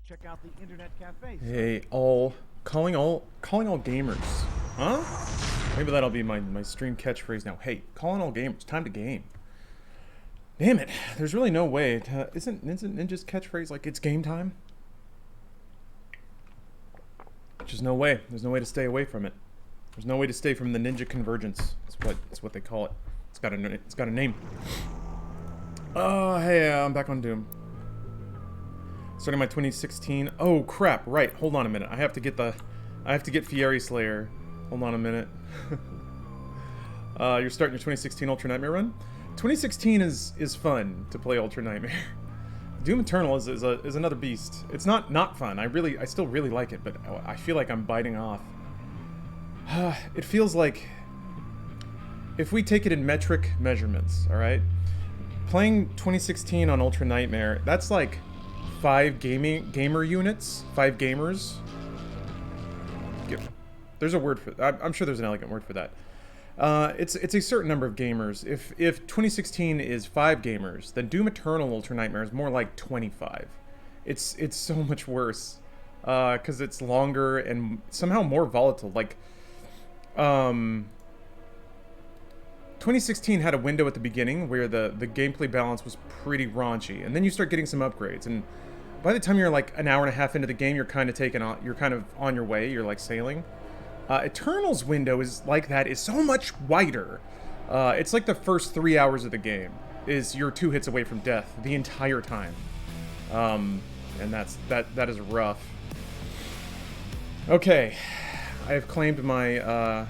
Check out the internet cafe. Hey, calling all gamers. Huh? Maybe that'll be my stream catchphrase now. Hey, calling all gamers. Time to game. Damn it. There's really no way to... Isn't Ninja's catchphrase like, it's game time? Just no way. There's no way to stay away from it. There's no way to stay from the ninja convergence. That's what they call it. It's got a name. Oh, hey, I'm back on Doom. Starting my 2016. Oh crap! Right. Hold on a minute. I have to get Fieri Slayer. Hold on a minute. You're starting your 2016 Ultra Nightmare run. 2016 is fun to play Ultra Nightmare. Doom Eternal is another beast. It's not fun. I still really like it, but I feel like I'm biting off. It feels like if we take it in metric measurements, all right? Playing 2016 on Ultra Nightmare, that's like 5 gamer units, 5 gamers. There's a word for that. I'm sure there's an elegant word for that. It's a certain number of gamers. If 2016 is 5 gamers, then Doom Eternal Ultra Nightmare is more like 25. It's so much worse because it's longer and somehow more volatile. Like 2016 had a window at the beginning where the gameplay balance was pretty raunchy, and then you start getting some upgrades, and by the time you're like an hour and a half into the game, you're kind of on your way. You're like sailing. Eternal's window is like that. Is so much wider. It's like the first 3 hours of the game is you're 2 hits away from death the entire time, and that is rough. Okay, I have claimed my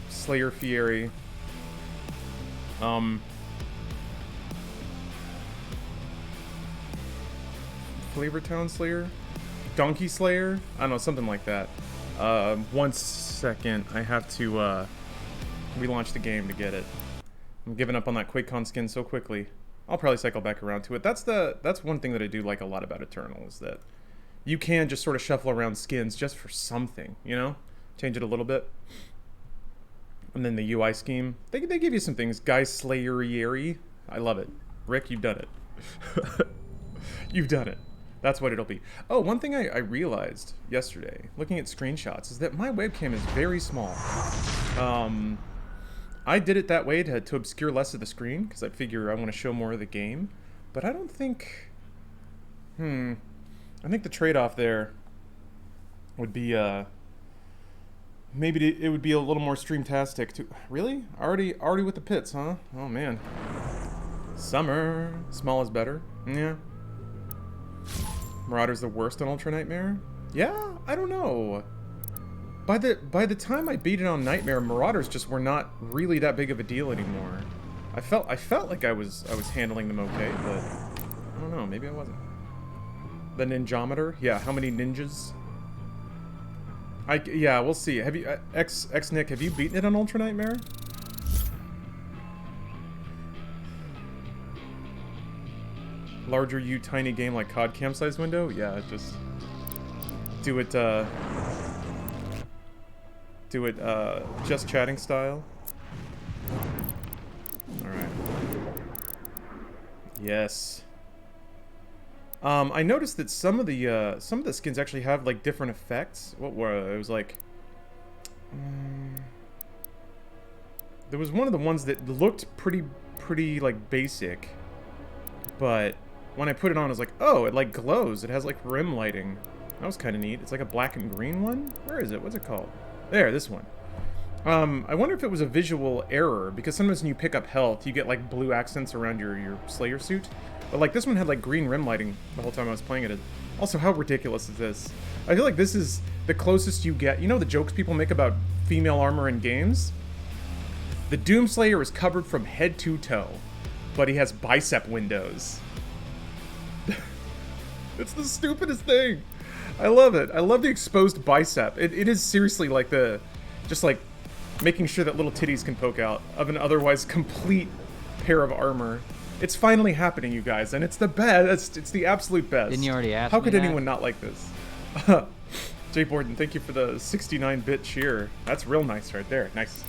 Slayer Fieri. Flavortown Slayer? Donkey Slayer? I don't know, something like that. 1 second. I have to relaunch the game to get it. I'm giving up on that QuakeCon skin so quickly. I'll probably cycle back around to it. That's one thing that I do like a lot about Eternal, is that you can just sort of shuffle around skins just for something, you know? Change it a little bit. And then the UI scheme. They give you some things. Guy Slayerieri. I love it. Rick, you've done it. You've done it. That's what it'll be. Oh, one thing I realized yesterday, looking at screenshots, is that my webcam is very small. I did it that way to obscure less of the screen, because I figure I want to show more of the game. But I don't think... I think the trade-off there would be, maybe it would be a little more streamtastic too. Really? Already with the pits, huh? Oh, man. Summer. Small is better. Yeah. Marauders the worst on Ultra Nightmare? Yeah, I don't know. By the time I beat it on Nightmare, Marauders just were not really that big of a deal anymore. I felt like I was handling them okay, but I don't know, maybe I wasn't. The Ninjometer? Yeah, how many ninjas? Yeah, we'll see. Have you X Nick, have you beaten it on Ultra Nightmare? Larger you tiny game like COD camp size window? Yeah, just do it just chatting style. Alright. Yes. I noticed that some of the skins actually have like different effects. What were it was like there was one of the ones that looked pretty like basic, but when I put it on, I was like, oh, it like glows. It has like rim lighting. That was kind of neat. It's like a black and green one. Where is it? What's it called? There, this one. I wonder if it was a visual error, because sometimes when you pick up health, you get like blue accents around your Slayer suit. But like this one had like green rim lighting the whole time I was playing it. Also, how ridiculous is this? I feel like this is the closest you get. You know the jokes people make about female armor in games? The Doom Slayer is covered from head to toe, but he has bicep windows. It's the stupidest thing. I love it. I love the exposed bicep. It is seriously like just like making sure that little titties can poke out of an otherwise complete pair of armor. It's finally happening, you guys, and it's the best. It's the absolute best. Didn't you already ask How me could that? anyone not like this? Jay Borden, thank you for the 69-bit cheer. That's real nice right there. Nice.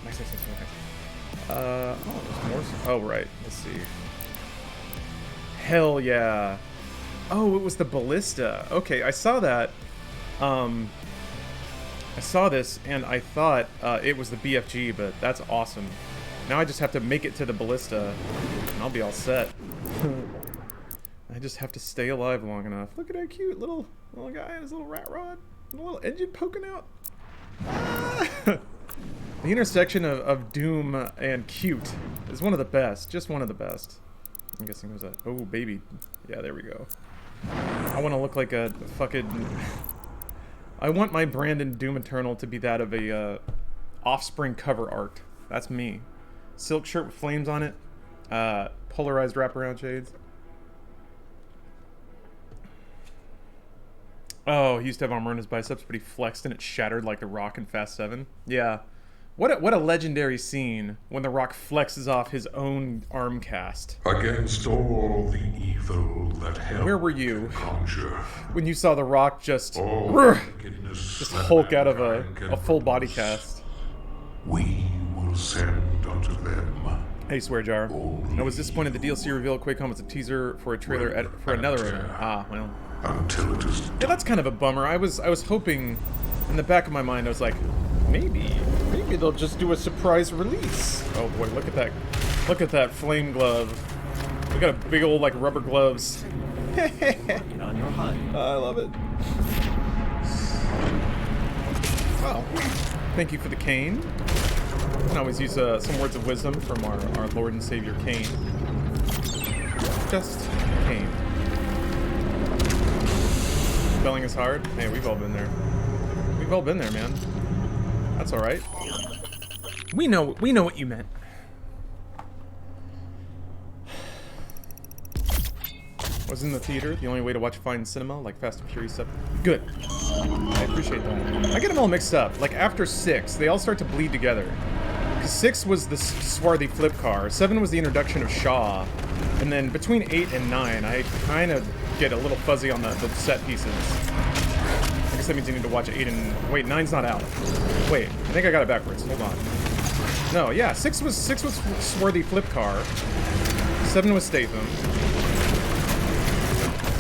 Oh, there's more. Oh, right. Let's see. Hell yeah. Oh, it was the ballista. Okay, I saw that. I saw this and I thought it was the BFG, but that's awesome. Now I just have to make it to the ballista, and I'll be all set. I just have to stay alive long enough. Look at that cute little guy and his little rat rod, and a little engine poking out. Ah! The intersection of Doom and cute is one of the best. Just one of the best. I'm guessing it was that. Oh, baby. Yeah, there we go. I want to look like a fucking... I want my Brandon Doom Eternal to be that of a Offspring cover art. That's me. Silk shirt with flames on it. Polarized wraparound shades. Oh, he used to have armor on his biceps, but he flexed and it shattered like The Rock in Fast 7. Yeah. What a legendary scene when The Rock flexes off his own arm cast. Against all the evil that hell Where were you conjure, when you saw The Rock just Hulk out of a full body cast? We will send unto them. Hey, Swear Jar. I was disappointed the DLC reveal QuakeCon was a teaser for a trailer for another event. Ah, well. Until it is Yeah, that's kind of a bummer. I was hoping, in the back of my mind, I was like, maybe they'll just do a surprise release. Oh boy, look at that! Look at that flame glove. We got a big old like rubber gloves. Working on your hunt. I love it. Wow. Thank you for the cane. I can always use some words of wisdom from our Lord and Savior Cain. Just Cain. Spelling is hard. Hey, we've all been there. We've all been there, man. That's all right. We know what you meant. Was in the theater, the only way to watch fine cinema, like Fast and Furious 7. Good. I appreciate that. I get them all mixed up. Like after 6, they all start to bleed together. 'Cause 6 was the swarthy flip car, 7 was the introduction of Shaw, and then between 8 and 9, I kind of get a little fuzzy on the set pieces. I guess that means you need to watch 8 and... Wait, 9's not out. Wait, I think I got it backwards. Hold on. No, yeah, 6 was swarthy flip car, 7 was Statham.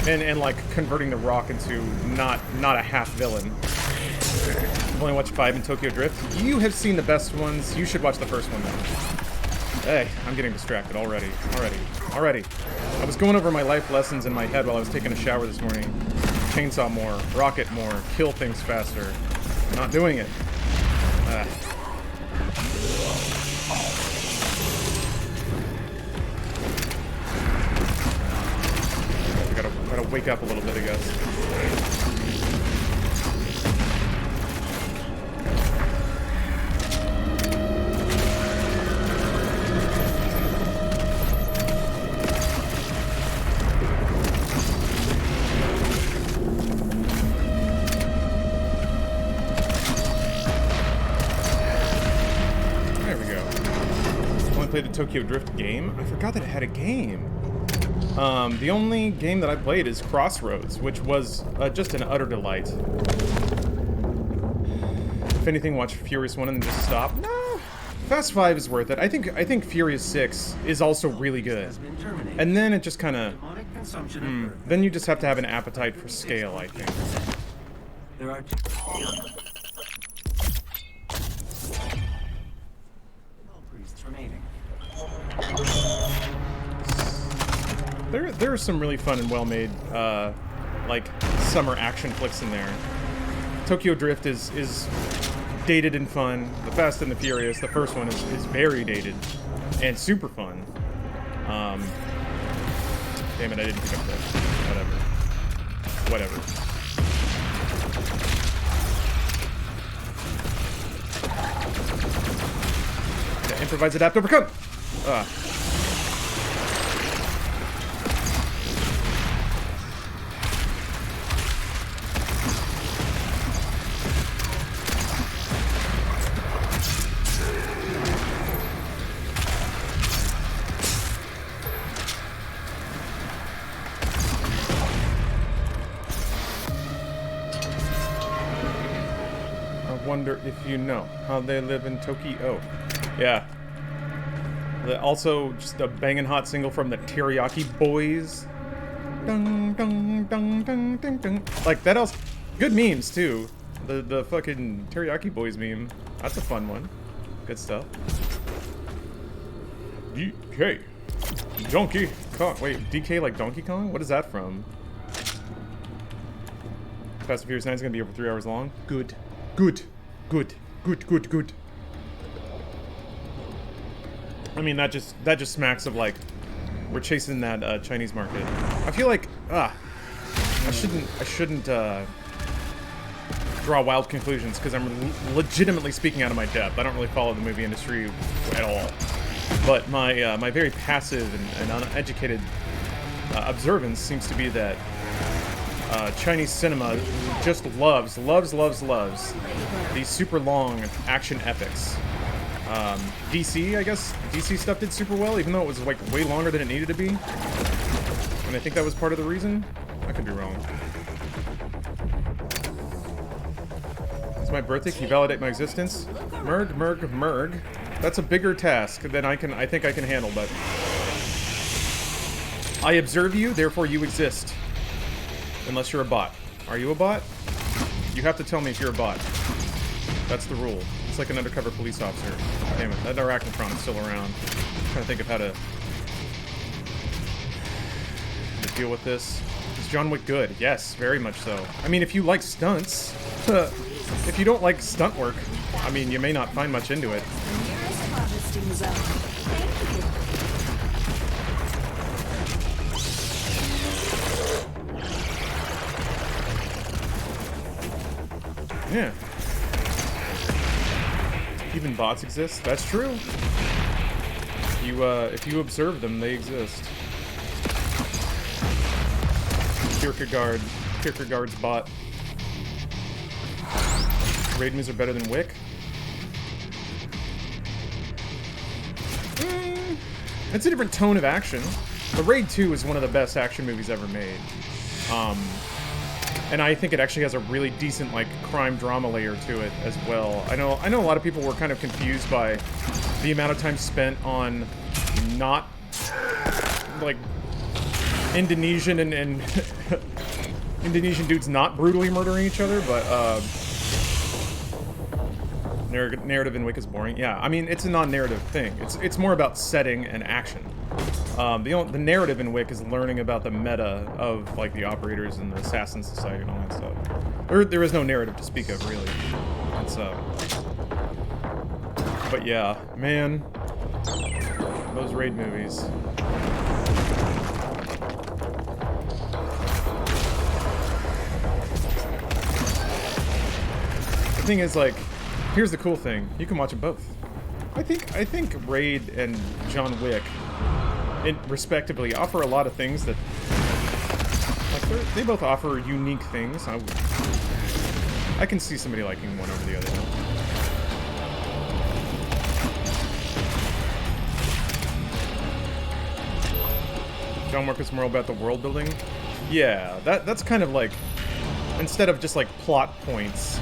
And like converting The Rock into not a half villain. I've only watched 5 in Tokyo Drift. You have seen the best ones. You should watch the first one though. Hey, I'm getting distracted already. I was going over my life lessons in my head while I was taking a shower this morning. Chainsaw more, rocket more, kill things faster. Not doing it. Gotta wake up a little bit, I guess. There we go. Only played the Tokyo Drift game. I forgot that it had a game. The only game that I played is Crossroads, which was just an utter delight. If anything, watch Furious 1 and then just stop. No, Fast 5 is worth it. I think Furious 6 is also really good. And then it just kind of... then you just have to have an appetite for scale, I think. There are priests remaining. There are some really fun and well-made, like, summer action flicks in there. Tokyo Drift is dated and fun. The Fast and the Furious, the first one, is very dated and super fun. Damn it, I didn't pick up the... Whatever. Yeah, improvise, adapt, overcome! Wonder if you know how they live in Tokyo. Yeah. Also, just a banging hot single from the Teriyaki Boys. Dung, dung, dung, dung, dung, dung. Like, that else... Good memes, too. The fucking Teriyaki Boys meme. That's a fun one. Good stuff. DK. Donkey Kong. Wait, DK like Donkey Kong? What is that from? Fast and Furious 9 is going to be over 3 hours long. Good. Good. Good. Good, good, good. I mean, that just smacks of, like, we're chasing that Chinese market. I feel like, I shouldn't draw wild conclusions because I'm legitimately speaking out of my depth. I don't really follow the movie industry at all. But my my very passive and uneducated observance seems to be that Chinese cinema just loves these super long action epics. DC, I guess, DC stuff did super well, even though it was like way longer than it needed to be. And I think that was part of the reason. I could be wrong. It's my birthday. Can you validate my existence? Merg. That's a bigger task than I think I can handle, but I observe you, therefore you exist. Unless you're a bot. Are you a bot? You have to tell me if you're a bot. That's the rule. It's like an undercover police officer. Damn it, that Arachnotron is still around. I'm trying to think of how to deal with this. Is John Wick good? Yes, very much so. I mean, if you like stunts, if you don't like stunt work, I mean, you may not find much into it. Yeah. Even bots exist. That's true. If you observe them, they exist. Kierkegaard's bot. Raid moves are better than Wick. It's a different tone of action. The Raid 2 is one of the best action movies ever made. And I think it actually has a really decent, like, crime drama layer to it as well. I know a lot of people were kind of confused by the amount of time spent on not, like, Indonesian and Indonesian dudes not brutally murdering each other, but, narrative in Wick is boring. Yeah, I mean, it's a non-narrative thing. It's more about setting and action. The narrative in Wick is learning about the meta of, like, the operators and the assassin society and all that stuff. There is no narrative to speak of, really. It's, but yeah, man. Those Raid movies. The thing is, like, here's the cool thing. You can watch them both. I think Raid and John Wick, respectively, offer a lot of things that, like, they both offer unique things. I can see somebody liking one over the other. John Wick is more about the world building. Yeah, that's kind of like, instead of just like plot points,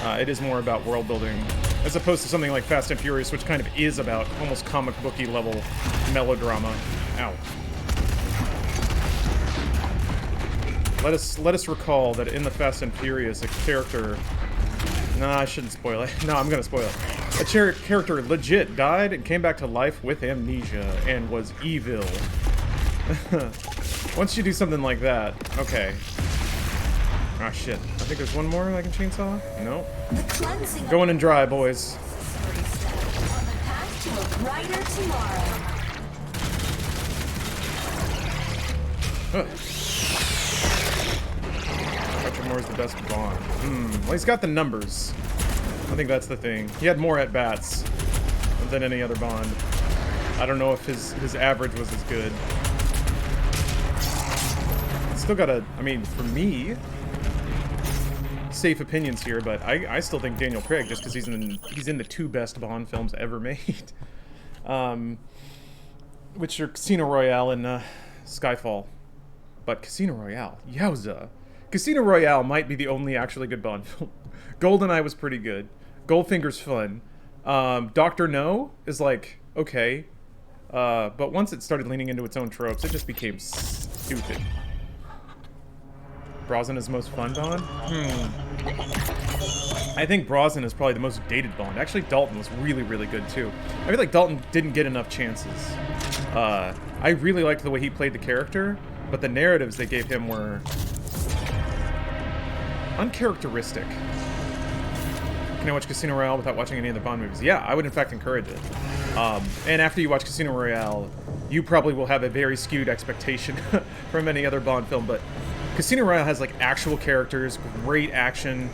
it is more about world building, as opposed to something like Fast and Furious, which kind of is about almost comic booky level melodrama. Ow. Let us recall that in the Fast and Furious, a character... Nah, I shouldn't spoil it. No, I'm gonna spoil it. A character legit died and came back to life with amnesia and was evil. Once you do something like that, okay. Ah, shit. I think there's one more I can chainsaw? Nope. Going in dry, boys. Roger Moore's the best Bond. Well, he's got the numbers. I think that's the thing. He had more at-bats than any other Bond. I don't know if his average was as good. Still gotta, I mean, for me, safe opinions here, but I still think Daniel Craig, just because he's in the two best Bond films ever made, which are Casino Royale and Skyfall. But Casino Royale, yowza! Casino Royale might be the only actually good Bond film. GoldenEye was pretty good. Goldfinger's fun. Dr. No is like okay, but once it started leaning into its own tropes, it just became stupid. Brosnan is most fun Bond? I think Brosnan is probably the most dated Bond. Actually, Dalton was really, really good too. I feel like Dalton didn't get enough chances. I really liked the way he played the character, but the narratives they gave him were uncharacteristic. Can I watch Casino Royale without watching any of the Bond movies? Yeah, I would in fact encourage it. And after you watch Casino Royale, you probably will have a very skewed expectation from any other Bond film, but Casino Royale has like actual characters, great action,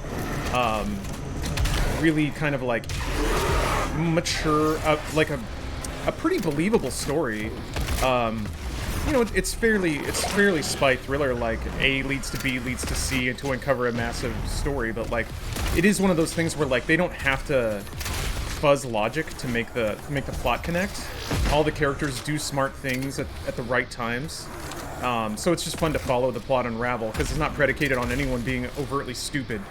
really kind of like mature, like a pretty believable story. You know, it's fairly spy thriller, like A leads to B leads to C and to uncover a massive story, but like it is one of those things where like they don't have to fuzz logic to make the plot connect. All the characters do smart things at the right times. So it's just fun to follow the plot unravel because it's not predicated on anyone being overtly stupid,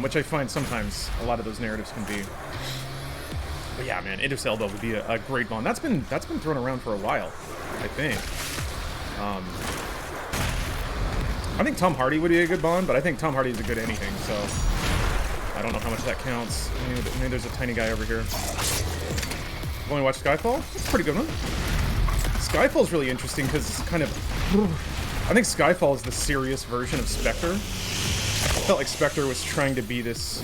which I find sometimes a lot of those narratives can be. But yeah, man, Idris Elba would be a great Bond. That's been thrown around for a while, I think. I think Tom Hardy would be a good Bond, but I think Tom Hardy is a good anything, so I don't know how much that counts. Maybe there's a tiny guy over here. You want to watch Skyfall? That's a pretty good one. Skyfall's really interesting because it's kind of... I think Skyfall is the serious version of Spectre. I felt like Spectre was trying to be this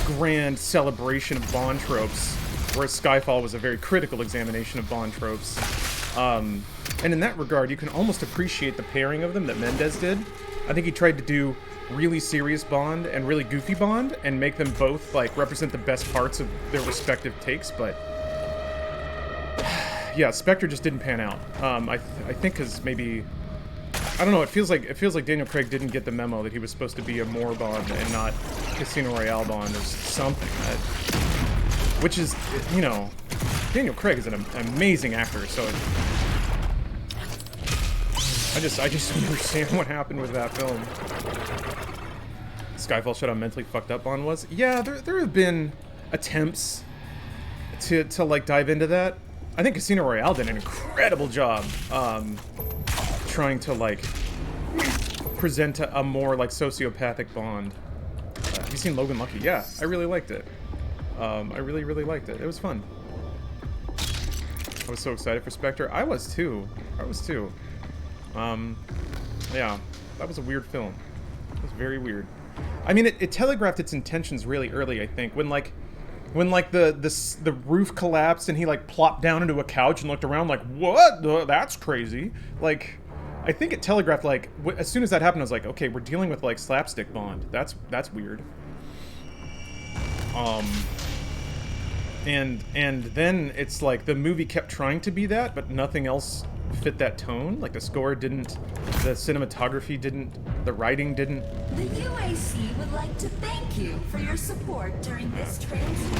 grand celebration of Bond tropes, whereas Skyfall was a very critical examination of Bond tropes. And in that regard, you can almost appreciate the pairing of them that Mendes did. I think he tried to do really serious Bond and really goofy Bond and make them both like represent the best parts of their respective takes, but yeah, Spectre just didn't pan out. I think because maybe, I don't know, it feels like Daniel Craig didn't get the memo that he was supposed to be a Moore Bond and not Casino Royale Bond or something. Which is, you know, Daniel Craig is an amazing actor, so I just don't understand what happened with that film. Skyfall showed how mentally fucked up Bond was. Yeah, there have been attempts to like dive into that. I think Casino Royale did an incredible job trying to like present a more like sociopathic Bond. Have you seen Logan Lucky? Yeah, I really liked it. I really liked it. It was fun. I was so excited for Spectre. I was too. Yeah, that was a weird film. It was very weird. I mean, it telegraphed its intentions really early, I think. When the roof collapsed and he like plopped down into a couch and looked around like, what? That's crazy. Like, I think it telegraphed like as soon as that happened, I was like, okay, we're dealing with like slapstick Bond. That's weird. And then it's like the movie kept trying to be that, but nothing else fit that tone. Like the score didn't, the cinematography didn't, the writing didn't. The UAC would like to thank you for your support during this transit.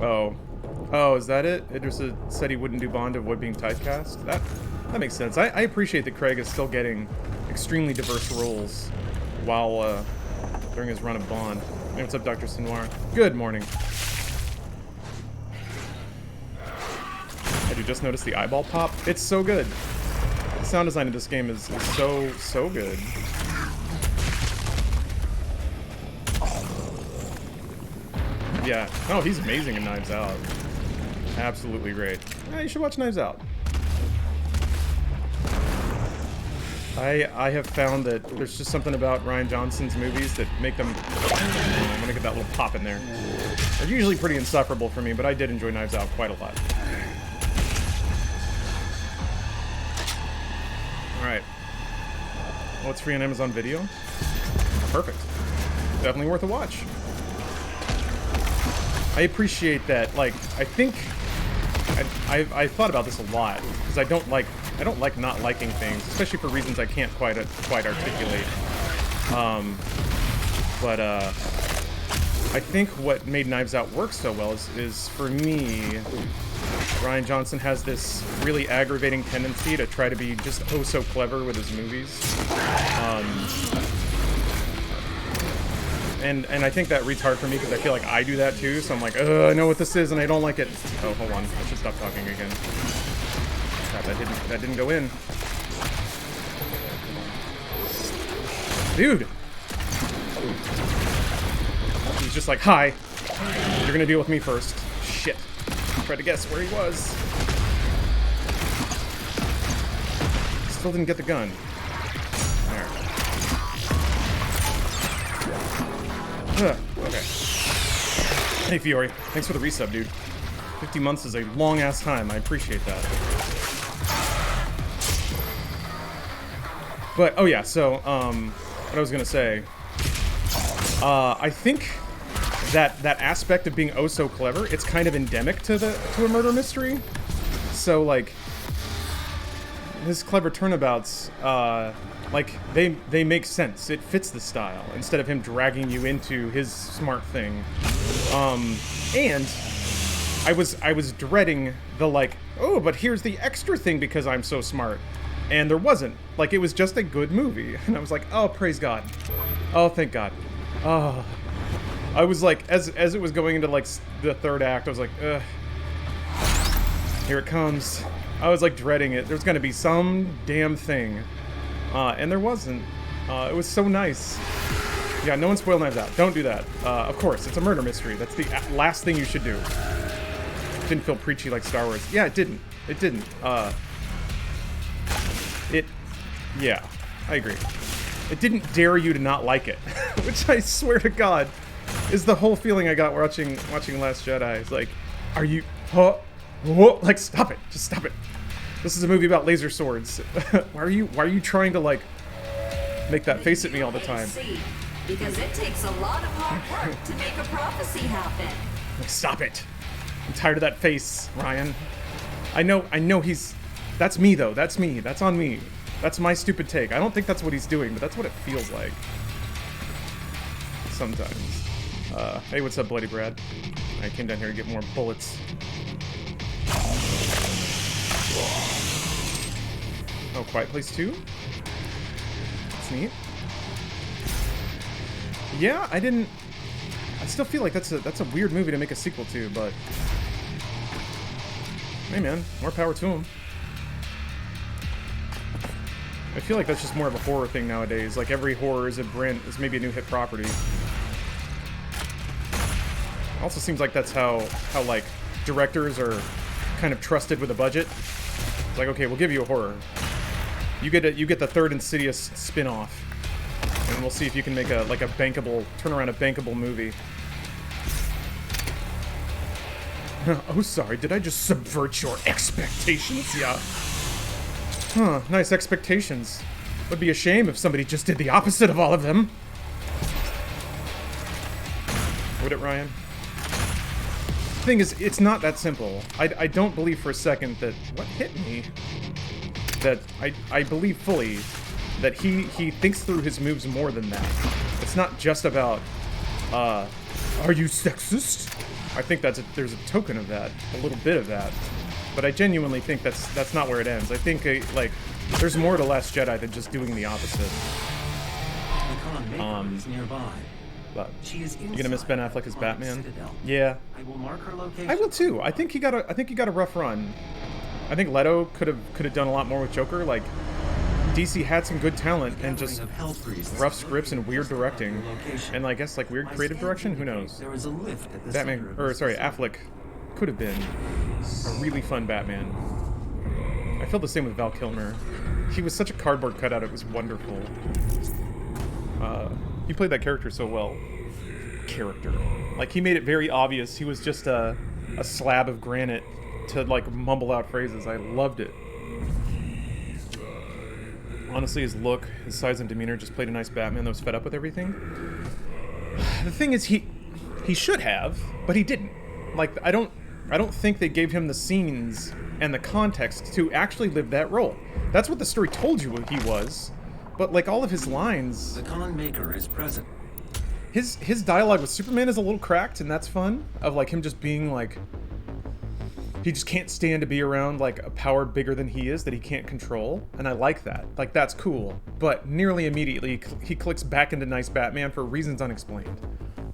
Oh, is that it? Idris said he wouldn't do Bond to avoid being typecast? That makes sense. I appreciate that Craig is still getting extremely diverse roles while during his run of Bond. Hey, what's up, Dr. Sinoir? Good morning. Did you just notice the eyeball pop? It's so good. The sound design of this game is so good. Yeah. Oh, he's amazing in Knives Out. Absolutely great. Yeah, you should watch Knives Out. I have found that there's just something about Rian Johnson's movies that make them... I'm gonna get that little pop in there. They're usually pretty insufferable for me, but I did enjoy Knives Out quite a lot. Alright. Well, it's free on Amazon Video. Perfect. Definitely worth a watch. I appreciate that, like, I think... I've thought about this a lot, because I don't like not liking things, especially for reasons I can't quite articulate. But I think what made Knives Out work so well is for me, Rian Johnson has this really aggravating tendency to try to be just oh so clever with his movies. And I think that reads hard for me because I feel like I do that too. So I'm like, I know what this is and I don't like it. Oh, hold on. I should stop talking again. God, that didn't go in. Dude. He's just like, hi. You're gonna deal with me first. Shit. Try to guess where he was. Still didn't get the gun. There. Okay. Hey, Fiore. Thanks for the resub, dude. 50 months is a long-ass time. I appreciate that. But, oh yeah, so, what I was gonna say. I think that aspect of being oh so clever, it's kind of endemic to a murder mystery. So, like, his clever turnabouts, like, they make sense. It fits the style, instead of him dragging you into his smart thing. And I was dreading the, like, oh, but here's the extra thing because I'm so smart. And there wasn't. Like, it was just a good movie. And I was like, oh, praise God. Oh, thank God. Oh. I was like, as it was going into, like, the third act, I was like, ugh. Here it comes. I was, like, dreading it. There's gonna be some damn thing. And there wasn't. It was so nice. Yeah, no one spoil Knives Out. Don't do that. Of course, it's a murder mystery. That's the last thing you should do. It didn't feel preachy like Star Wars. Yeah, it didn't. It didn't. Yeah, I agree. It didn't dare you to not like it, which I swear to God is the whole feeling I got watching Last Jedi. It's like, are you, like, stop it, just stop it. This is a movie about laser swords. Why are you trying to, like, make that face at me all the time? Because it takes a lot of hard work to make a prophecy happen. Stop it. I'm tired of that face, Ryan. I know he's, that's me though, that's me, that's on me. That's my stupid take. I don't think that's what he's doing, but that's what it feels like. Sometimes. Hey, what's up, Bloody Brad? I came down here to get more bullets. Oh, Quiet Place 2? That's neat. Yeah, I still feel like that's a weird movie to make a sequel to, but hey man, more power to him. I feel like that's just more of a horror thing nowadays. Like, every horror is maybe a new hit property. Also seems like that's how like directors are kind of trusted with a budget. It's like, okay, we'll give you a horror. You get the third Insidious spin-off, and we'll see if you can make turn around a bankable movie. Oh, sorry, did I just subvert your expectations? Yeah. Huh, nice expectations. Would be a shame if somebody just did the opposite of all of them. Would it, Ryan? The thing is, it's not that simple. I don't believe for a second that what hit me. That I believe fully that he thinks through his moves more than that. It's not just about are you sexist? I think there's a token of that, a little bit of that. But I genuinely think that's not where it ends. I think like there's more to Last Jedi than just doing the opposite. Is nearby. But She is you gonna miss Ben Affleck as Batman? Citadel. Yeah, I will mark her location. I will too. I think he got a rough run. I think Leto could have done a lot more with Joker. Like, DC had some good talent and just rough scripts and weird directing, and I guess like weird creative direction. Who knows? There is a lift at the Batman, or sorry, Affleck could have been a really fun Batman. I felt the same with Val Kilmer. He was such a cardboard cutout, it was wonderful. He played that character so well. Like, he made it very obvious he was just a slab of granite to, like, mumble out phrases. I loved it. Honestly, his look, his size and demeanor just played a nice Batman that was fed up with everything. The thing is, he should have, but he didn't. Like, I don't think they gave him the scenes and the context to actually live that role. That's what the story told you he was, but like all of his lines, The con maker is present. his dialogue with Superman is a little cracked, and that's fun. Of like him just being like, he just can't stand to be around like a power bigger than he is that he can't control, and I like that. Like, that's cool. But nearly immediately he clicks back into nice Batman for reasons unexplained.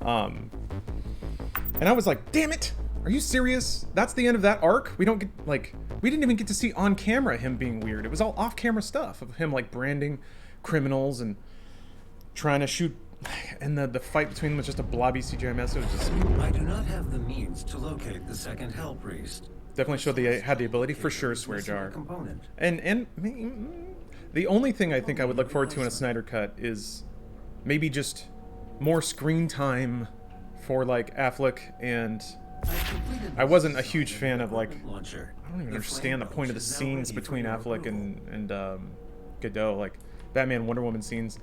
And I was like, damn it! Are you serious? That's the end of that arc? We don't get, like, we didn't even get to see on camera him being weird. It was all off camera stuff of him like branding criminals and trying to shoot, and the fight between them was just a blobby CGI mess. It was just... I do not have the means to locate the second Hell Priest. Definitely showed they had the ability, for sure, swear jar. Component. And the only thing I think I would look forward to in a Snyder cut is maybe just more screen time for like Affleck, and I wasn't a huge fan of like, I don't even understand the point of the scenes between Affleck and Godot, like Batman Wonder Woman scenes.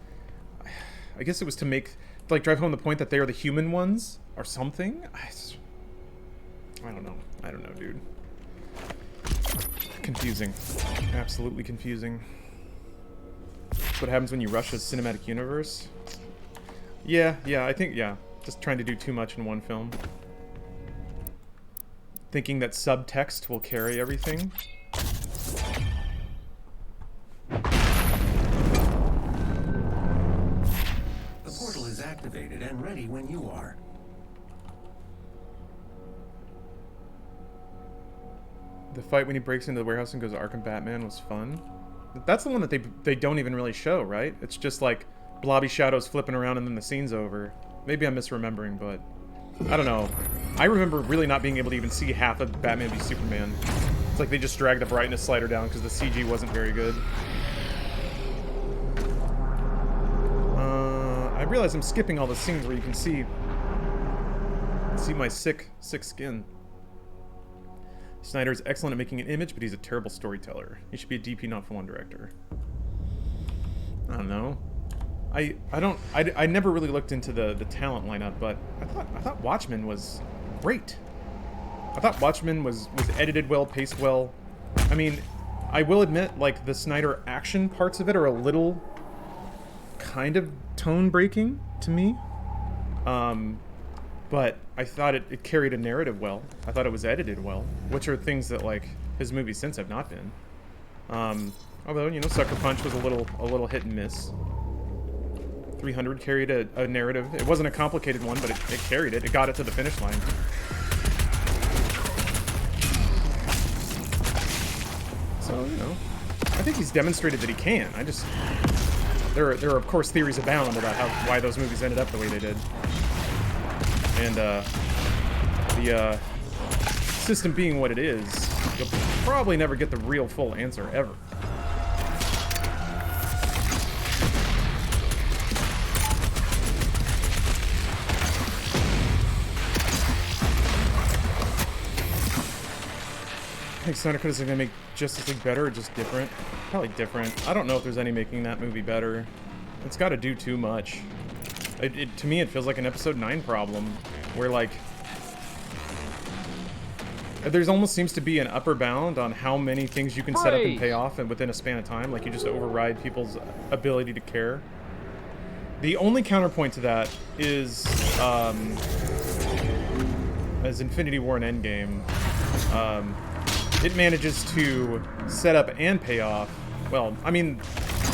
I guess it was to make, like, drive home the point that they are the human ones or something. I don't know, dude. Confusing. Absolutely confusing. That's what happens when you rush a cinematic universe. Yeah, I think, yeah. Just trying to do too much in one film. Thinking that subtext will carry everything. The portal is activated and ready when you are. The fight when he breaks into the warehouse and goes to Arkham Batman was fun. That's the one that they don't even really show, right? It's just like blobby shadows flipping around and then the scene's over. Maybe I'm misremembering, but I don't know. I remember really not being able to even see half of Batman v Superman. It's like they just dragged the brightness slider down because the CG wasn't very good. I realize I'm skipping all the scenes where you can see my sick skin. Snyder is excellent at making an image, but he's a terrible storyteller. He should be a DP, not film director. I don't know. I never really looked into the talent lineup, but I thought Watchmen was great. I thought Watchmen was edited well, paced well. I mean, I will admit, like, the Snyder action parts of it are a little kind of tone breaking to me. But I thought it carried a narrative well. I thought it was edited well, which are things that, like, his movies since have not been. Although, you know, Sucker Punch was a little hit and miss. 300 carried a narrative. It wasn't a complicated one, but it carried it. It got it to the finish line. So, you know, I think he's demonstrated that he can. There are of course theories abound about why those movies ended up the way they did. And the system being what it is, you'll probably never get the real full answer ever. I think Snyder Cut is going to make Justice League better or just different? Probably different. I don't know if there's any making that movie better. It's got to do too much. To me, it feels like an Episode 9 problem, where, like, there's almost seems to be an upper bound on how many things you can set up and pay off and within a span of time. Like, you just override people's ability to care. The only counterpoint to that is, as Infinity War and Endgame, it manages to set up and pay off. Well, I mean,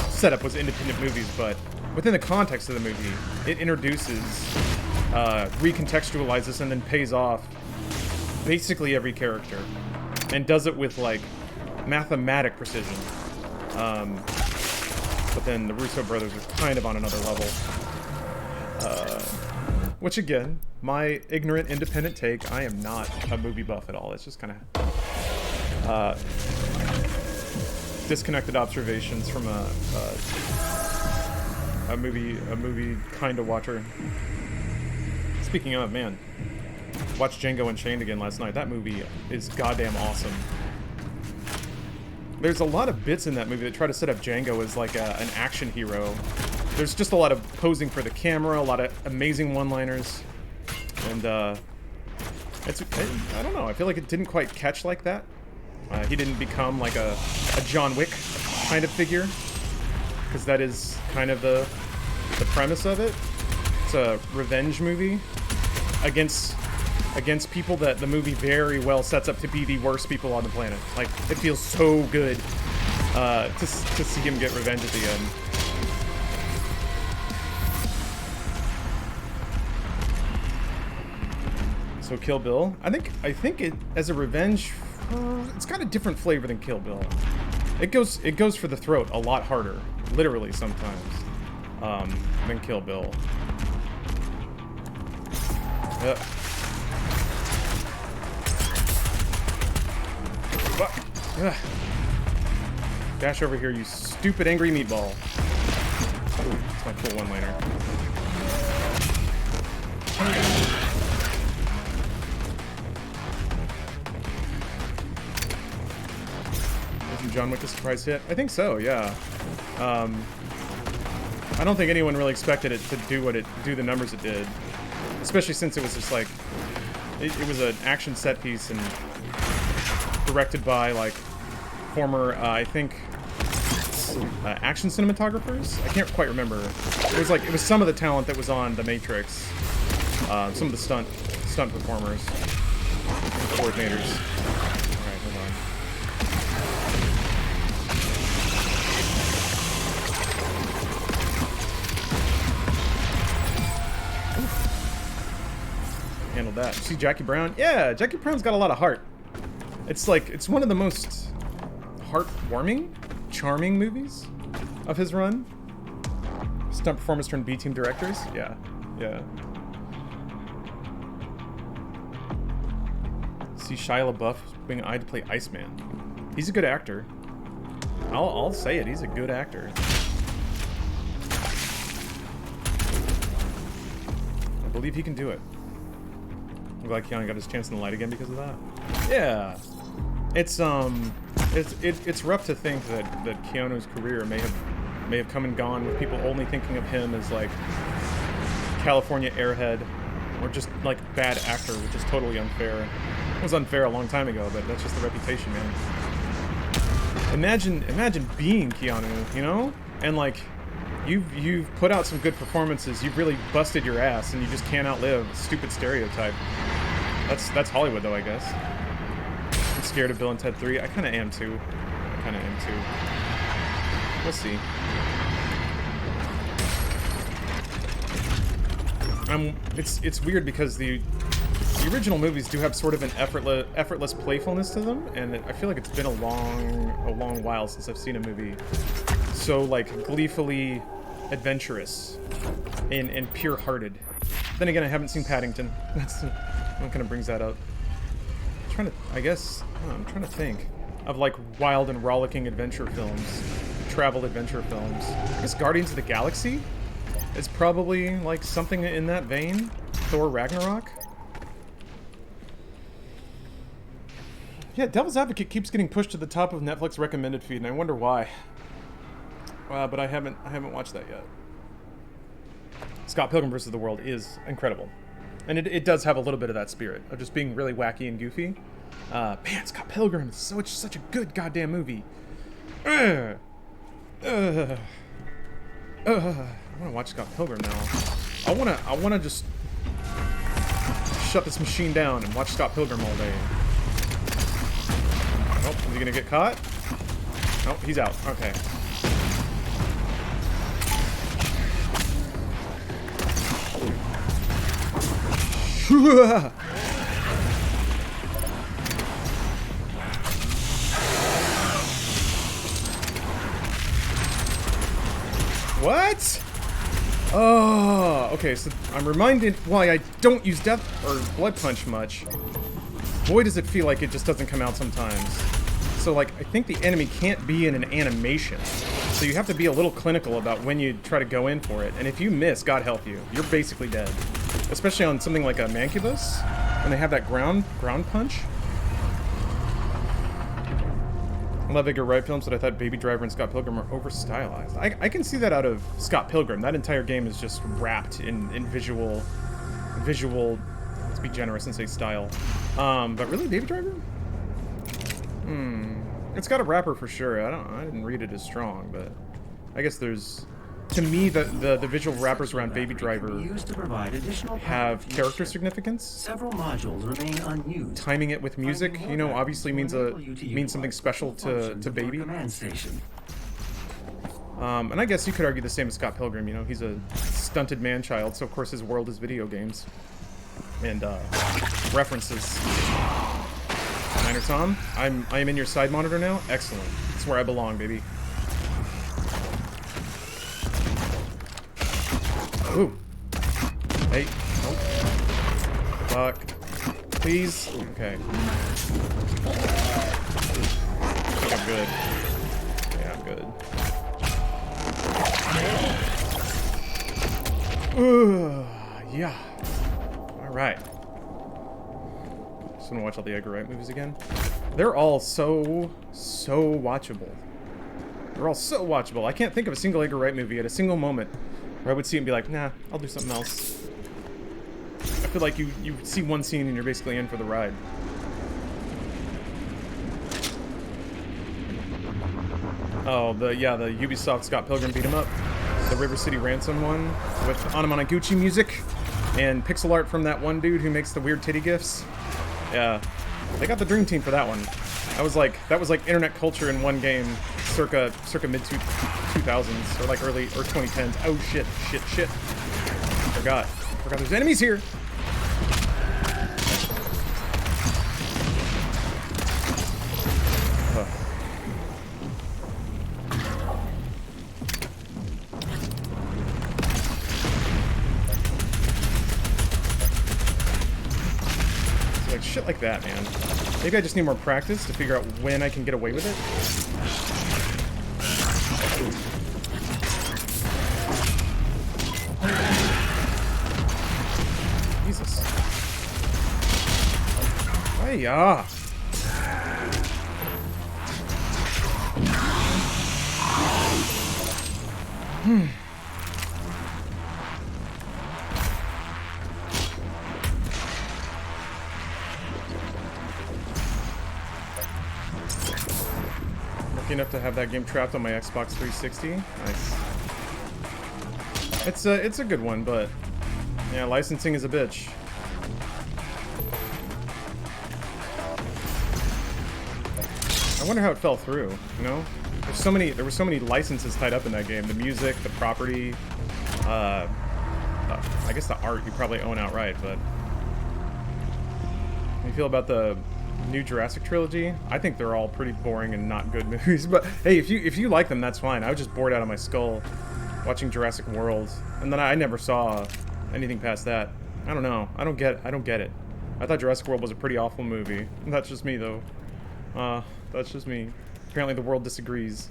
setup was independent movies, but within the context of the movie, it introduces, recontextualizes, and then pays off basically every character, and does it with, like, mathematic precision. But then the Russo brothers are kind of on another level. Which, again, my ignorant, independent take, I am not a movie buff at all. It's just kind of disconnected observations from a movie kind of watcher. Speaking of, man, watched Django Unchained again last night. That movie is goddamn awesome. There's a lot of bits in that movie that try to set up Django as like an action hero. There's just a lot of posing for the camera, a lot of amazing one-liners, and I don't know. I feel like it didn't quite catch like that. He didn't become like a John Wick kind of figure, because that is kind of the premise of it. It's a revenge movie against against people that the movie very well sets up to be the worst people on the planet. Like, it feels so good to see him get revenge at the end. So Kill Bill, I think it as a revenge, it's got a different flavor than Kill Bill. It goes for the throat a lot harder, literally sometimes, than Kill Bill. Dash over here, you stupid angry meatball. Ooh, that's my cool one-liner. Isn't John Wick a surprise hit? I think so, yeah. I don't think anyone really expected it to do the numbers it did. Especially since it was just like, it was an action set piece and directed by like former, I think, action cinematographers? I can't quite remember. It was some of the talent that was on The Matrix. Some of the stunt performers. Coordinators. Alright, hold on. Handled that. You see Jackie Brown? Yeah, Jackie Brown's got a lot of heart. It's one of the most heartwarming, charming movies of his run. Stunt performers turned B-team directors. Yeah. See Shia LaBeouf being eyed to play Iceman. He's a good actor. I'll say it. He's a good actor. I believe he can do it. I'm glad Keanu got his chance in the light again because of that. Yeah. It's rough to think that Keanu's career may have come and gone with people only thinking of him as like California airhead or just like bad actor, which is totally unfair. It was unfair a long time ago, but that's just the reputation, man. Imagine being Keanu, you know? And like you've put out some good performances, you've really busted your ass, and you just can't outlive a stupid stereotype. That's Hollywood though, I guess. I'm scared of Bill and Ted 3. I kinda am too. We'll see. It's weird because the original movies do have sort of an effortless playfulness to them, and I feel like it's been a long while since I've seen a movie so like gleefully adventurous and pure-hearted. Then again, I haven't seen Paddington. That's what kind of brings that up. I'm trying to think of like wild and rollicking adventure films, travel adventure films. I guess Guardians of the Galaxy is probably like something in that vein. Thor Ragnarok. Yeah, Devil's Advocate keeps getting pushed to the top of Netflix recommended feed, and I wonder why. But I haven't watched that yet. Scott Pilgrim vs. the World is incredible. And it does have a little bit of that spirit of just being really wacky and goofy. Man, Scott Pilgrim is such a good goddamn movie. I want to watch Scott Pilgrim now. I wanna just shut this machine down and watch Scott Pilgrim all day. Oh, is he gonna get caught? Oh, he's out. Okay. What? Oh, okay, so I'm reminded why I don't use Death or Blood Punch much. Boy, does it feel like it just doesn't come out sometimes. So, like, I think the enemy can't be in an animation. So you have to be a little clinical about when you try to go in for it. And if you miss, God help you, you're basically dead. Especially on something like a Mancubus, when they have that ground punch. I love Edgar Wright films, but I thought Baby Driver and Scott Pilgrim are over-stylized. I can see that out of Scott Pilgrim. That entire game is just wrapped in visual, let's be generous and say style. But really, Baby Driver? It's got a wrapper for sure. I didn't read it as strong, but I guess there's to me, the visual wrappers around Baby Graphic can Driver be used to provide additional have power to character each ship. significance. Several modules remain unused. Timing it with music, Finding you know, more obviously means enable you to something utilize special the functions to of our Baby. command station. And I guess you could argue the same as Scott Pilgrim. You know, he's a stunted man-child, so of course his world is video games and references. Snyder Tom, I am in your side monitor now. Excellent. It's where I belong, baby. Ooh. Hey. Oh. Fuck. Please. Okay. I think I'm good. Yeah, I'm good. Yeah. All right. Just gonna watch all the Edgar Wright movies again. They're all so watchable. They're all so watchable. I can't think of a single Edgar Wright movie at a single moment where I would see it and be like, nah, I'll do something else. I feel like you see one scene and you're basically in for the ride. Oh, the Ubisoft Scott Pilgrim beat 'em up. The River City Ransom one with Anamanaguchi music and pixel art from that one dude who makes the weird titty gifs. Yeah, they got the dream team for that one. That was like internet culture in one game, circa mid 2000s or like early or 2010s. Oh shit. Forgot there's enemies here. Like shit like that, man. Maybe I just need more practice to figure out when I can get away with it. Jesus. Hiya. Enough to have that game trapped on my Xbox 360. Nice. It's a good one, but yeah, licensing is a bitch. I wonder how it fell through. You know, there were so many licenses tied up in that game. The music, the property, I guess the art you probably own outright. But how do you feel about the new Jurassic trilogy? I think they're all pretty boring and not good movies, but hey, if you like them, that's fine. I was just bored out of my skull watching Jurassic World, and then I never saw anything past that. I don't know. I don't get it. I thought Jurassic World was a pretty awful movie. That's just me, though. That's just me. Apparently, the world disagrees.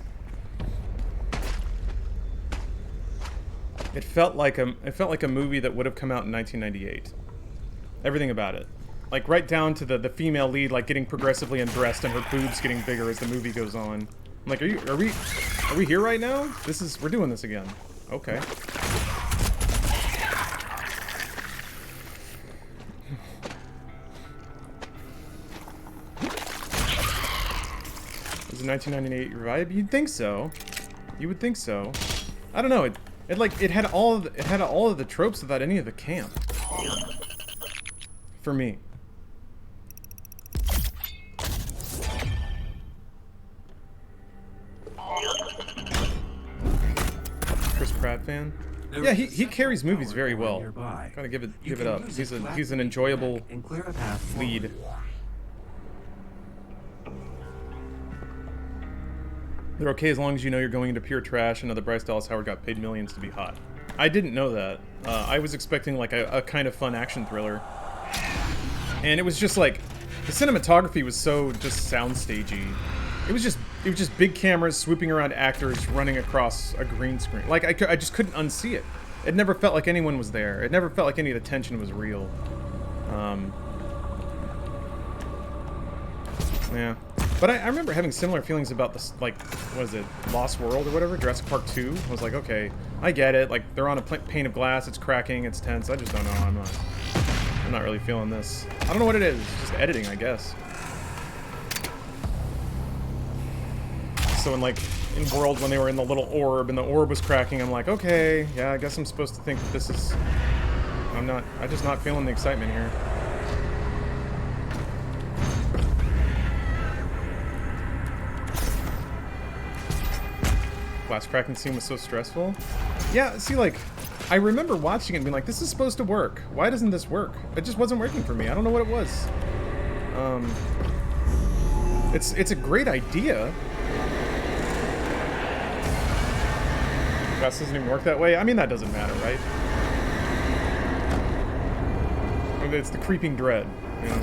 It felt like a movie that would have come out in 1998. Everything about it. Like, right down to the female lead, like, getting progressively undressed and her boobs getting bigger as the movie goes on. I'm like, are we here right now? We're doing this again. Okay. Was it 1998 vibe? You'd think so. You would think so. I don't know. It had all of the tropes without any of the camp. For me. Chris Pratt fan? Yeah, he carries movies very well. Gotta give it up. He's an enjoyable lead. They're okay as long as you know you're going into pure trash and that Bryce Dallas Howard got paid millions to be hot. I didn't know that. I was expecting like a kind of fun action thriller. And it was just like, the cinematography was so just soundstagey. It was just big cameras swooping around actors running across a green screen. Like, I just couldn't unsee it. It never felt like anyone was there. It never felt like any of the tension was real. Yeah. But I remember having similar feelings about this, like, what is it, Lost World or whatever, Jurassic Park 2. I was like, okay, I get it. Like, they're on a pane of glass, it's cracking, it's tense. I just don't know. I'm not really feeling this. I don't know what it is. It's just editing, I guess. So in World, when they were in the little orb and the orb was cracking, I'm like, okay, yeah, I guess I'm supposed to think that this is... I'm just not feeling the excitement here. Glass cracking scene was so stressful. Yeah, see, like, I remember watching it and being like, this is supposed to work. Why doesn't this work? It just wasn't working for me. I don't know what it was. It's a great idea. Glass doesn't even work that way. I mean, that doesn't matter, right? It's the creeping dread, you know.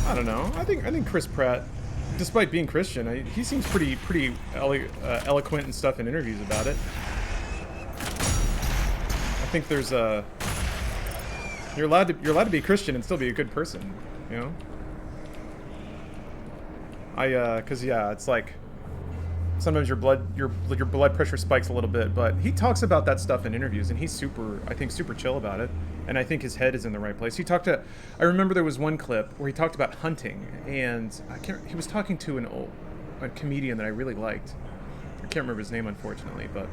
I don't know. I think Chris Pratt, despite being Christian, he seems pretty eloquent and stuff in interviews about it. I think there's a you're allowed to be Christian and still be a good person, you know. Cause yeah, it's like sometimes your blood pressure spikes a little bit, but he talks about that stuff in interviews, and he's I think super chill about it, and I think his head is in the right place. I remember there was one clip where he talked about hunting, and he was talking to a comedian that I really liked. I can't remember his name, unfortunately, but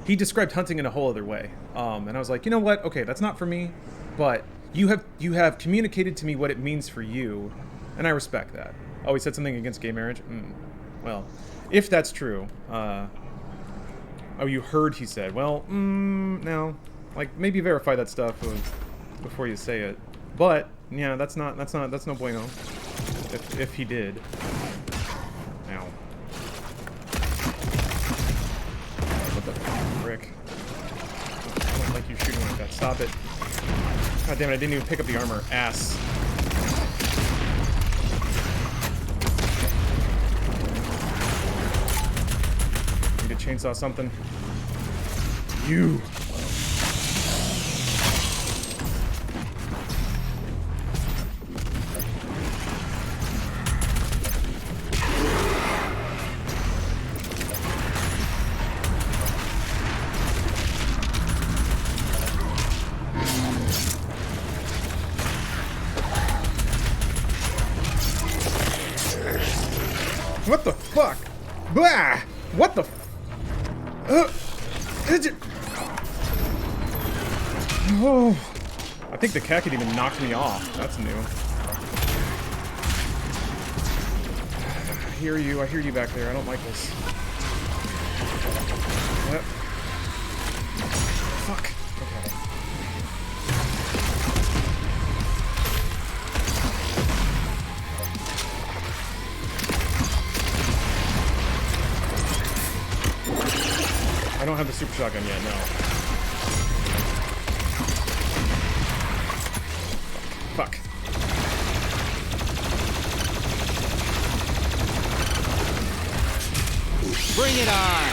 he described hunting in a whole other way, and I was like, you know what? Okay, that's not for me, but you have communicated to me what it means for you, and I respect that. Oh, he said something against gay marriage? Well, if that's true, oh, you heard he said, well, no, like, maybe verify that stuff before you say it. But, yeah, that's no bueno, if he did. Ow. What the frick? I don't like you shooting like that. Stop it. God damn it, I didn't even pick up the armor. Ass. Chainsaw something. You. What the fuck? Blah! What the Oh, I think the cat could even knock me off. That's new. I hear you back there. I don't like this. Yep. Fuck. Okay. I don't have the super shotgun yet, no. Fuck. Bring it on!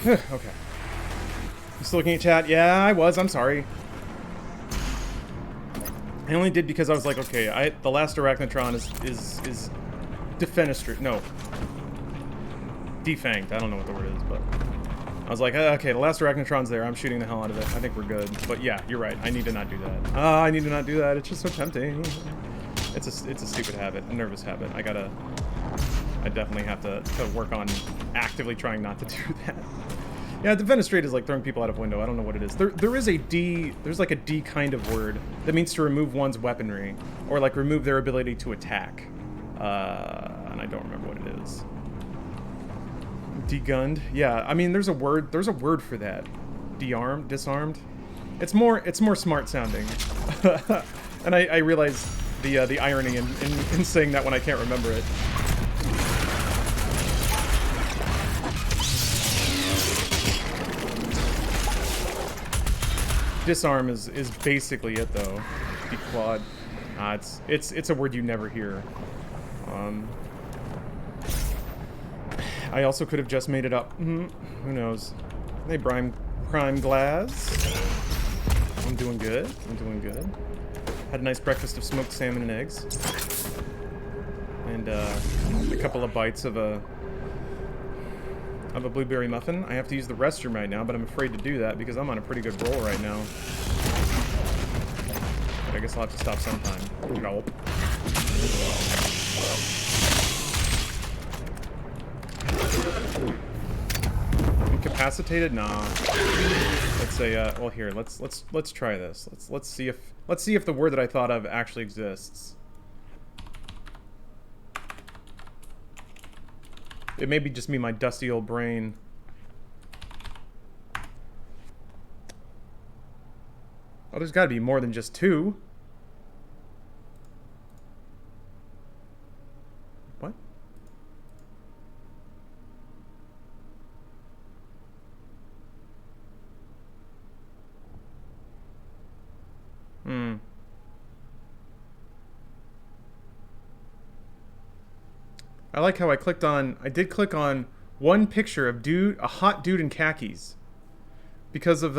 Okay. You still looking at chat? Yeah, I was. I'm sorry. I only did because I was like, okay, the last Arachnotron is defenestrate. No. Defanged. I don't know what the word is, but I was like, okay, the last Arachnotron's there. I'm shooting the hell out of it. I think we're good. But yeah, you're right. I need to not do that. I need to not do that. It's just so tempting. It's a stupid habit, a nervous habit. I definitely have to work on actively trying not to do that. Yeah, defenestrate is like throwing people out of window. I don't know what it is. There's like a D kind of word that means to remove one's weaponry, or like remove their ability to attack. And I don't remember what it is. Degunned? Yeah, I mean there's a word for that. De-armed? Disarmed? It's more smart sounding. And I realize the irony in saying that when I can't remember it. Disarm is basically it though. Dequad. It's a word you never hear. I also could have just made it up. Who knows? Hey, Prime Glass. I'm doing good. Had a nice breakfast of smoked salmon and eggs. and a couple of bites of a blueberry muffin. I have to use the restroom right now, but I'm afraid to do that because I'm on a pretty good roll right now. But I guess I'll have to stop sometime. Nope. Incapacitated? Nah. Let's say, well, here, let's try this. Let's see if the word that I thought of actually exists. It may be just me, my dusty old brain. Oh, there's got to be more than just two. What? I like how I did click on one picture of a hot dude in khakis because of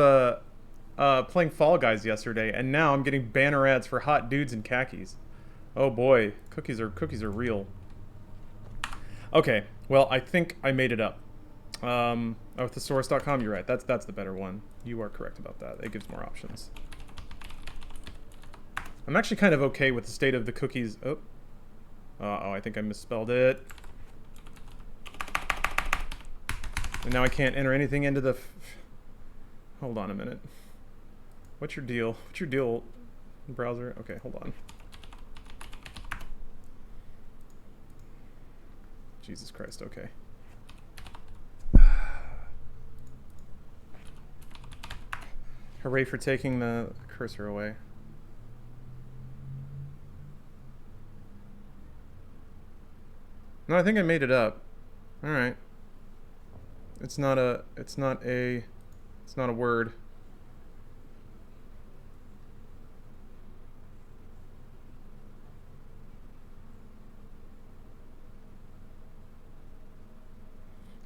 playing Fall Guys yesterday, and now I'm getting banner ads for hot dudes in khakis. Oh boy, cookies are real. Okay, well, I think I made it up. With thesaurus.com, you're right. That's the better one. You are correct about that. It gives more options. I'm actually kind of okay with the state of the cookies. Oh. Uh-oh, I think I misspelled it. And now I can't enter anything into the... Hold on a minute. What's your deal? What's your deal, browser? Okay, hold on. Jesus Christ, okay. Hooray for taking the cursor away. No, I think I made it up. All right. It's not a word.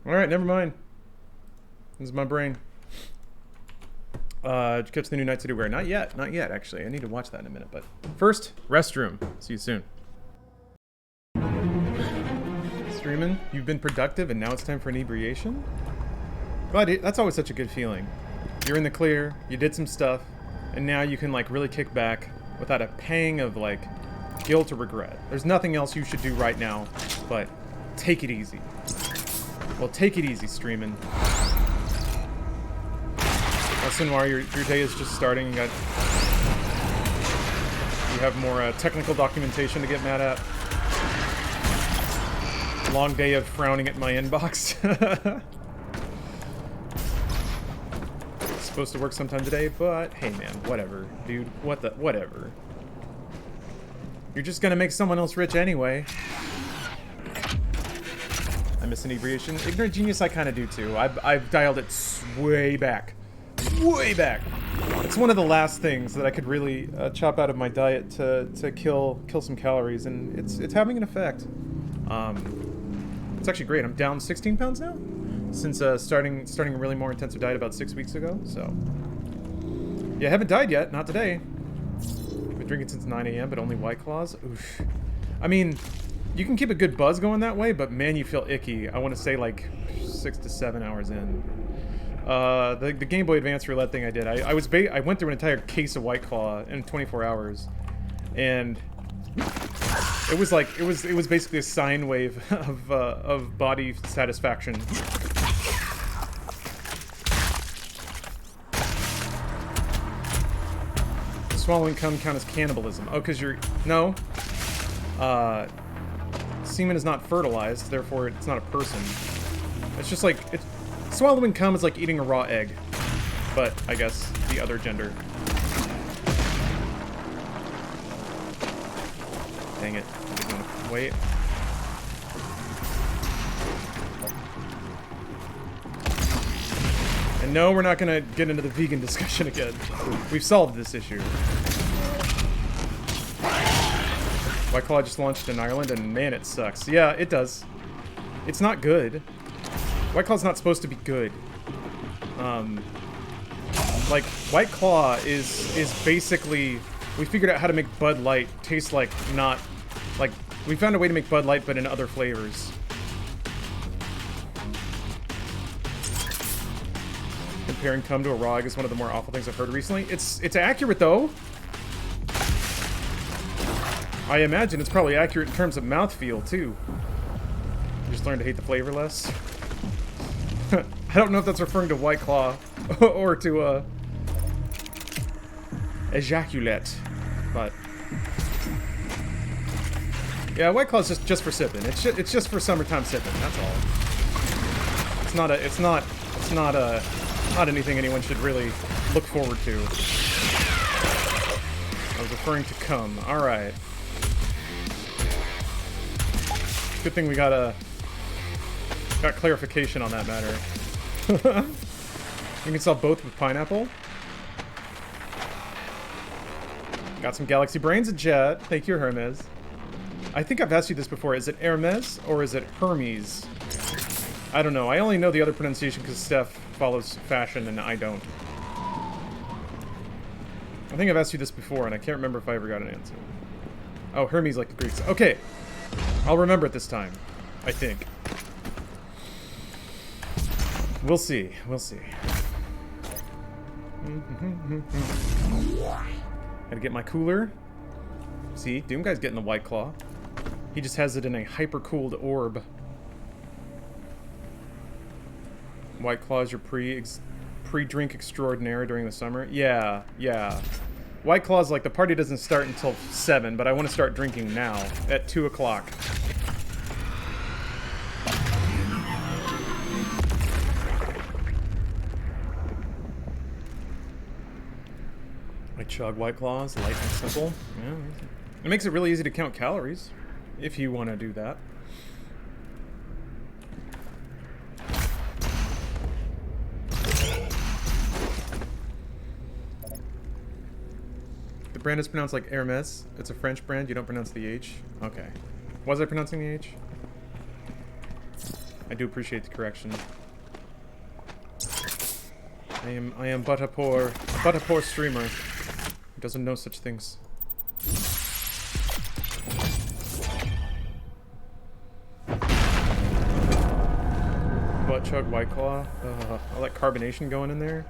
All right, never mind. This is my brain. Catch the new Night City Wear. Not yet, actually. I need to watch that in a minute, but first, restroom. See you soon. Streaming, you've been productive and now it's time for inebriation? But that's always such a good feeling. You're in the clear, you did some stuff, and now you can like really kick back without a pang of like guilt or regret. There's nothing else you should do right now, but take it easy. Well, take it easy, streaming. Listen, while your day is just starting, you have more technical documentation to get mad at. Long day of frowning at my inbox. Supposed to work sometime today, but hey man, whatever, dude. Whatever. You're just gonna make someone else rich anyway. I miss inebriation. Ignorant Genius, I kind of do too. I've dialed it way back. Way back. It's one of the last things that I could really chop out of my diet to kill some calories, and it's having an effect. It's actually great. I'm down 16 pounds now since starting a really more intensive diet about 6 weeks ago. So yeah, I haven't died yet. Not today. I've been drinking since 9 a.m. but only White Claws. Oof. I mean, you can keep a good buzz going that way, but man, you feel icky. I want to say like 6 to 7 hours in. The Game Boy Advance roulette thing I did. I went through an entire case of White Claw in 24 hours, and it was like it was basically a sine wave of body satisfaction. Swallowing cum count as cannibalism? Oh, because no. Semen is not fertilized, therefore it's not a person. It's just like swallowing cum is like eating a raw egg, but I guess the other gender. Dang it. I didn't want to wait. And no, we're not going to get into the vegan discussion again. We've solved this issue. White Claw just launched in Ireland, and man, it sucks. Yeah, it does. It's not good. White Claw's not supposed to be good. Like, White Claw is basically... We figured out how to make Bud Light taste like not... Like, We found a way to make Bud Light, but in other flavors. Comparing cum to a raw egg is one of the more awful things I've heard recently. It's accurate, though. I imagine it's probably accurate in terms of mouthfeel, too. You just learn to hate the flavor less. I don't know if that's referring to White Claw or to, ejaculate, but... Yeah, White Claw's just for sipping. It's just for summertime sipping. That's all. It's not anything anyone should really look forward to. I was referring to cum. All right. Good thing we got clarification on that matter. You can sell both with pineapple. Got some galaxy brains in chat. Thank you, Hermes. I think I've asked you this before. Is it Hermes or is it Hermes? I don't know. I only know the other pronunciation because Steph follows fashion and I don't. I think I've asked you this before and I can't remember if I ever got an answer. Oh, Hermes like the Greeks. Okay. I'll remember it this time. I think. We'll see. We'll see. Gotta get my cooler. See, Doom Guy's getting the White Claw. He just has it in a hyper-cooled orb. White Claw is your pre-drink extraordinaire during the summer? Yeah, yeah. White Claw's like, the party doesn't start until 7, but I want to start drinking now, at 2 o'clock. I chug White Claws, light and simple. Yeah. It makes it really easy to count calories, if you want to do that. The brand is pronounced like Hermes. It's a French brand. You don't pronounce the H. Okay. Was I pronouncing the H? I do appreciate the correction. I am but a poor streamer who doesn't know such things. Butt chug White Claw. All that carbonation going in there.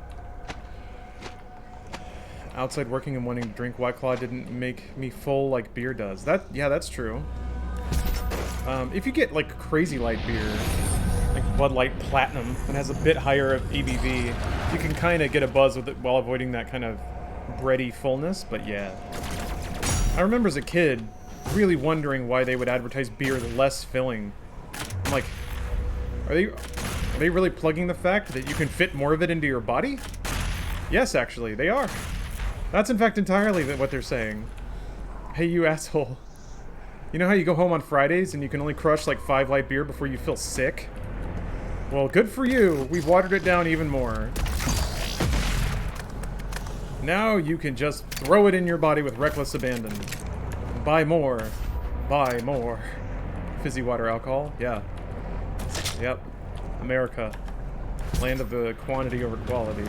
Outside working and wanting to drink White Claw didn't make me full like beer does. Yeah, that's true. If you get like crazy light beer, like Bud Light Platinum, and has a bit higher ABV, you can kind of get a buzz with it while avoiding that kind of bready fullness. But yeah, I remember as a kid really wondering why they would advertise beer less filling. I'm like, are they really plugging the fact that you can fit more of it into your body? Yes, actually, they are. That's in fact entirely what they're saying. Hey, you asshole. You know how you go home on Fridays and you can only crush like 5 light beer before you feel sick? Well, good for you. We've watered it down even more. Now you can just throw it in your body with reckless abandon. Buy more. Buy more. Fizzy water alcohol? Yeah. Yep. America. Land of the quantity over quality.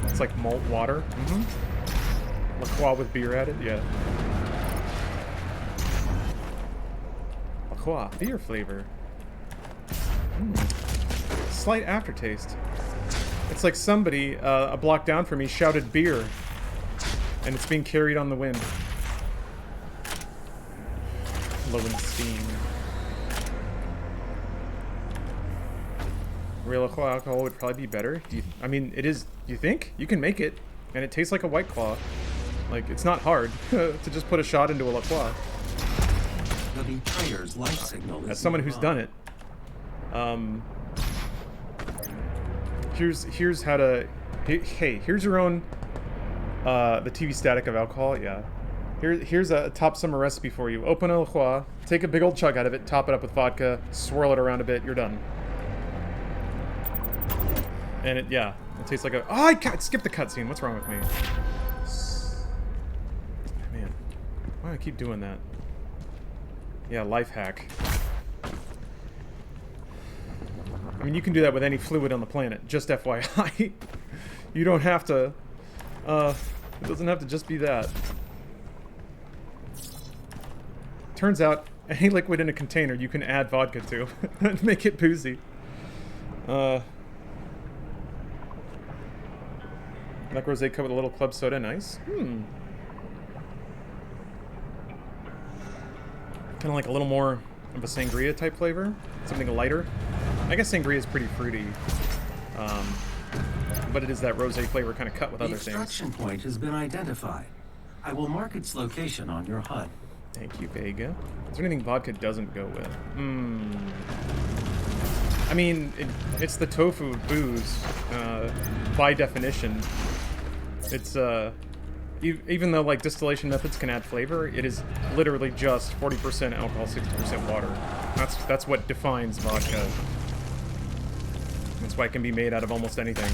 It's like malt water. Mm-hmm. La Croix with beer added? Yeah. La Croix. Beer flavor. Slight aftertaste. It's like somebody, a block down from me, shouted beer. And it's being carried on the wind. Low in steam. Real alcohol would probably be better. I mean, it is. You think? You can make it. And it tastes like a White Claw. Like, it's not hard to just put a shot into a La Croix. The tire's life signal is As someone who's done it. Here's how to... Hey, here's your own... the TV static of alcohol, yeah. Here's a top summer recipe for you. Open a La Croix, take a big old chug out of it, top it up with vodka, swirl it around a bit, you're done. And it tastes like a... Oh, I skipped the cutscene. What's wrong with me? Man, why do I keep doing that? Yeah, life hack. I mean, you can do that with any fluid on the planet. Just FYI. You don't have to... it doesn't have to just be that. Turns out, any liquid in a container you can add vodka to and make it boozy. Black rosé cup with a little club soda, nice. Kind of like a little more of a sangria type flavor, something lighter. I guess sangria is pretty fruity, but it is that rosé flavor kind of cut with The other things. extraction point has been identified. I will mark its location on your HUD. Thank you, Vega. Is there anything vodka doesn't go with? I mean, it's the tofu of booze, by definition. It's, even though, like, distillation methods can add flavor, it is literally just 40% alcohol, 60% water. That's what defines vodka. That's why it can be made out of almost anything.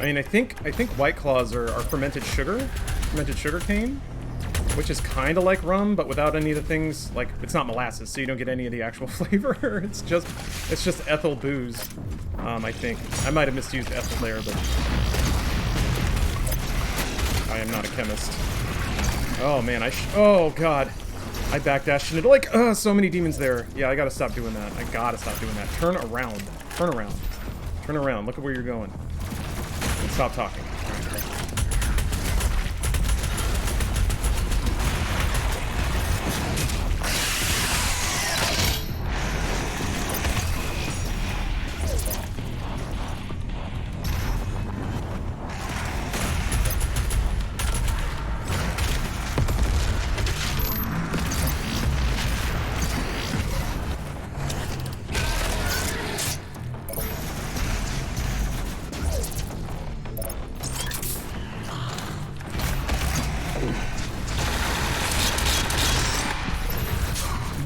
I mean, I think White Claws are fermented sugar cane, which is kind of like rum, but without any of the things, like, it's not molasses, so you don't get any of the actual flavor. It's just ethyl booze, I think. I might have misused ethyl there, but I am not a chemist. Oh, man, oh, God. I backdashed into, like, so many demons there. Yeah, I gotta stop doing that. I gotta stop doing that. Turn around. Turn around. Turn around. Look at where you're going. And stop talking.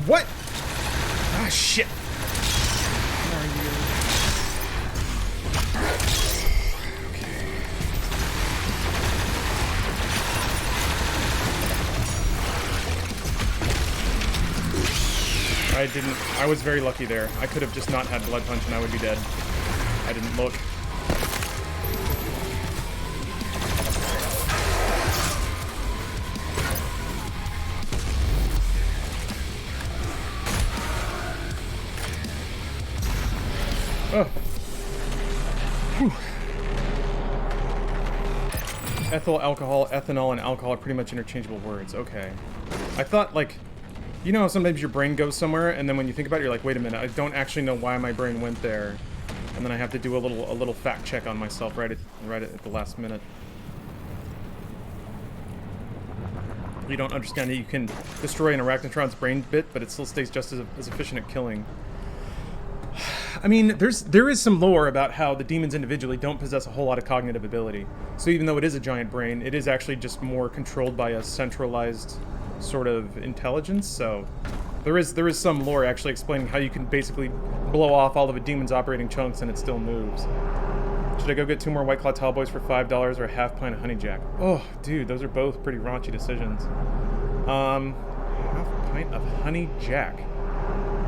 What? Ah, shit. Where are you? Okay. I was very lucky there. I could have just not had blood punch and I would be dead. I didn't look. Oh. Whew. Ethyl, alcohol, ethanol, and alcohol are pretty much interchangeable words. Okay. I thought, like, you know how sometimes your brain goes somewhere, and then when you think about it, you're like, wait a minute, I don't actually know why my brain went there. And then I have to do a little fact check on myself right at the last minute. You don't understand that you can destroy an arachnotron's brain bit, but it still stays just as efficient at killing. I mean, there is some lore about how the demons individually don't possess a whole lot of cognitive ability. So even though it is a giant brain, it is actually just more controlled by a centralized sort of intelligence. So there is some lore actually explaining how you can basically blow off all of a demon's operating chunks and it still moves. Should I go get 2 more White Claw Tallboys for $5 or a half pint of Honey Jack? Oh, dude, those are both pretty raunchy decisions. Half pint of Honey Jack.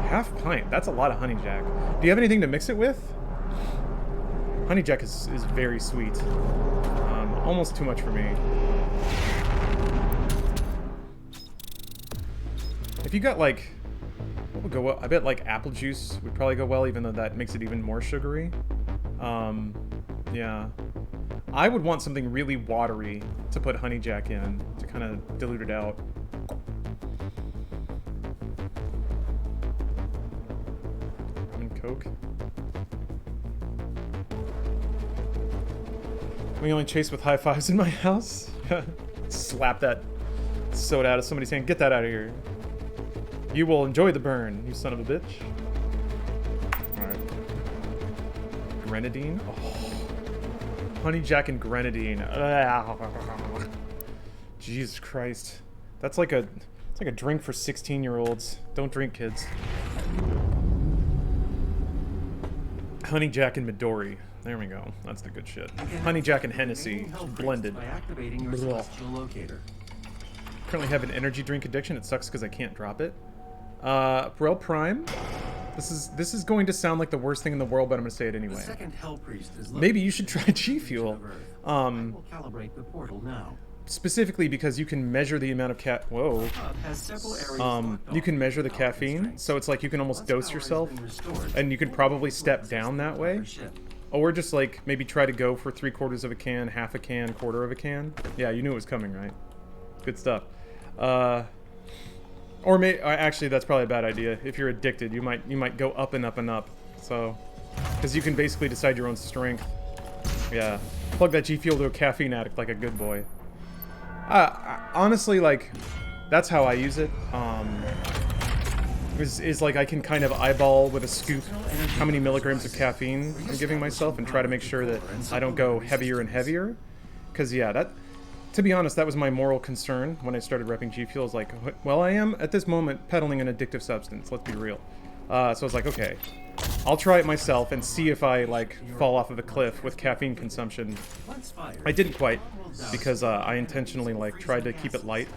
Half pint. That's a lot of Honey Jack. Do you have anything to mix it with? Honey Jack is very sweet. Almost too much for me. If you got like, what would go well? I bet like apple juice would probably go well, even though that makes it even more sugary. Yeah. I would want something really watery to put Honey Jack in to kind of dilute it out. Coke. We only chase with high fives in my house. Slap that soda out of somebody's hand. Get that out of here. You will enjoy the burn, you son of a bitch. Alright. Grenadine? Oh. Honey Jack and grenadine. Jesus Christ. It's like a drink for 16-year-olds. Don't drink, kids. Honey Jack and Midori. There we go. That's the good shit. Honey Jack and Hennessy blended. By activating your celestial locator. Currently have an energy drink addiction. It sucks because I can't drop it. Burrell Prime. This is going to sound like the worst thing in the world, but I'm going to say it anyway. The second Hell Priest is maybe you should try G Fuel. I will calibrate the portal now. specifically because you can measure the amount of Hub has several areas locked you off can measure the with power caffeine, constraints. so it's like you can almost Once dose power has yourself, been restored, and you could probably step down that way. your ship. Or just like maybe try to go for 3/4 of a can, half a can, quarter of a can. Yeah, you knew it was coming, right? Good stuff. Actually, that's probably a bad idea. If you're addicted, you might go up and up and up. So, because you can basically decide your own strength. Yeah, plug that G Fuel to a caffeine addict like a good boy. Honestly, like, that's how I use it. Is like I can kind of eyeball with a scoop how many milligrams of caffeine I'm giving myself and try to make sure that I don't go heavier and heavier. Because, yeah, that, to be honest, that was my moral concern when I started repping G Fuel. Is like, well, I am, at this moment, peddling an addictive substance, let's be real. So I was like, okay, I'll try it myself and see if I, like, fall off of a cliff with caffeine consumption. Once fired, I didn't quite, the bomb will douse because I intentionally, like, tried to keep it light.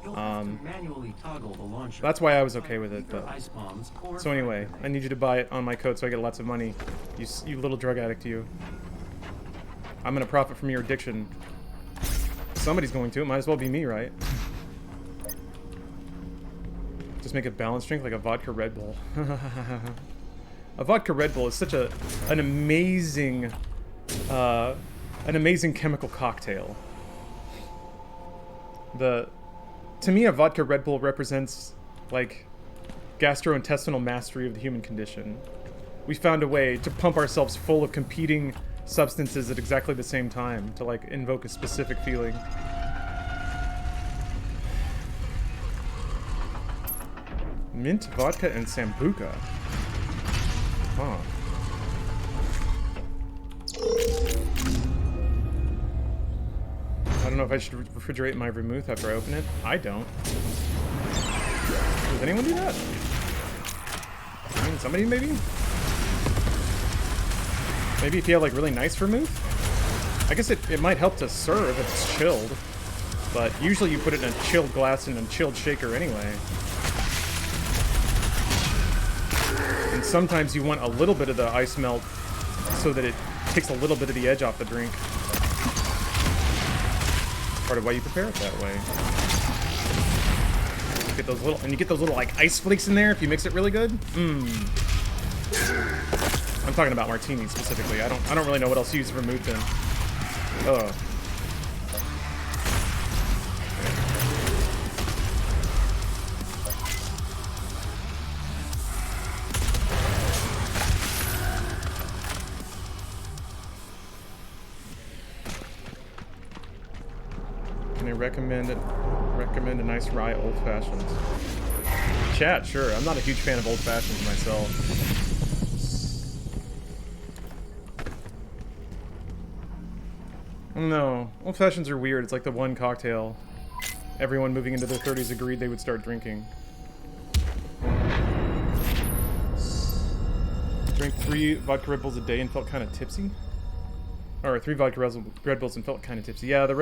You'll have to manually toggle the launcher. That's why I was okay with it, Either but... ice bombs or So anyway, I need you to buy it on my code so I get lots of money. You little drug addict, you. I'm gonna profit from your addiction. Somebody's going to. It might as well be me, right? Just make a balanced drink like a vodka Red Bull. A vodka Red Bull is such an amazing chemical cocktail. To me, a vodka Red Bull represents, like, gastrointestinal mastery of the human condition. We found a way to pump ourselves full of competing substances at exactly the same time to, like, invoke a specific feeling. Mint, vodka, and sambuca. Huh. I don't know if I should refrigerate my vermouth after I open it. I don't. Does anyone do that? I mean, somebody maybe? Maybe if you have like really nice vermouth? I guess it might help to serve if it's chilled. But usually you put it in a chilled glass in a chilled shaker anyway. And sometimes you want a little bit of the ice melt so that it takes a little bit of the edge off the drink. Part of why you prepare it that way. You get those little like ice flakes in there if you mix it really good. I'm talking about martinis specifically. I don't really know what else to use vermouth in. Oh. Can I recommend a nice rye old fashioned? Chat, sure. I'm not a huge fan of old fashions myself. No, old fashions are weird. It's like the one cocktail everyone moving into their 30s agreed they would start drinking. Drank 3 vodka Red Bulls a day and felt kind of tipsy. Or 3 vodka Red Bulls and felt kind of tipsy. Yeah, the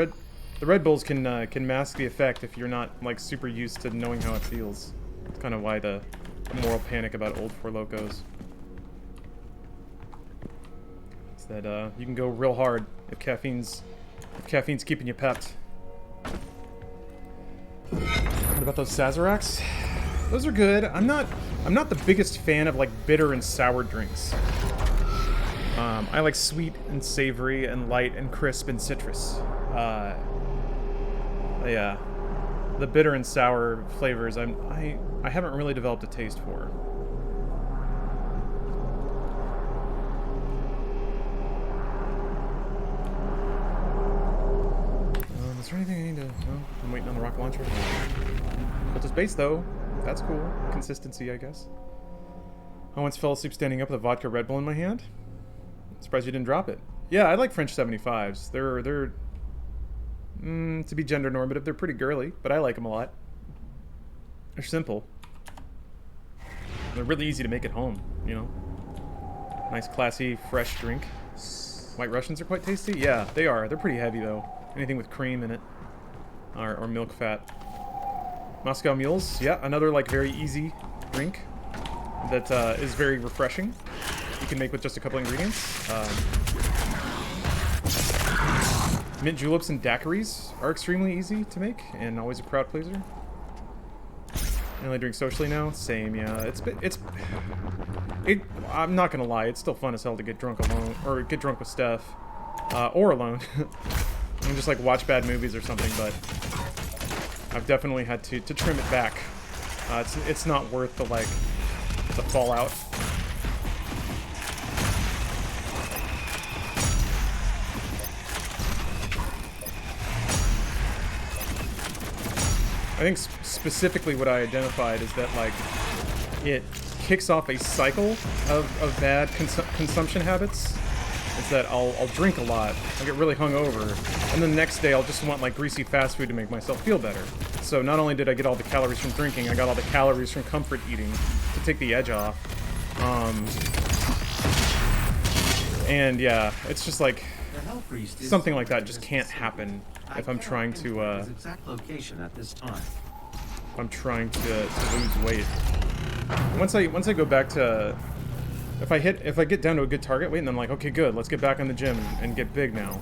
Red Bulls can mask the effect if you're not like super used to knowing how it feels. It's kind of why the moral panic about Old Four Locos. It's that you can go real hard if caffeine's keeping you pepped. What about those Sazeracs? Those are good. I'm not the biggest fan of like bitter and sour drinks. I like sweet and savory and light and crisp and citrus. Yeah, the bitter and sour flavors I haven't really developed a taste for. Is there anything I need to? No, I'm waiting on the rocket launcher. Built to space though. That's cool. Consistency, I guess. I once fell asleep standing up with a vodka Red Bull in my hand. Surprised you didn't drop it. Yeah, I like French 75s. They're to be gender normative, they're pretty girly, but I like them a lot. They're simple. They're really easy to make at home, you know. Nice, classy, fresh drink. White Russians are quite tasty. Yeah, they are. They're pretty heavy though. Anything with cream in it, or milk fat. Moscow Mules. Yeah, another like very easy drink that is very refreshing. You can make with just a couple ingredients. Mint juleps and daiquiris are extremely easy to make and always a crowd pleaser. I only drink socially now. Same, yeah. I'm not gonna lie, it's still fun as hell to get drunk alone or get drunk with Steph, or alone, and just like watch bad movies or something. But I've definitely had to trim it back. It's not worth the fallout. I think specifically what I identified is that, like, it kicks off a cycle of bad consumption habits. It's that I'll drink a lot, I'll get really hungover, and then the next day I'll just want, like, greasy fast food to make myself feel better. So not only did I get all the calories from drinking, I got all the calories from comfort eating to take the edge off. And yeah, it's just like, something like that just can't happen if I'm trying to, exact location at this time. if I'm trying to lose weight. Once I go back to, if I get down to a good target weight and I'm like, okay, good, let's get back in the gym and get big now.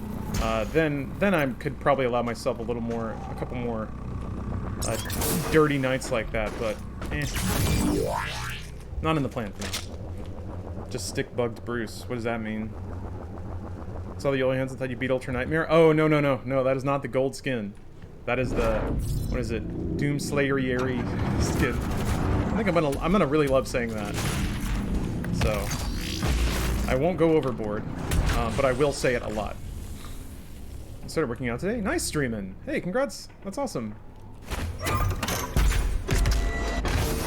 Then I could probably allow myself a couple more dirty nights like that, but not in the plan for me. Just stick bugged Bruce. What does that mean? Saw the yellow hands and thought you beat Ultra Nightmare. Oh, no, that is not the gold skin. That is the, what is it? Doomslayer-yary skin. I think I'm gonna really love saying that. So I won't go overboard, but I will say it a lot. I started working out today. Nice streaming. Hey, congrats. That's awesome.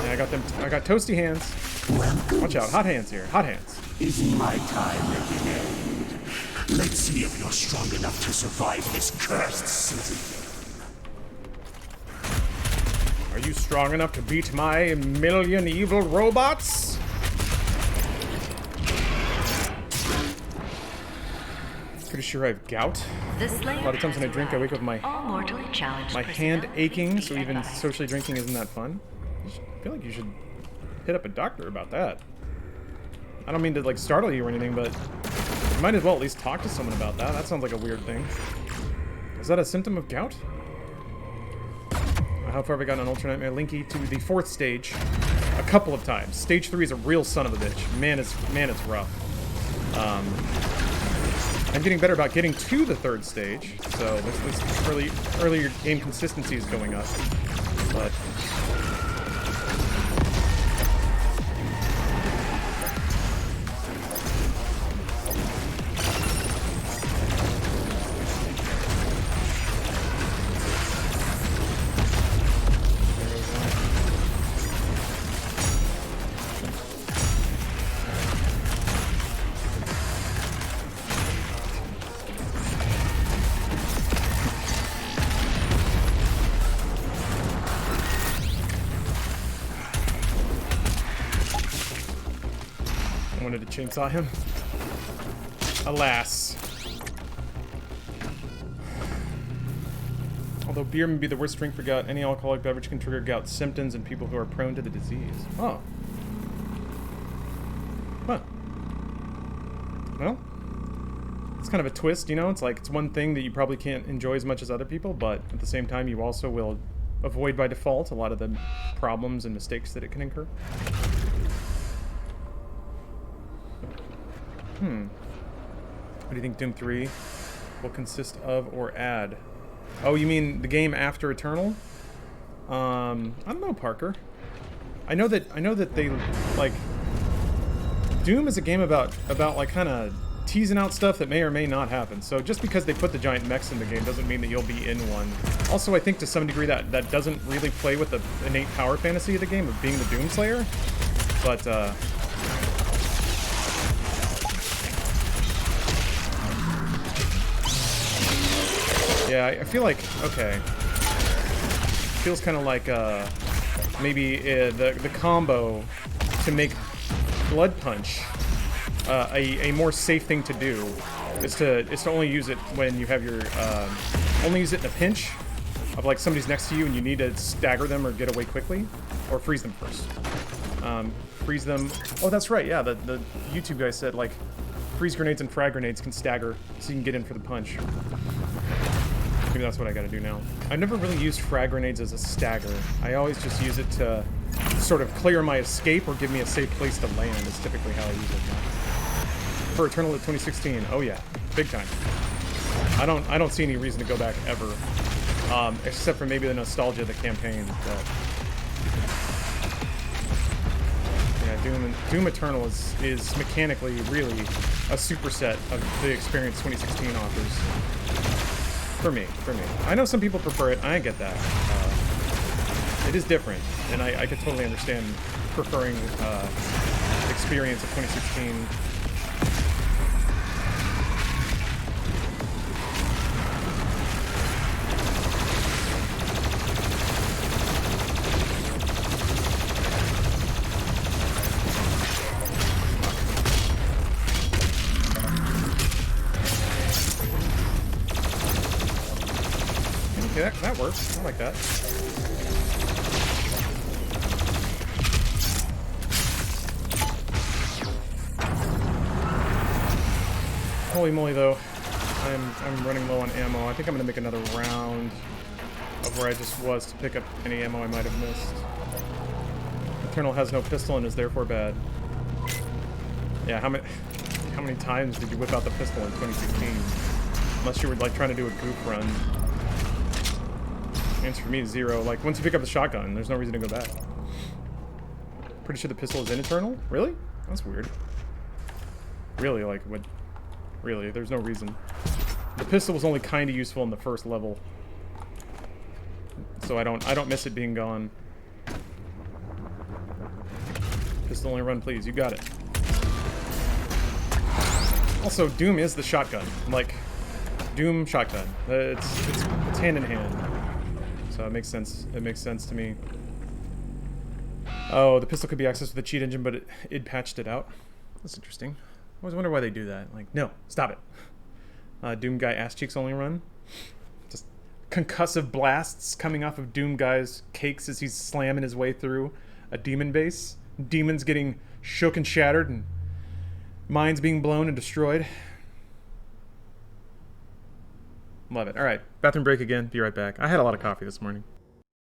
Yeah, I got toasty hands. Watch out, hot hands here. Hot hands. Is my time at an end? Let's see if you're strong enough to survive this cursed season. Are you strong enough to beat my million evil robots? Pretty sure I have gout. A lot of times when I drink, I wake up with my hand aching, so even socially drinking isn't that fun. I feel like you should hit up a doctor about that. I don't mean to, like, startle you or anything, but you might as well at least talk to someone about that. That sounds like a weird thing. Is that a symptom of gout? How far have I gotten on Ultra Nightmare? Linky to the 4th stage a couple of times. Stage 3 is a real son of a bitch. Man, it's rough. I'm getting better about getting to the 3rd stage, so this earlier game consistency is going up. But chainsaw him. Alas. Although beer may be the worst drink for gout, any alcoholic beverage can trigger gout symptoms in people who are prone to the disease. Oh. Huh. Well, it's kind of a twist, you know? It's like, it's one thing that you probably can't enjoy as much as other people, but at the same time, you also will avoid by default a lot of the problems and mistakes that it can incur. What do you think Doom 3 will consist of or add? Oh, you mean the game after Eternal? I don't know, Parker. I know that they, like, Doom is a game about like kind of teasing out stuff that may or may not happen. So just because they put the giant mechs in the game doesn't mean that you'll be in one. Also, I think to some degree that doesn't really play with the innate power fantasy of the game of being the Doomslayer. But yeah, I feel like, okay. Feels kind of like maybe the combo to make Blood Punch a more safe thing to do is to only use it when you have your only use it in a pinch of, like, somebody's next to you and you need to stagger them or get away quickly, or freeze them first. Freeze them. Oh, that's right. Yeah, the YouTube guy said, like, freeze grenades and frag grenades can stagger so you can get in for the punch. Maybe that's what I gotta do now. I've never really used frag grenades as a stagger. I always just use it to sort of clear my escape or give me a safe place to land is typically how I use it now. For Eternal at 2016, oh yeah, big time. I don't see any reason to go back ever. Except for maybe the nostalgia of the campaign, but yeah, Doom Eternal is mechanically really a superset of the experience 2016 offers. For me. I know some people prefer it, I get that. It is different, and I could totally understand preferring experience of 2016. Okay, that works. I like that. Holy moly, though. I'm running low on ammo. I think I'm gonna make another round of where I just was to pick up any ammo I might have missed. Eternal has no pistol and is therefore bad. Yeah, how many times did you whip out the pistol in 2016? Unless you were like trying to do a goof run. Answer for me is 0. Like, once you pick up the shotgun, there's no reason to go back. Pretty sure the pistol is in Eternal? Really? That's weird. Really, like, what? Really, there's no reason. The pistol was only kind of useful in the first level. So I don't miss it being gone. Pistol only run, please. You got it. Also, Doom is the shotgun. Like, Doom shotgun. It's hand in hand. So it makes sense. It makes sense to me. Oh, the pistol could be accessed with the cheat engine, but it patched it out. That's interesting. I always wonder why they do that. Like, no, stop it. Doom guy ass cheeks only run. Just concussive blasts coming off of Doom guy's cakes as he's slamming his way through a demon base. Demons getting shook and shattered, and minds being blown and destroyed. Love it. All right, bathroom break again. Be right back. I had a lot of coffee this morning.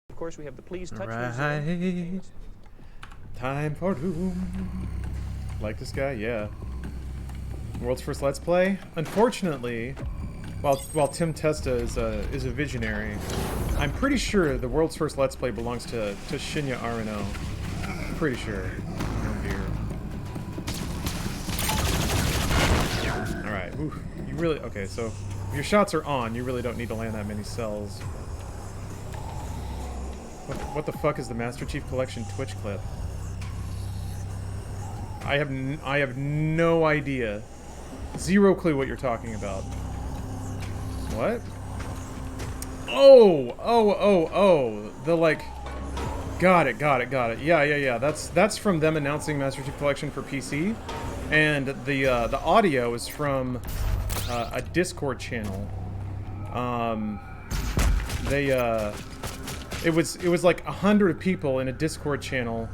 Of course, we have the please touch me. Right. Time for Doom. Like this guy? Yeah. World's first Let's Play. Unfortunately, while Tim Testa is a visionary, I'm pretty sure the world's first Let's Play belongs to Shinya Arano. Pretty sure. Oh dear. All right. Ooh, you really okay? So. If your shots are on, you really don't need to land that many cells. What the fuck is the Master Chief Collection Twitch clip? I have no idea. 0 clue what you're talking about. What? Oh! The like... Got it. Yeah. That's from them announcing Master Chief Collection for PC. And the audio is from... a Discord channel. It was like 100 people in a Discord channel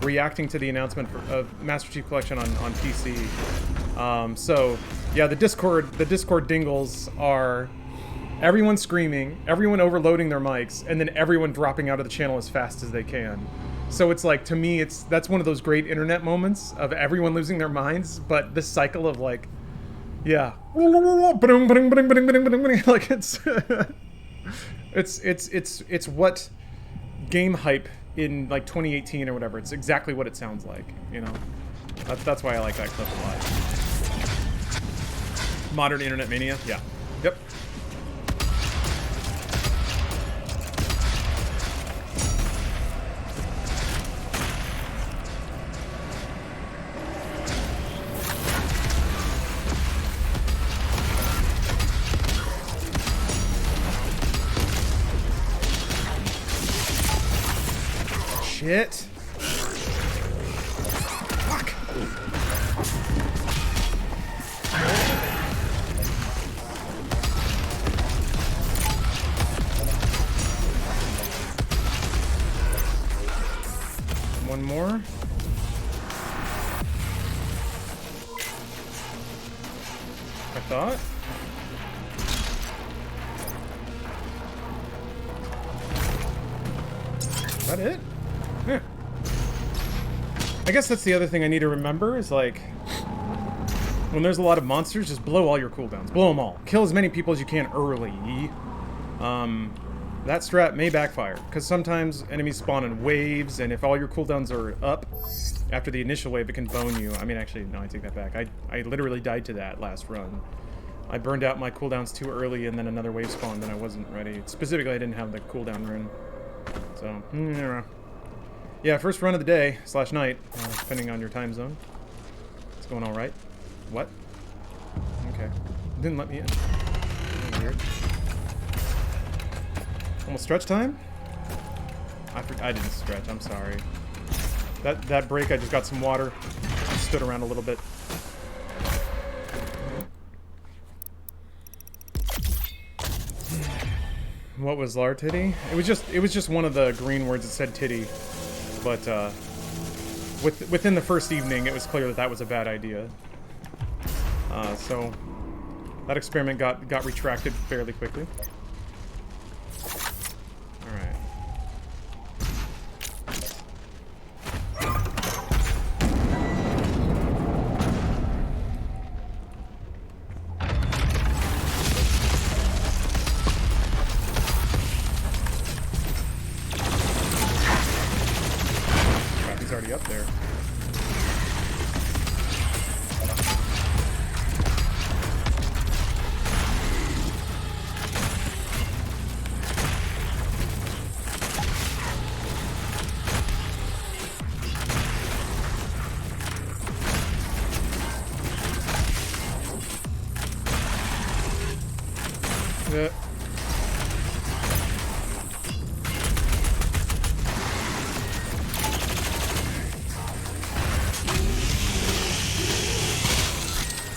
reacting to the announcement of Master Chief Collection on PC. So yeah, the Discord dingles are everyone screaming, everyone overloading their mics, and then everyone dropping out of the channel as fast as they can. So it's like, to me, that's one of those great internet moments of everyone losing their minds, but this cycle of like, yeah, like it's what game hype in like 2018 or whatever. It's exactly what it sounds like, you know. That's why I like that clip a lot. Modern internet mania, yeah, yep. Shit. Fuck. One more. I thought. that it? Yeah. I guess that's the other thing I need to remember is, like, when there's a lot of monsters, just blow all your cooldowns. Blow them all. Kill as many people as you can early. That strat may backfire, because sometimes enemies spawn in waves, and if all your cooldowns are up after the initial wave, it can bone you. I mean, actually, no, I take that back. I literally died to that last run. I burned out my cooldowns too early, and then another wave spawned, and I wasn't ready. Specifically, I didn't have the cooldown rune. So, yeah, first run of the day, / night, depending on your time zone. It's going all right. What? Okay. Didn't let me in. Weird. Almost stretch time? I didn't stretch, I'm sorry. That break, I just got some water. Stood around a little bit. What was lar titty? It was just one of the green words that said titty. But within the first evening, it was clear that was a bad idea. So that experiment got retracted fairly quickly.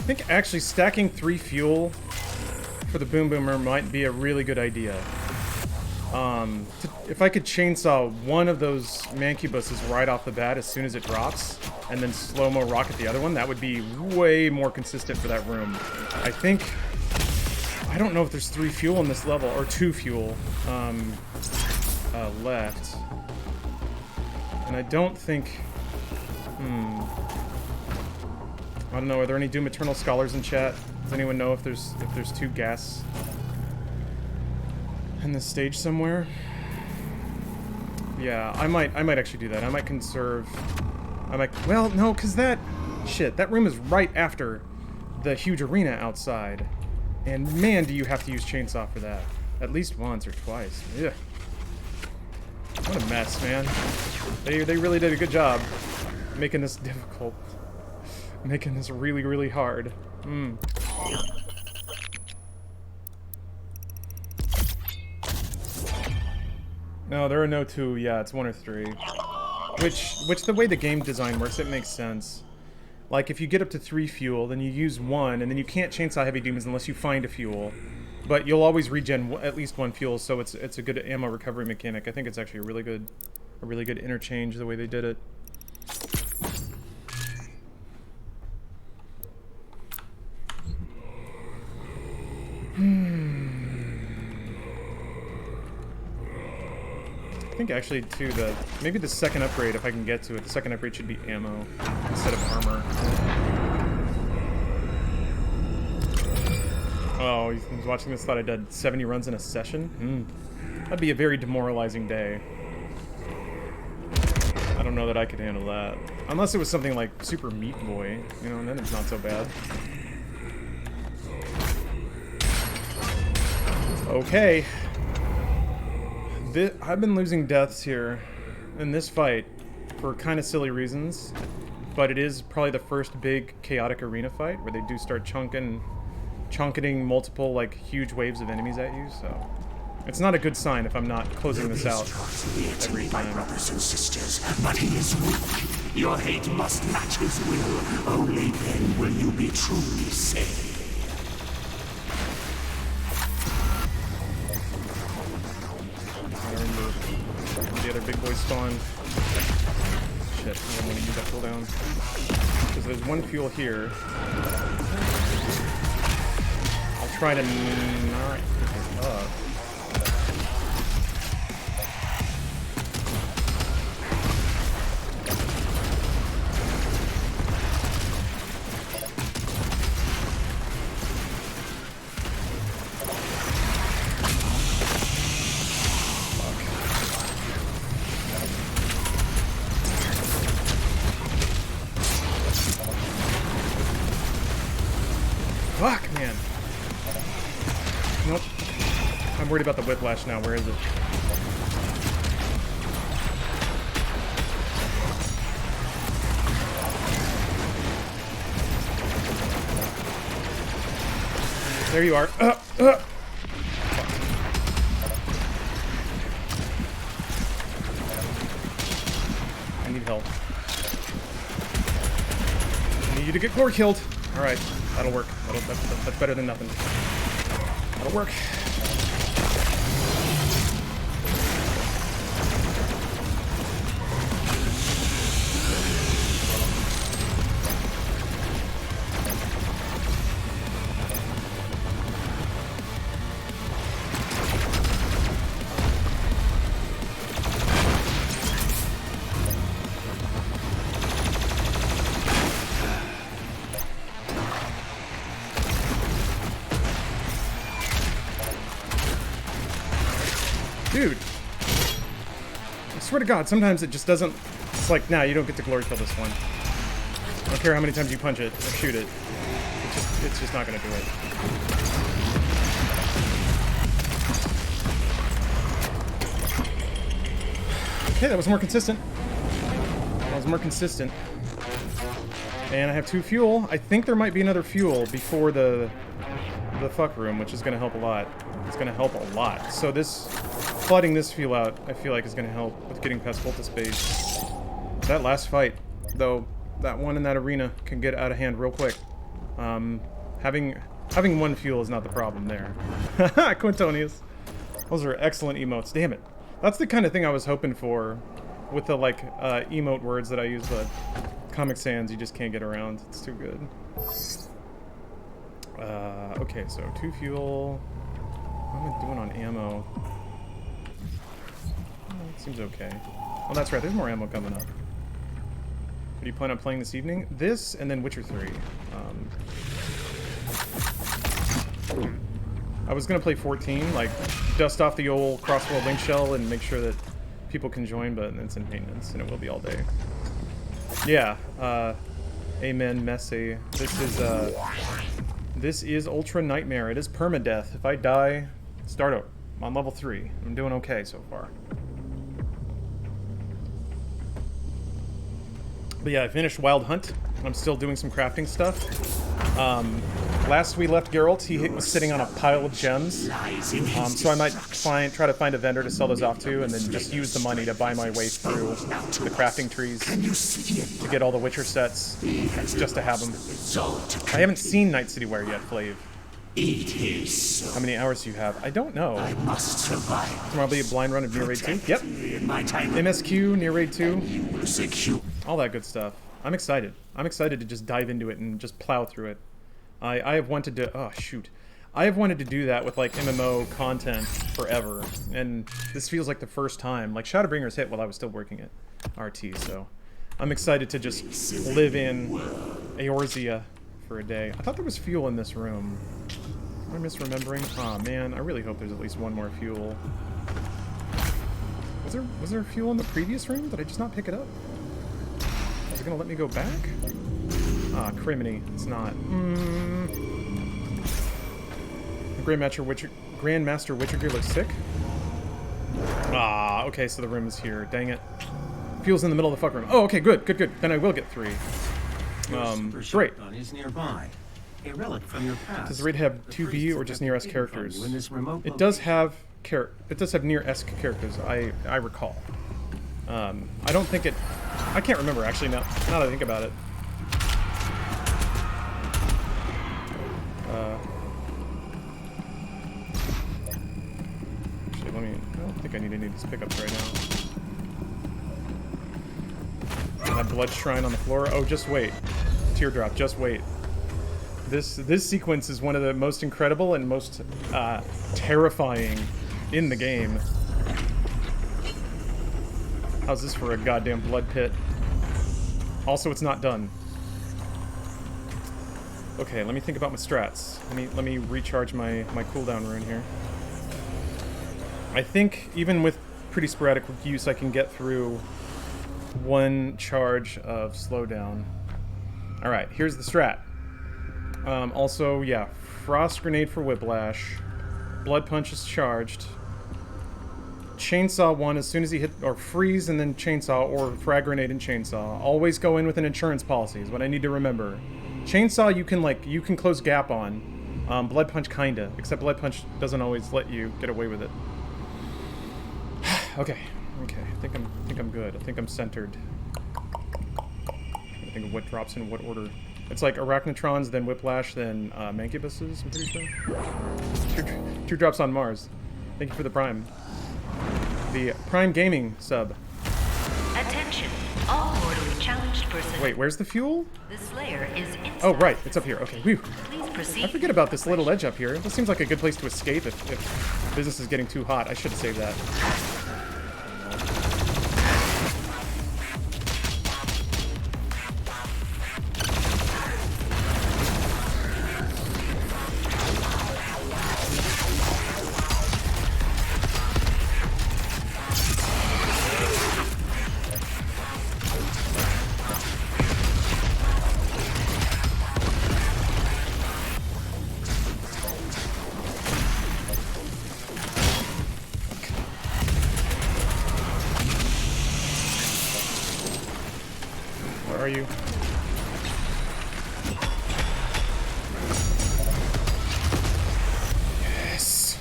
I think actually stacking 3 fuel for the Boom Boomer might be a really good idea. If I could chainsaw one of those Mancubuses right off the bat as soon as it drops, and then slow-mo rocket the other one, that would be way more consistent for that room. I don't know if there's 3 fuel in this level, or 2 fuel left. And I don't think... I don't know, are there any Doom Eternal scholars in chat? Does anyone know if there's 2 gas in this stage somewhere? Yeah, I might actually do that. I might conserve... Well, no, because that room is right after the huge arena outside. And man, do you have to use chainsaw for that. At least once or twice. Ugh. What a mess, man. They really did a good job making this difficult. Making this really, really hard. No, there are no 2. Yeah, it's 1 or 3. Which the way the game design works, it makes sense. Like, if you get up to 3 fuel, then you use 1, and then you can't chainsaw heavy demons unless you find a fuel. But you'll always regen at least 1 fuel, so it's a good ammo recovery mechanic. I think it's actually a really good interchange the way they did it. I think actually too maybe the second upgrade, if I can get to it, the second upgrade should be ammo instead of armor. Oh, he was watching this, thought I did 70 runs in a session? That'd be a very demoralizing day. I don't know that I could handle that. Unless it was something like Super Meat Boy, you know, and then it's not so bad. Okay. I've been losing deaths here in this fight for kind of silly reasons, but it is probably the first big chaotic arena fight where they do start chunketing multiple, like, huge waves of enemies at you, so it's not a good sign if I'm not closing this out every time. My brothers and sisters, but he is weak. Your hate must match his will. Only then will you be truly saved. The other big boys spawn. Shit, I don't want to use that cooldown. Because there's 1 fuel here. I'll try to not pick it up. Fuck, man. Nope. I'm worried about the whiplash now. Where is it? There you are. I need help. I need you to get Glor killed. Alright, that'll work. That's better than nothing. That'll work. Dude, I swear to God, sometimes it just doesn't. It's like, nah, you don't get to glory kill this one. I don't care how many times you punch it or shoot it. It's just not gonna do it. Okay, that was more consistent. That was more consistent. And I have 2 fuel. I think there might be another fuel before the fuck room, which is gonna help a lot. It's gonna help a lot. So this. Flooding this fuel out, I feel like, is going to help with getting past Volta space. That last fight, though, that one in that arena can get out of hand real quick. Having 1 fuel is not the problem there. Quintonius. Those are excellent emotes. Damn it. That's the kind of thing I was hoping for with the, like, emote words that I use, but Comic Sans, you just can't get around. It's too good. Okay, so 2 fuel. What am I doing on ammo? Seems okay. Oh, that's right. There's more ammo coming up. What do you plan on playing this evening? This, and then Witcher 3. I was going to play 14, like, dust off the old Crossworld Link shell and make sure that people can join, but it's in maintenance, and it will be all day. Yeah. Amen, Messi. This is Ultra Nightmare. It is permadeath. If I die, start over. I'm on level 3. I'm doing okay so far. But yeah, I finished Wild Hunt. I'm still doing some crafting stuff. Last we left Geralt, he was sitting on a pile of gems. So I might try to find a vendor to sell those off to, and then just use the money to buy my way through the crafting trees to get all the Witcher sets, just to have them. I haven't seen Night City Ware yet, Flav. How many hours do you have? I don't know. Tomorrow will be a blind run of Near Raid 2. Yep. MSQ, Near Raid 2. All that good stuff. I'm excited. I'm excited to just dive into it and just plow through it. I have wanted to... Oh, shoot. I have wanted to do that with, like, MMO content forever. And this feels like the first time. Like, Shadowbringers hit while I was still working at RT, so... I'm excited to just live in Eorzea for a day. I thought there was fuel in this room. Am I misremembering? Aw, man, I really hope there's at least one more fuel. Was there fuel in the previous room? Did I just not pick it up? Is it gonna let me go back? Ah, criminy. It's not. The Grandmaster Witcher gear looks sick. Ah, okay, so the room is here. Dang it. Fuel's in the middle of the fuck room. Oh, okay, good. Then I will get 3. Great. Is nearby. A relic from your past. Does the raid have 2B or just near S characters? It does have near S characters. I recall. I don't think it. I can't remember actually now that I think about it. Actually, I don't think I need any of these pickups right now. That blood shrine on the floor. Oh, just wait. Teardrop. Just wait. This sequence is one of the most incredible and most terrifying in the game. How's this for a goddamn blood pit? Also, it's not done. Okay, let me think about my strats. Let me recharge my cooldown rune here. I think even with pretty sporadic use, I can get through 1 charge of slowdown. All right, here's the strat. Also, yeah, Frost Grenade for Whiplash. Blood Punch is charged. Chainsaw 1 as soon as he hit, or freeze and then chainsaw, or frag grenade and chainsaw. Always go in with an insurance policy is what I need to remember. Chainsaw you can close gap on. Blood Punch kinda, except Blood Punch doesn't always let you get away with it. Okay, I think I'm good. I think I'm centered. I think of what drops in what order. It's like Arachnotrons, then Whiplash, then Mancubuses, I'm pretty sure. Two drops on Mars. Thank you for the Prime. The Prime Gaming sub. Attention, all mortally challenged persons. Wait, where's the fuel? The Slayer is inside. Oh, right, it's up here. Okay, whew. Please proceed. I forget about this little edge up here. This seems like a good place to escape if business is getting too hot. I should have saved that. Where are you? Yes.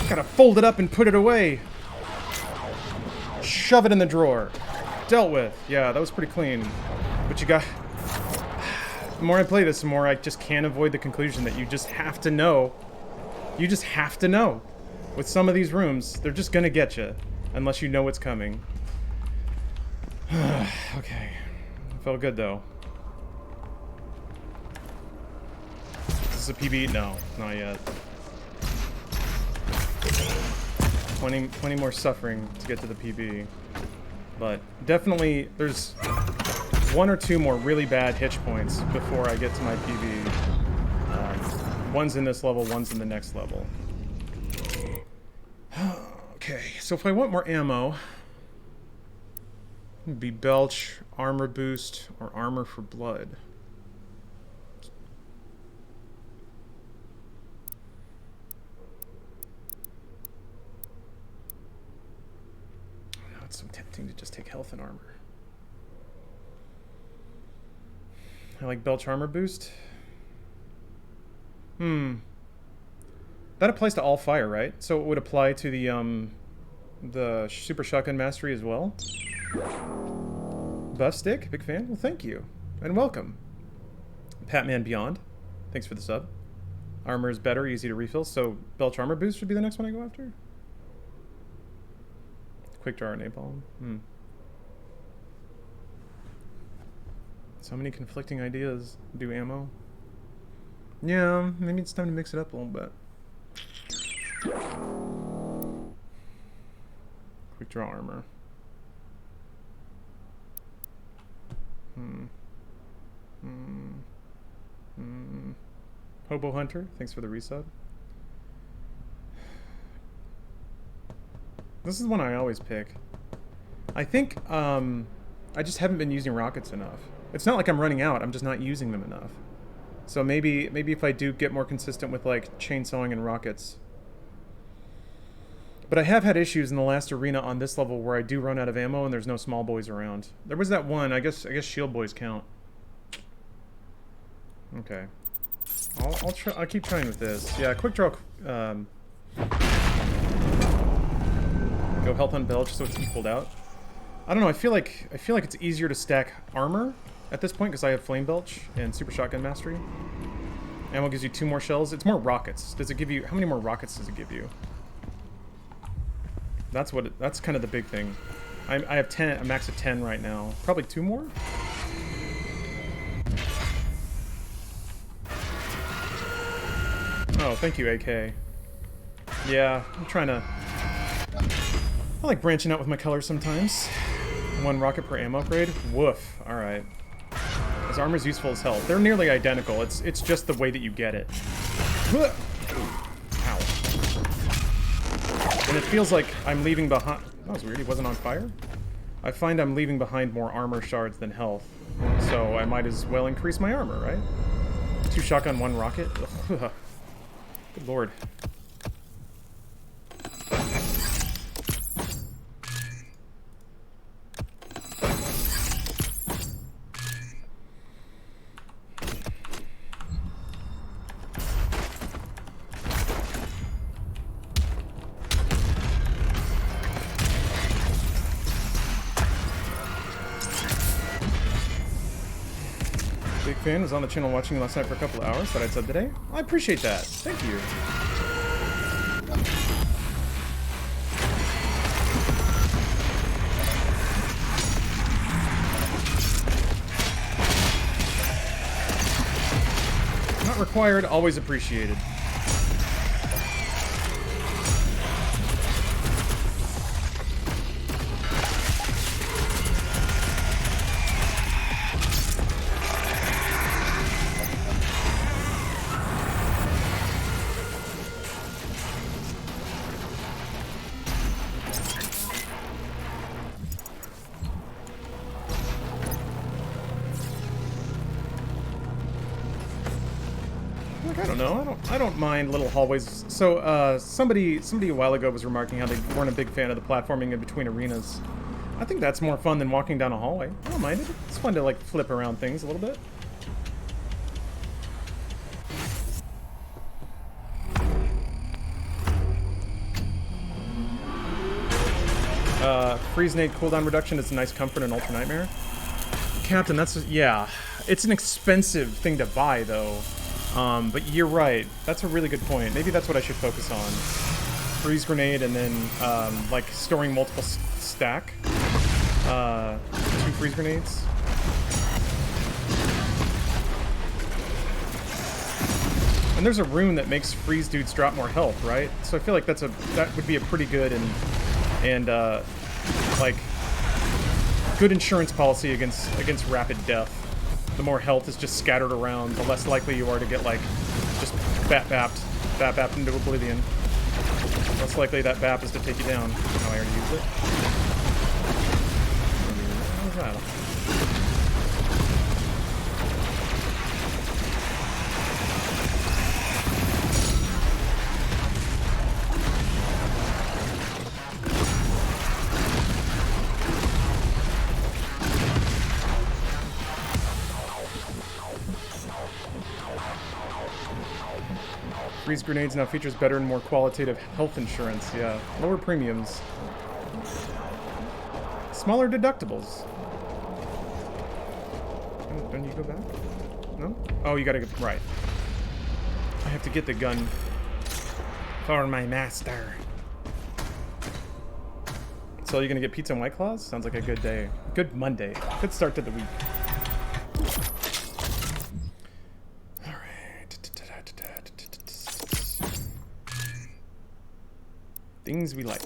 Gotta fold it up and put it away. Shove it in the drawer. Dealt with. Yeah, that was pretty clean. But you got... The more I play this, the more I just can't avoid the conclusion that you just have to know. You just have to know. With some of these rooms, they're just gonna get you. Unless you know what's coming. Okay. Felt good, though. Is this a PB? No, not yet. 20 more suffering to get to the PB. But definitely, there's 1 or 2 more really bad hitch points before I get to my PB. One's in this level, one's in the next level. Okay, so if I want more ammo, it'd be Belch, Armor Boost, or Armor for Blood. Oh, it's so tempting to just take health and armor. I like Belch Armor Boost. That applies to all fire, right? So it would apply to the Super Shotgun Mastery as well? Buff Stick, big fan? Well, thank you. And welcome. Patman Beyond, thanks for the sub. Armor is better, easy to refill, so Belch Armor Boost should be the next one I go after? Quick Draw or Napalm? So many conflicting ideas. Do ammo? Yeah, maybe it's time to mix it up a little bit. Quick Draw Armor. Hobo Hunter, thanks for the resub. This is one I always pick. I think I just haven't been using rockets enough. It's not like I'm running out, I'm just not using them enough. So maybe if I do get more consistent with like chainsawing and rockets. But I have had issues in the last arena on this level where I do run out of ammo and there's no small boys around. There was that one, I guess shield boys count. Okay. I'll keep trying with this. Yeah, quick draw. Go health on Belch so it's equaled out. I don't know. I feel like it's easier to stack armor at this point because I have Flame Belch and Super Shotgun Mastery. Ammo gives you 2 more shells. It's more rockets. Does it give you? How many more rockets does it give you? That's kind of the big thing. I have 10, a max of 10 right now. Probably 2 more. Oh, thank you, AK. Yeah, I'm trying to... I like branching out with my colors sometimes. 1 rocket per ammo upgrade. Woof. Alright. His armor's useful as hell. They're nearly identical. It's just the way that you get it. Ow. And it feels like I'm leaving behind... That was weird. He wasn't on fire? I find I'm leaving behind more armor shards than health, so I might as well increase my armor, right? 2 shotgun, 1 rocket? Ugh. Good lord. Big fan, was on the channel watching last night for a couple of hours. Thought I'd sub today. I appreciate that. Thank you. Not required, always appreciated. I don't mind little hallways. So, somebody a while ago was remarking how they weren't a big fan of the platforming in between arenas. I think that's more fun than walking down a hallway. I don't mind it. It's fun to, like, flip around things a little bit. Freeze nade cooldown reduction is a nice comfort in Ultra Nightmare. Captain, that's... yeah. It's an expensive thing to buy, though. But you're right. That's a really good point. Maybe that's what I should focus on. Freeze grenade and then, like, storing multiple stack. 2 freeze grenades. And there's a rune that makes freeze dudes drop more health, right? So I feel like that would be a pretty good and like, good insurance policy against rapid death. The more health is just scattered around, the less likely you are to get, like, just bat-bapped into oblivion. Less likely that bap is to take you down. Oh, I already used it. What was that? Freeze grenades now features better and more qualitative health insurance. Yeah, lower premiums. Smaller deductibles. Don't you go back? No? Oh, you gotta go... right. I have to get the gun for my master. So you're gonna get pizza and White Claws? Sounds like a good day. Good Monday. Good start to the week. Things we like.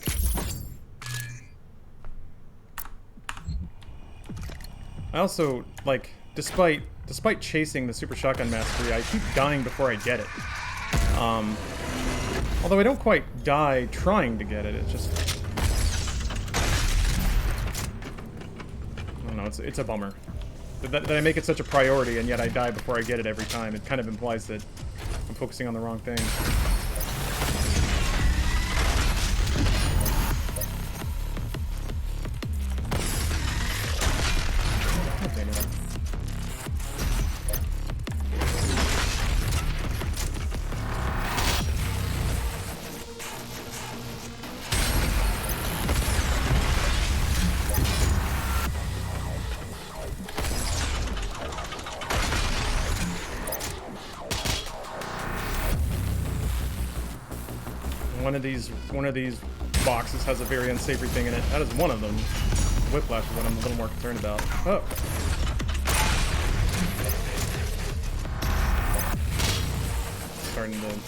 I also, like, despite chasing the Super Shotgun Mastery, I keep dying before I get it. Although I don't quite die trying to get it, it's just... I don't know, it's a bummer. That I make it such a priority, and yet I die before I get it every time. It kind of implies that I'm focusing on the wrong thing. One of these boxes has a very unsavory thing in it. That is one of them. Whiplash is what I'm a little more concerned about. Oh.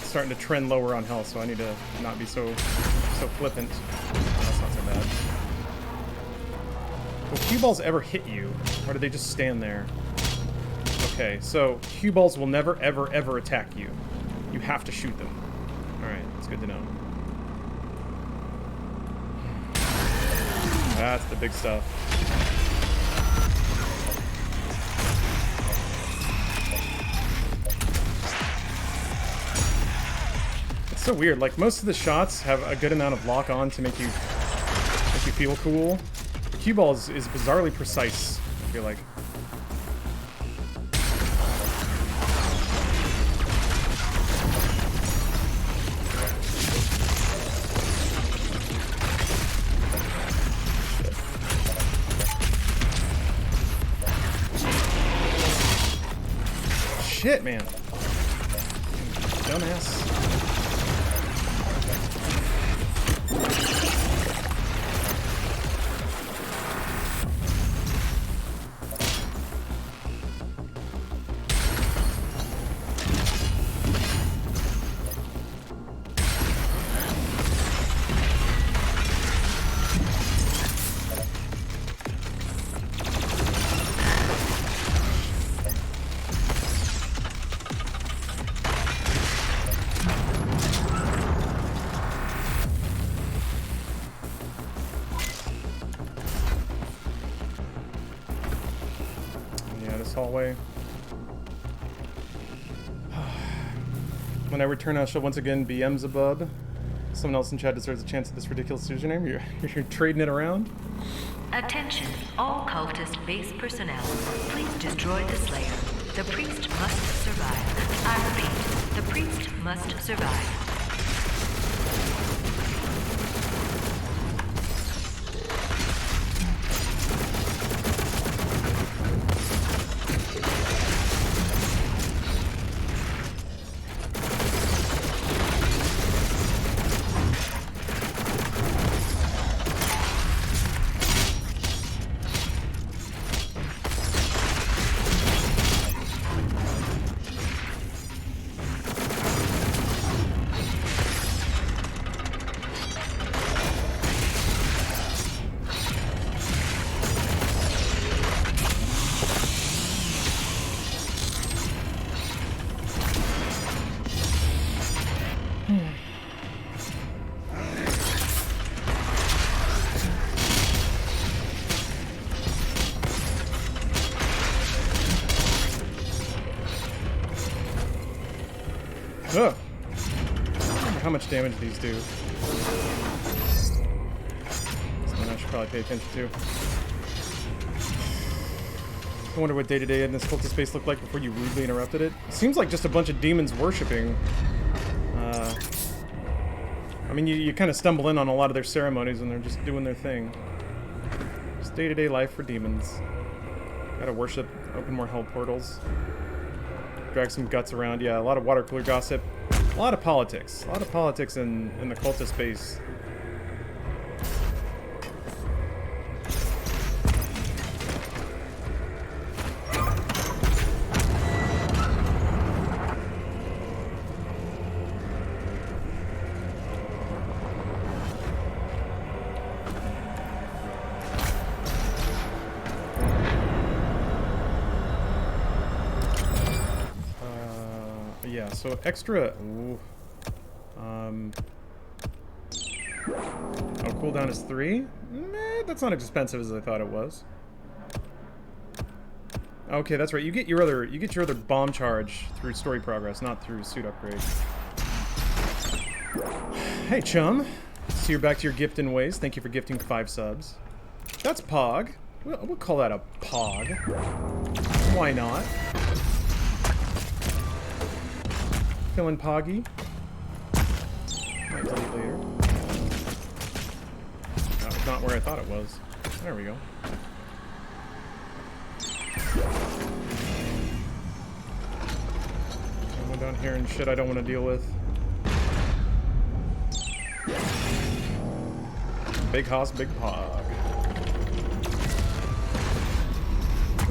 Starting to trend lower on health, so I need to not be so flippant. That's not so bad. Will cue balls ever hit you, or do they just stand there? Okay, so cue balls will never, ever, ever attack you. You have to shoot them. All right, that's good to know. That's the big stuff. It's so weird. Like, most of the shots have a good amount of lock on to make you feel cool. The cue ball is bizarrely precise, I feel like. Shit, man. Dumbass. Hallway. When I return, I shall once again be Emzabub. Someone else in chat deserves a chance at this ridiculous username. You're trading it around? Attention, all cultist base personnel. Please destroy the Slayer. The priest must survive. I repeat, the priest must survive. Ugh. I wonder how much damage these do. Something I should probably pay attention to. I wonder what day-to-day in this cultist space looked like before you rudely interrupted it. It seems like just a bunch of demons worshipping. I mean, you kind of stumble in on a lot of their ceremonies and they're just doing their thing. Just day-to-day life for demons. Gotta worship, open more hell portals. Drag some guts around. Yeah, a lot of water cooler gossip. A lot of politics. A lot of politics in the cultist space. Yeah, so extra. Ooh. Oh, cooldown is 3? Meh, that's not as expensive as I thought it was. Okay, that's right. You get your other bomb charge through story progress, not through suit upgrade. Hey, chum. So you're back to your gifting ways. Thank you for gifting 5 subs. That's Pog. We'll call that a Pog. Why not? Feeling Poggy. Might delete later. That was not where I thought it was. There we go. Someone down here and shit I don't want to deal with. Big house, big Pog.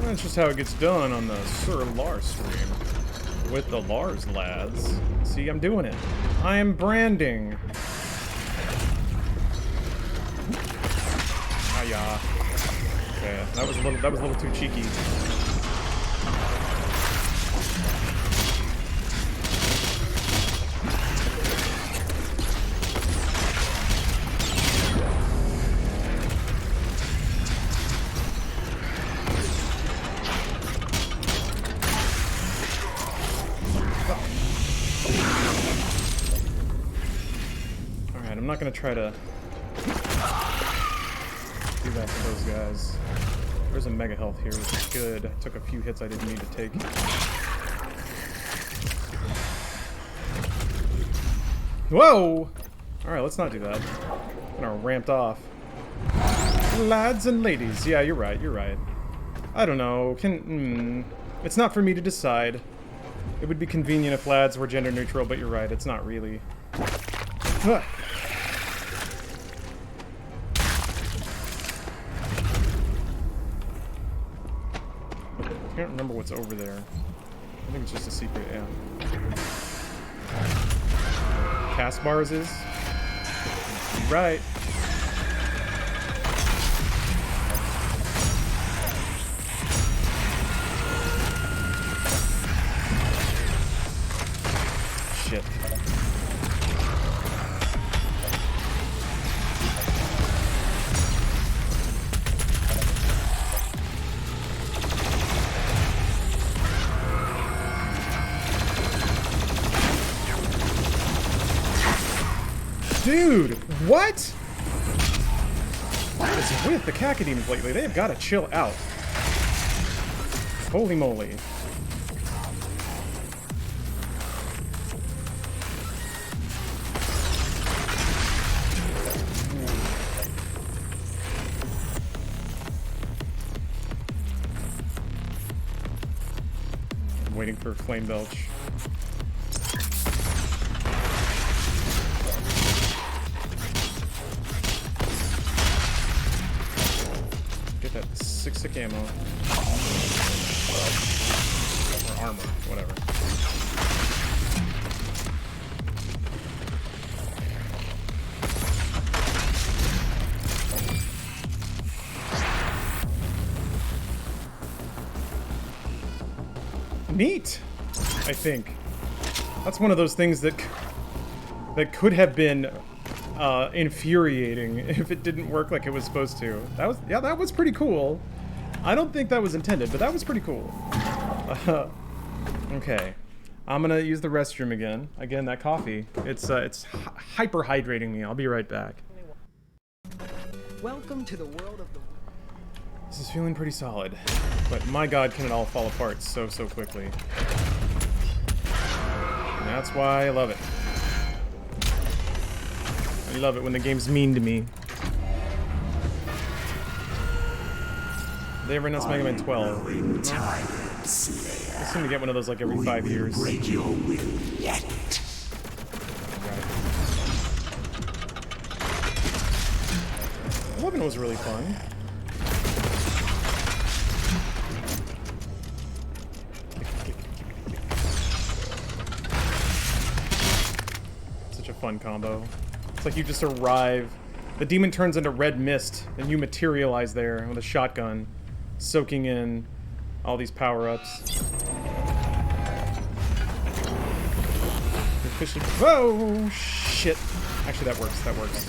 That's just how it gets done on the Sir Lars stream. With the Lars lads. See, I'm doing it. I am branding. Hiya. Okay, that was a little too cheeky. not gonna try to do that to those guys. There's a mega health here, which is good. I took a few hits I didn't need to take. Whoa! Alright, let's not do that. I'm gonna ramped off. Lads and ladies. Yeah, you're right, you're right. I don't know. It's not for me to decide. It would be convenient if lads were gender neutral, but you're right, it's not really. Ugh. I can't remember what's over there. I think it's just a secret, yeah. Cast bars is? Right. Shit. Dude, what? What is with the cacodemons lately? They have got to chill out. Holy moly. I'm waiting for Flame Belch. Get that 6-stick ammo. Or armor, whatever. Neat, I think. That's one of those things that could have been infuriating if it didn't work like it was supposed to. That was pretty cool. I don't think that was intended, but that was pretty cool. Okay, I'm gonna use the restroom again. Again, that coffee. It's hyper hydrating me. I'll be right back. Welcome to the world of the. This is feeling pretty solid, but my God, can it all fall apart so quickly? And that's why I love it. I love it when the game's mean to me. They ever announced Mega Man 12? I seem to get one of those like every 5 years. Break your will yet. Right. 11 was really fun. Such a fun combo. It's like you just arrive, the demon turns into red mist, and you materialize there with a shotgun, soaking in all these power-ups. Whoa! Shit! Actually, that works, that works.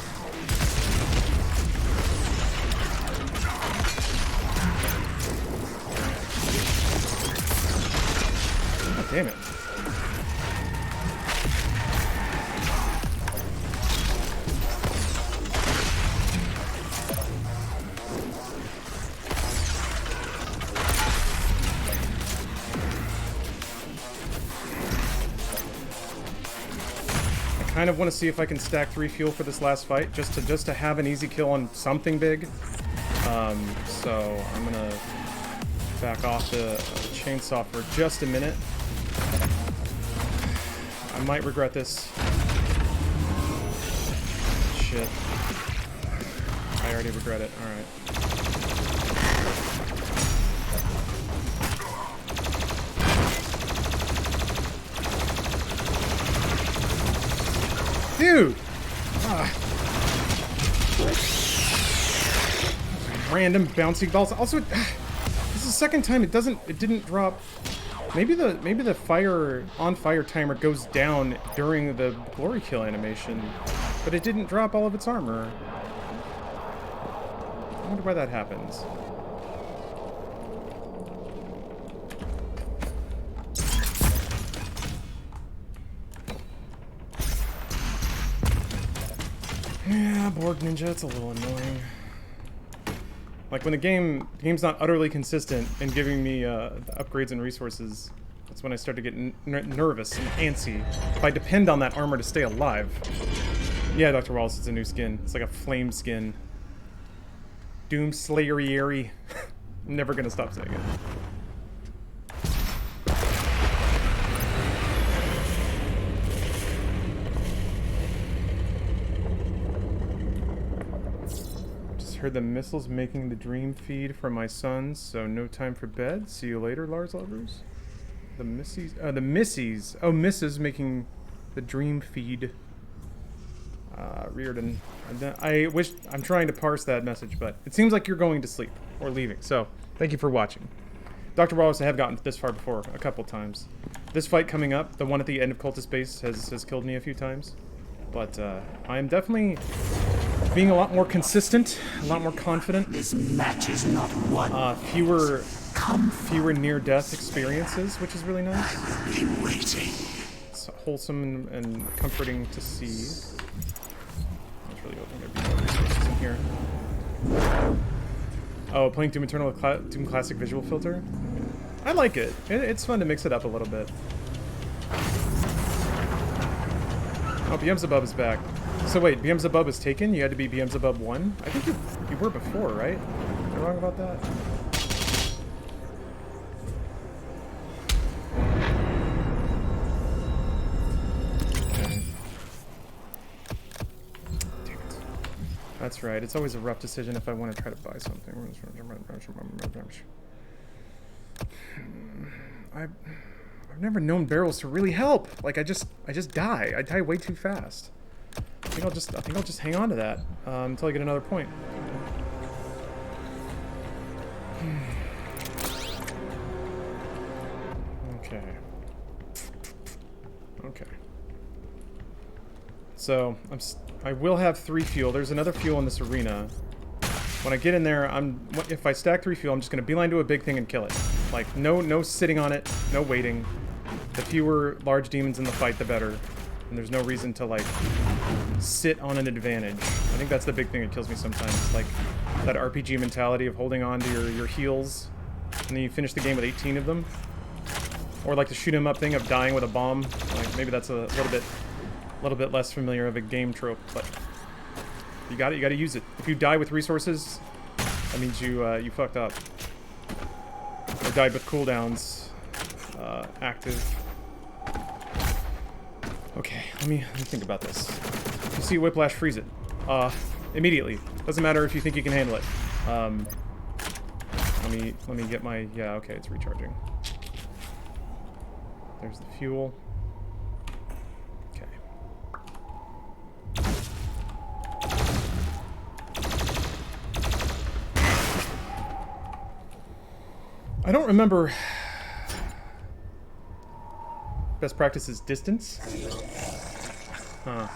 God damn it. I kind of want to see if I can stack 3 fuel for this last fight, just to have an easy kill on something big. So I'm gonna back off the chainsaw for just a minute. I might regret this. Shit. I already regret it. Alright. Dude! Ah. Random bouncy balls. Also, this is the second time it didn't drop. Maybe the on fire timer goes down during the glory kill animation, but it didn't drop all of its armor. I wonder why that happens. Yeah, Borg Ninja, it's a little annoying. Like when the game's not utterly consistent in giving me upgrades and resources, that's when I start to get nervous and antsy. If I depend on that armor to stay alive. Yeah, Dr. Wallace, it's a new skin. It's like a flame skin. Doom Slayer-y. I'm never gonna stop saying it. Heard the missiles making the dream feed for my sons, so no time for bed. See you later, Lars lovers. The missies, oh, Mrs. making the dream feed. Reardon. I'm trying to parse that message, but it seems like you're going to sleep or leaving. So thank you for watching. Dr. Wallace, I have gotten this far before a couple times. This fight coming up, the one at the end of Cultist Base, has killed me a few times, but I am definitely being a lot more consistent, a lot more confident. This match is not won. Fewer near-death experiences, which is really nice. I will be waiting. It's wholesome and comforting to see. Let's really open there be more resources in here. Oh, playing Doom Eternal with Doom Classic visual filter. I like it. It's fun to mix it up a little bit. Oh, Beelzebub is back. So wait, Beelzebub is taken? You had to be Beelzebub 1? I think you were before, right? Am I wrong about that? Okay. Damn it. That's right, it's always a rough decision if I want to try to buy something. I've never known barrels to really help. Like I just die. I die way too fast. I think I'll just hang on to that until I get another point. Okay. Okay. So I will have 3 fuel. There's another fuel in this arena. When I get in there, if I stack 3 fuel, I'm just gonna beeline to a big thing and kill it. Like no sitting on it, no waiting. The fewer large demons in the fight, the better. And there's no reason to, like, sit on an advantage. I think that's the big thing that kills me sometimes. Like, that RPG mentality of holding on to your heals, and then you finish the game with 18 of them. Or, like, the shoot-'em-up thing of dying with a bomb. Like, maybe that's a little bit less familiar of a game trope, but you gotta use it. If you die with resources, that means you fucked up. Or died with cooldowns active. Okay, let me think about this. If you see Whiplash, freeze it. Immediately. Doesn't matter if you think you can handle it. Let me get my... Yeah, okay, it's recharging. There's the fuel. Okay. I don't remember... Best practice is distance. Huh.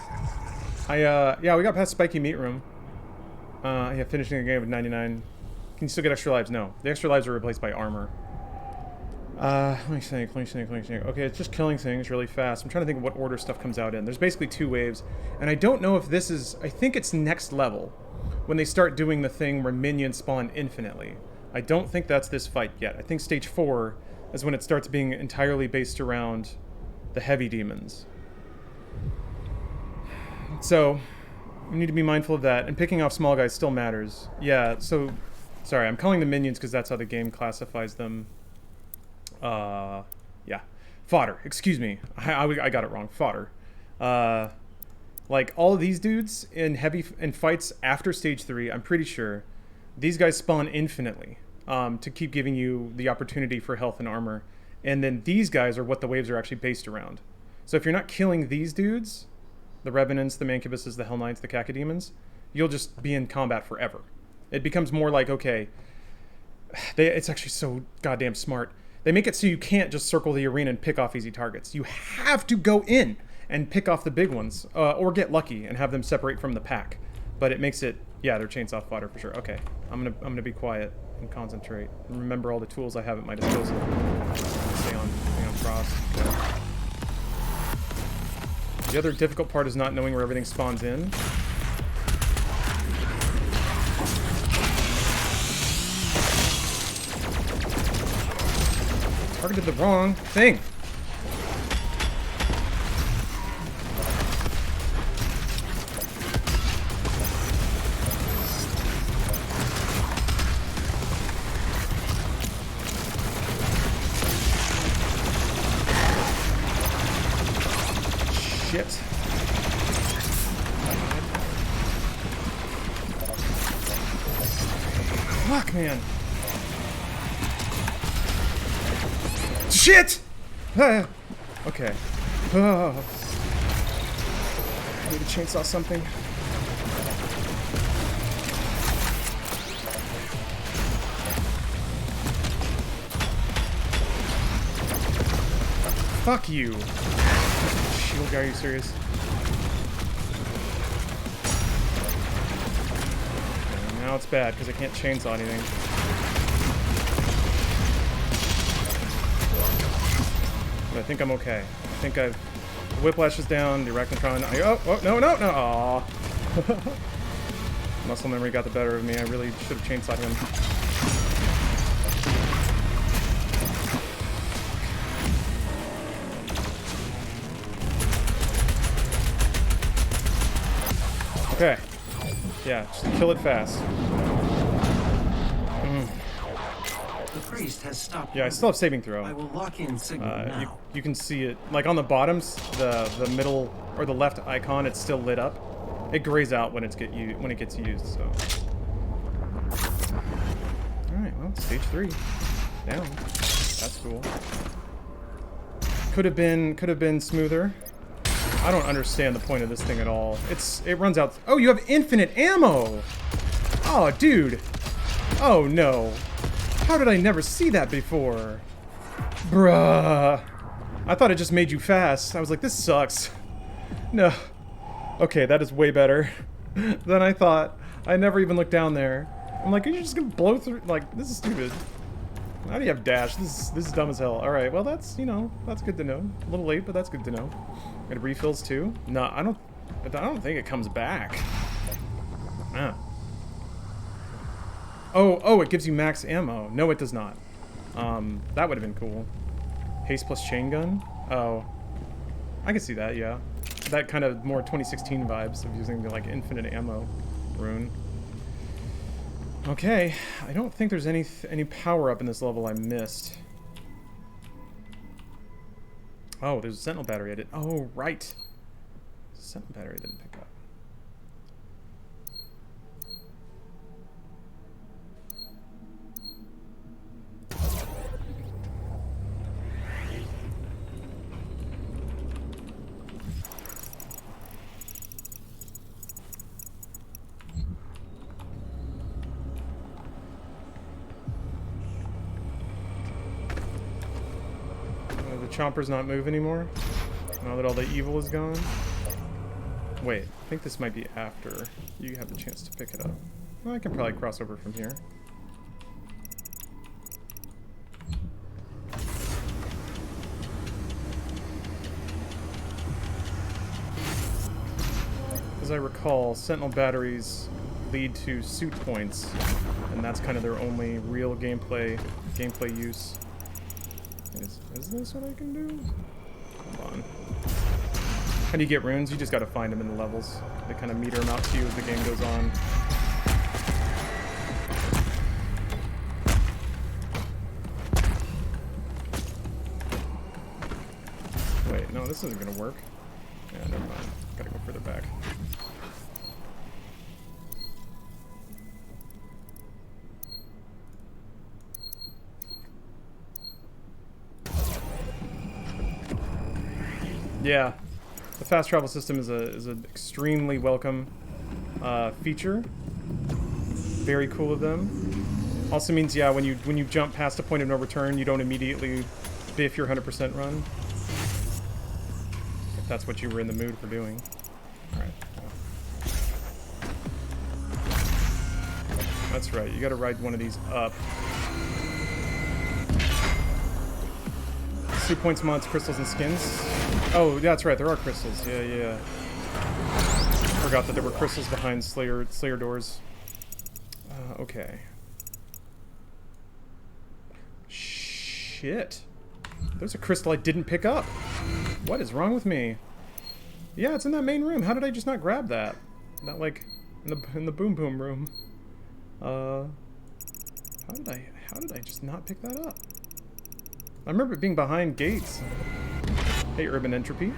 Yeah, we got past Spiky Meat Room. Yeah, finishing the game with 99. Can you still get extra lives? No. The extra lives are replaced by armor. Let me think. Okay, it's just killing things really fast. I'm trying to think of what order stuff comes out in. There's basically 2 waves. And I don't know if this is... I think it's next level. When they start doing the thing where minions spawn infinitely. I don't think that's this fight yet. I think stage 4 is when it starts being entirely based around the heavy demons. So, we need to be mindful of that. And picking off small guys still matters. Yeah, so... Sorry, I'm calling them minions because that's how the game classifies them. Yeah. Fodder. Excuse me. I got it wrong. Fodder. Like, all of these dudes in fights after stage 3, I'm pretty sure, these guys spawn infinitely to keep giving you the opportunity for health and armor. And then these guys are what the waves are actually based around. So if you're not killing these dudes, the Revenants, the Mancubuses, the Hell Knights, the Cacodemons, you'll just be in combat forever. It becomes more like, okay, it's actually so goddamn smart. They make it so you can't just circle the arena and pick off easy targets. You have to go in and pick off the big ones, or get lucky and have them separate from the pack. But it makes it, yeah, they're chainsaw fodder for sure. Okay, I'm gonna be quiet and concentrate and remember all the tools I have at my disposal. Stay on frost. Okay. The other difficult part is not knowing where everything spawns in. Targeted the wrong thing. Shit. Fuck, man. Shit! Ah, okay. Oh. I need to chainsaw something. Fuck you. Shield guy, are you serious? Okay, now it's bad because I can't chainsaw anything. But I think I'm okay. I think I've... The Whiplash is down, the Arachnotron... Oh, no, no, no! Aww. Muscle memory got the better of me. I really should have chainsawed him. Okay. Yeah, just kill it fast. The priest has stopped. Yeah, I still have saving throw. I will lock in signal now. You can see it, like on the bottoms, the middle or the left icon, it's still lit up. It grays out when it gets used. So. All right, well, stage 3 down. That's cool. Could have been smoother. I don't understand the point of this thing at all. It runs out. Oh, you have infinite ammo. Oh, dude. Oh no. How did I never see that before? Bruh. I thought it just made you fast. I was like, this sucks. No. Okay, that is way better than I thought. I never even looked down there. I'm like, are you just gonna blow through? Like, this is stupid. How do you have dash? This is dumb as hell. Alright, well that's, you know, that's good to know. A little late, but that's good to know. Got refills too? No, I don't think it comes back. Ah. Oh, it gives you max ammo. No, it does not. That would have been cool. Haste plus chain gun? Oh. I can see that, yeah. That kind of more 2016 vibes of using the, like, infinite ammo rune. Okay, I don't think there's any power-up in this level I missed. Oh, there's a sentinel battery I didn't... Oh, right. Sentinel battery I didn't pick up. Chomper's not move anymore? Now that all the evil is gone? Wait, I think this might be after you have the chance to pick it up. Well, I can probably cross over from here. As I recall, Sentinel batteries lead to suit points, and that's kind of their only real gameplay use. Is this what I can do? Hold on. How do you get runes? You just gotta find them in the levels. They kind of meter them out to you as the game goes on. Wait, no, this isn't gonna work. Yeah, never mind. Gotta go further back. Yeah, the fast travel system is an extremely welcome feature. Very cool of them. Also means, yeah, when you jump past a point of no return, you don't immediately biff your 100% run. If that's what you were in the mood for doing. All right. That's right. You got to ride one of these up. 2 points, mods, crystals, and skins. Oh, yeah, that's right. There are crystals. Yeah. Forgot that there were crystals behind Slayer doors. Okay. Shit. There's a crystal I didn't pick up. What is wrong with me? Yeah, it's in that main room. How did I just not grab that? Not like in the boom boom room. How did I just not pick that up? I remember it being behind gates. Hey, Urban Entropy.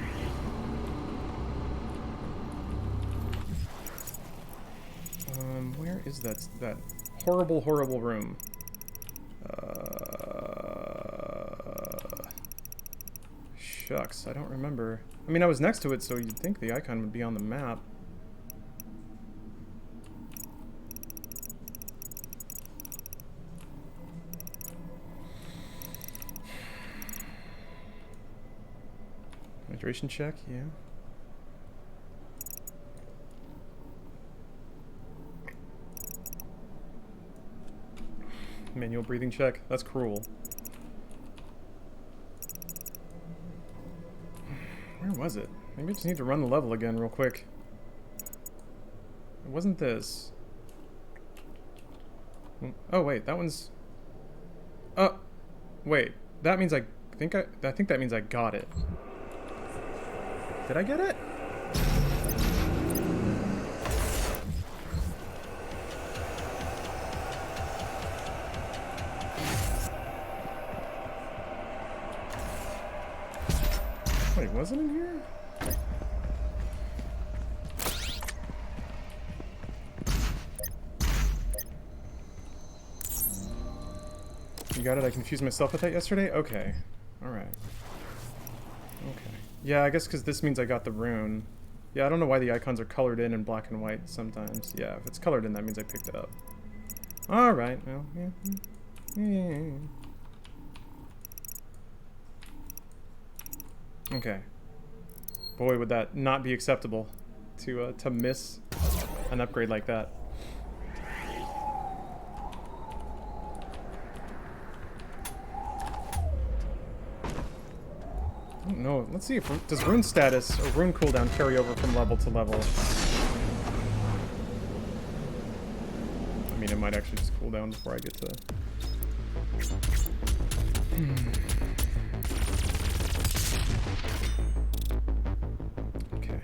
Where is that horrible, horrible room? Shucks, I don't remember. I mean, I was next to it, so you'd think the icon would be on the map. Hydration check, yeah. Manual breathing check. That's cruel. Where was it? Maybe I just need to run the level again real quick. It wasn't this. Oh wait, that one's... Oh, wait. That means I think that means I got it. Did I get it? Wait, was it in here? You got it? I confused myself with that yesterday? Okay. Alright. Okay. Yeah, I guess because this means I got the rune. Yeah, I don't know why the icons are colored in black and white sometimes. Yeah, if it's colored in, that means I picked it up. Alright, well, yeah. Okay. Boy, would that not be acceptable to miss an upgrade like that. I don't know. Let's see if does rune status or rune cooldown carry over from level to level. I mean, it might actually just cool down before I get to. Okay.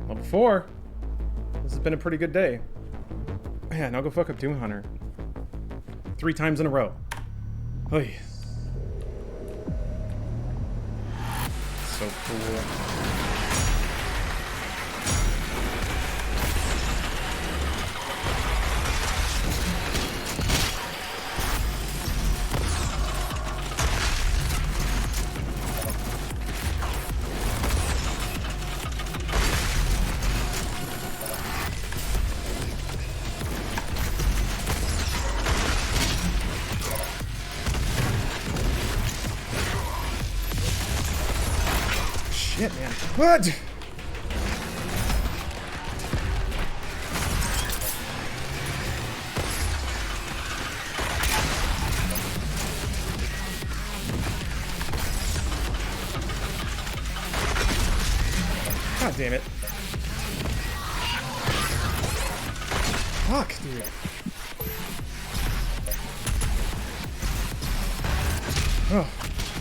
Level 4. This has been a pretty good day. Man, I'll go fuck up Doom Hunter 3 times in a row. Oy. So cool. Shit, man. What? God damn it. Fuck, dude. Oh,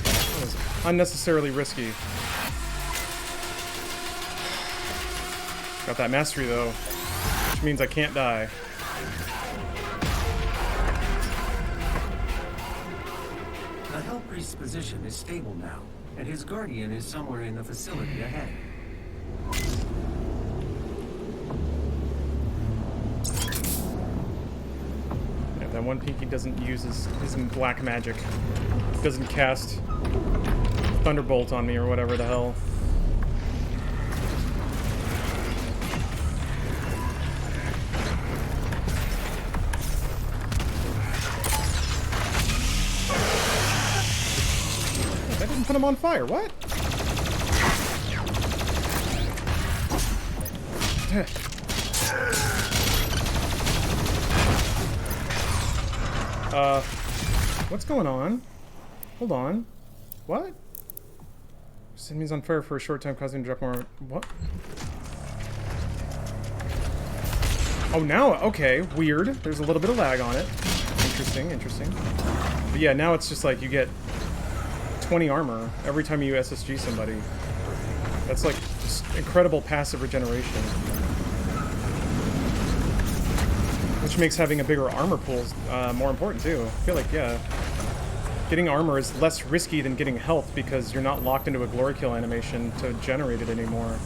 that was unnecessarily risky. Got that mastery though, which means I can't die. The Hell Priest's position is stable now, and his guardian is somewhere in the facility ahead. Yeah, that one pinky doesn't use his black magic. Doesn't cast Thunderbolt on me or whatever the hell. Put him on fire. What? What's going on? Hold on. What? Set means on fire for a short time, causing him to drop more. What? Oh, now, okay, weird. There's a little bit of lag on it. Interesting, interesting. But yeah, now it's just like you get 20 armor every time you SSG somebody. That's like just incredible passive regeneration. Which makes having a bigger armor pool more important too. I feel like, yeah, getting armor is less risky than getting health because you're not locked into a glory kill animation to generate it anymore.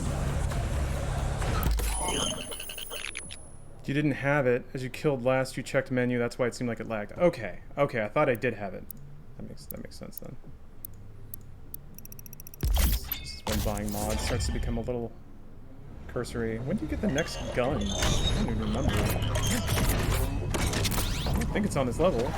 You didn't have it. As you killed last, you checked menu. That's why it seemed like it lagged. Okay, okay, I thought I did have it. That makes sense then. This is when buying mods starts to become a little cursory. When do you get the next gun? I don't even remember. I don't think it's on this level.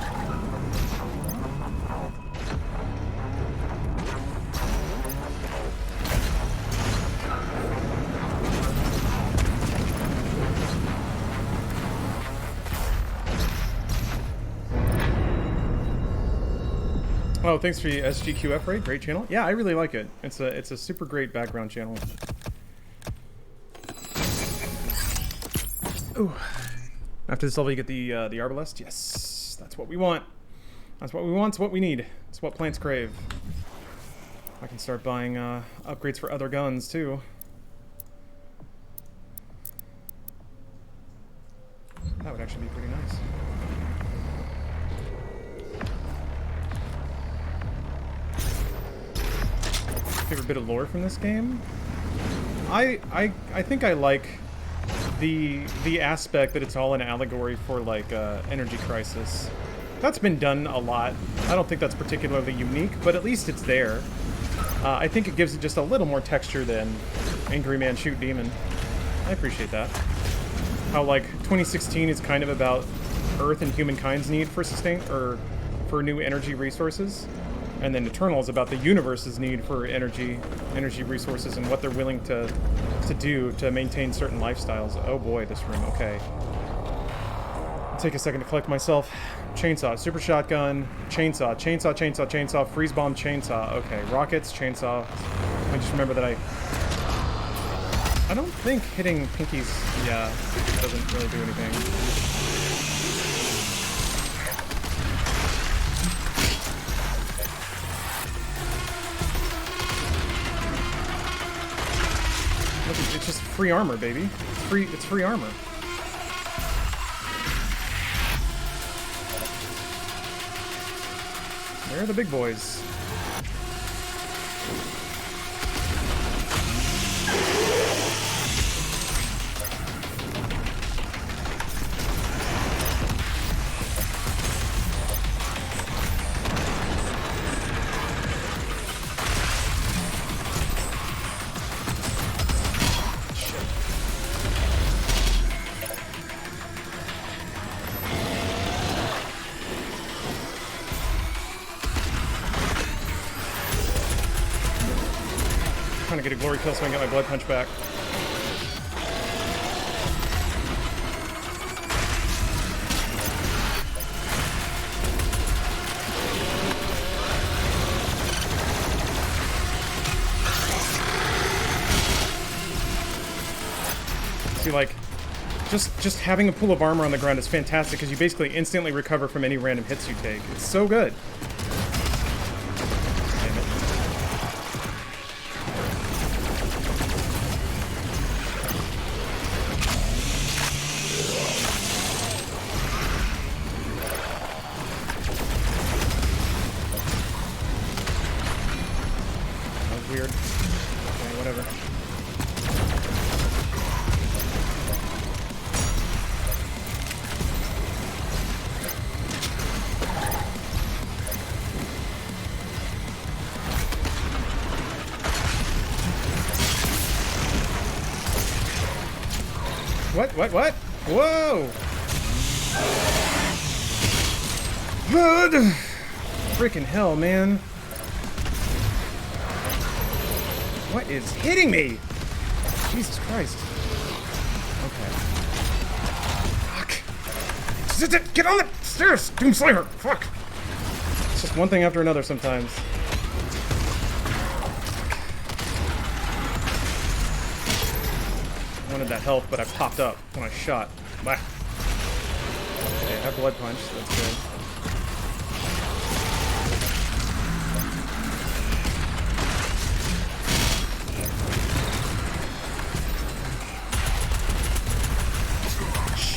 Oh, thanks for the SGQF rate. Great channel. Yeah, I really like it. It's a super great background channel. Ooh. After this level, you get the arbalest. Yes, that's what we want. That's what we want. It's what we need. It's what plants crave. I can start buying upgrades for other guns too. That would actually be pretty nice. Favorite bit of lore from this game? I think I like the aspect that it's all an allegory for like energy crisis. That's been done a lot. I don't think that's particularly unique, but at least it's there. I think it gives it just a little more texture than Angry Man Shoot Demon. I appreciate that. How like 2016 is kind of about Earth and humankind's need for for new energy resources. And then Eternal is about the universe's need for energy resources and what they're willing to do to maintain certain lifestyles. Oh boy, this room, okay. I'll take a second to collect myself. Chainsaw, super shotgun, chainsaw, freeze bomb, chainsaw. Okay, rockets, chainsaw. I just remember that I don't think hitting pinkies, yeah, doesn't really do anything. It's just free armor, baby. It's free armor. Where are the big boys? Trying to get a glory kill so I can get my blood punch back. See, like, just having a pool of armor on the ground is fantastic because you basically instantly recover from any random hits you take. It's so good. What? Whoa! Good! Freaking hell, man. What is hitting me? Jesus Christ. Okay. Fuck. Get on the stairs, Doomslayer! Fuck! It's just one thing after another sometimes. That health, but I popped up when I shot. Bah. Okay, I have blood punch, so that's good.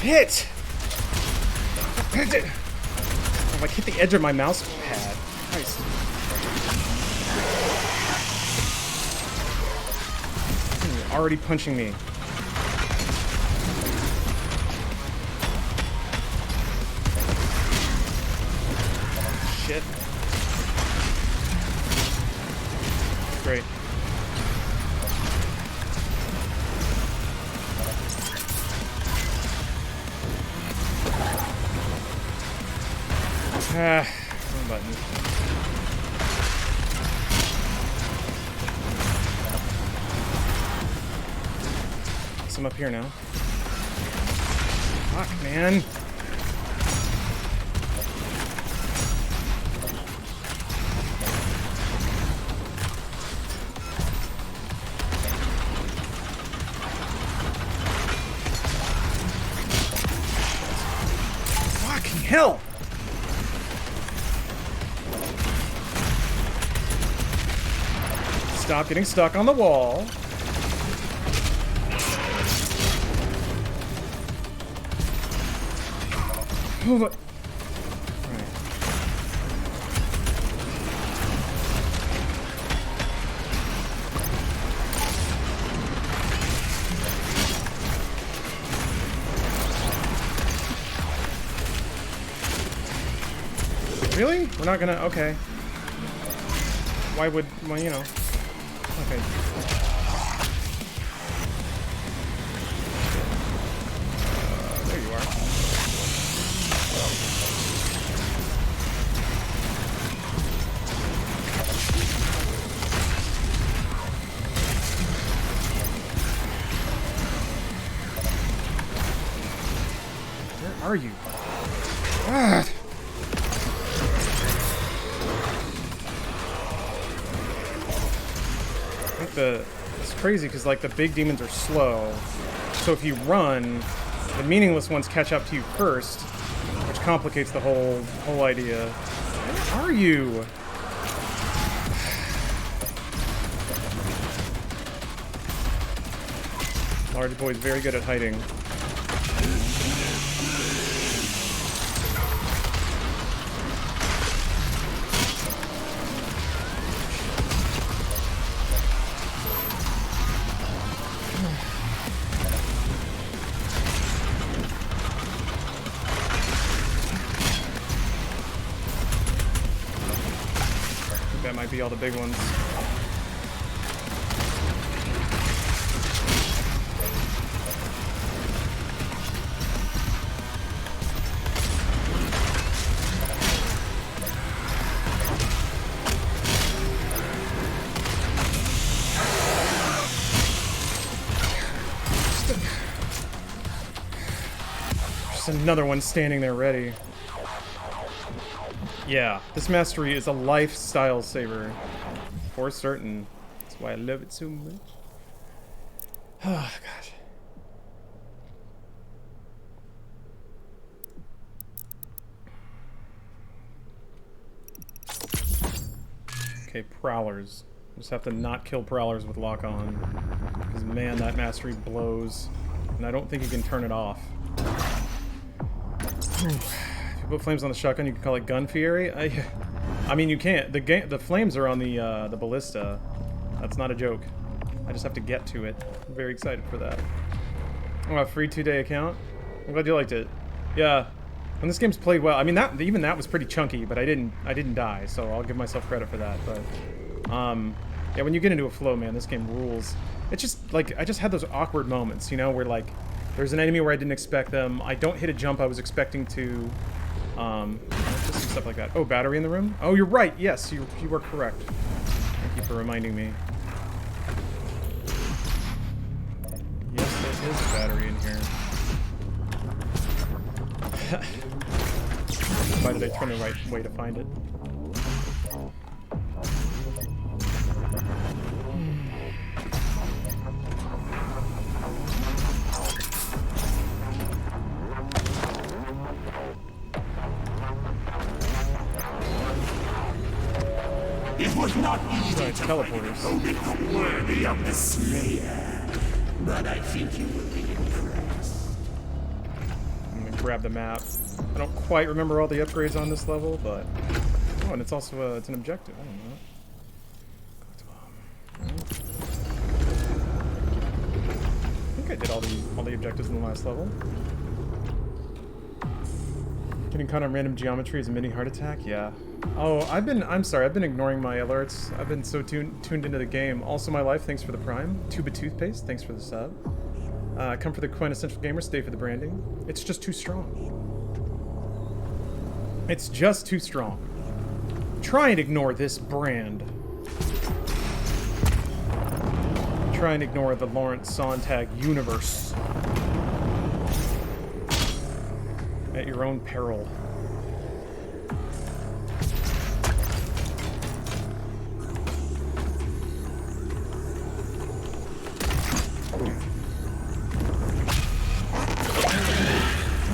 Shit! I like hit the edge of my mouse pad. Christ. You're already punching me. Shit. Great. Wrong button. So I'm up here now. Fuck, man. Fucking hell! Stop getting stuck on the wall. Hold on. Right. Really? We're not gonna. Okay. Why would. Well, you know. Okay. There you are. Where are you? God. It's crazy because like the big demons are slow, so if you run, the meaningless ones catch up to you first, which complicates the whole idea. Where are you? Large boy's very good at hiding. That might be all the big ones. Just another one standing there ready. Yeah, this mastery is a lifestyle saver. For certain. That's why I love it so much. Oh, gosh. Okay, prowlers. Just have to not kill prowlers with lock on. Because, man, that mastery blows. And I don't think you can turn it off. Put flames on the shotgun, you can call it gun fury. I mean, you can't. The flames are on the ballista. That's not a joke. I just have to get to it. I'm very excited for that. Oh, a free 2-day account. I'm glad you liked it. Yeah, when this game's played well. I mean, even that was pretty chunky, but I didn't die, so I'll give myself credit for that. But yeah, when you get into a flow, man, this game rules. It's just like I just had those awkward moments, you know, where like there's an enemy where I didn't expect them. I don't hit a jump I was expecting to. Just some stuff like that. Oh, battery in the room? Oh, you're right. Yes, you were correct. Thank you for reminding me. Yes, there is a battery in here. Why did I turn the right way to find it? It was not easy Right, to teleporters. find an opponent worthy of the Slayer, but I think you will be impressed. grab the map. I don't quite remember all the upgrades on this level, but... Oh, and it's also it's an objective. I don't know. I think I did all the objectives in the last level. Getting caught on random geometry is a mini heart attack? Yeah. Oh, I'm sorry, I've been ignoring my alerts. I've been so tuned into the game. Also my life, thanks for the prime. Tuba Toothpaste, thanks for the sub. Come for the quintessential gamer, stay for the branding. It's just too strong. It's just too strong. Try and ignore this brand. Try and ignore the Lawrence Sonntag universe. At your own peril.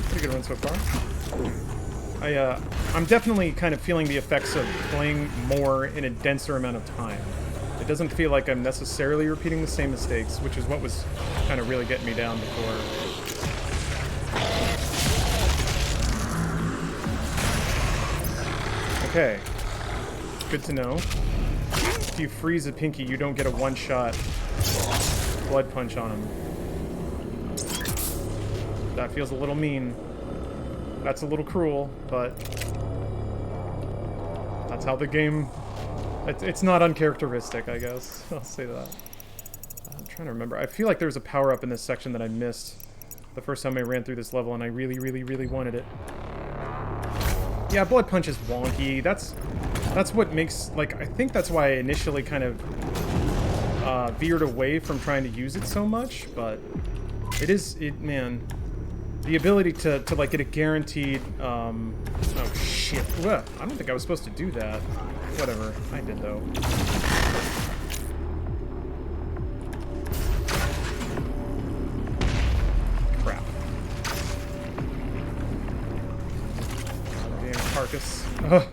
Pretty good run so far. I'm definitely kind of feeling the effects of playing more in a denser amount of time. It doesn't feel like I'm necessarily repeating the same mistakes, which is what was kind of really getting me down before. Okay. Good to know. If you freeze a pinky, you don't get a one-shot blood punch on him. That feels a little mean. That's a little cruel, but that's how the game... It's not uncharacteristic, I guess. I'll say that. I'm trying to remember. I feel like there was a power-up in this section that I missed the first time I ran through this level, and I really, really, really wanted it. Yeah, blood punch is wonky. That's what makes... Like, I think that's why I initially kind of veered away from trying to use it so much, but man... The ability to like get a guaranteed, oh shit. Ugh, I don't think I was supposed to do that. Whatever, I did though. Crap. Damn carcass. Ugh.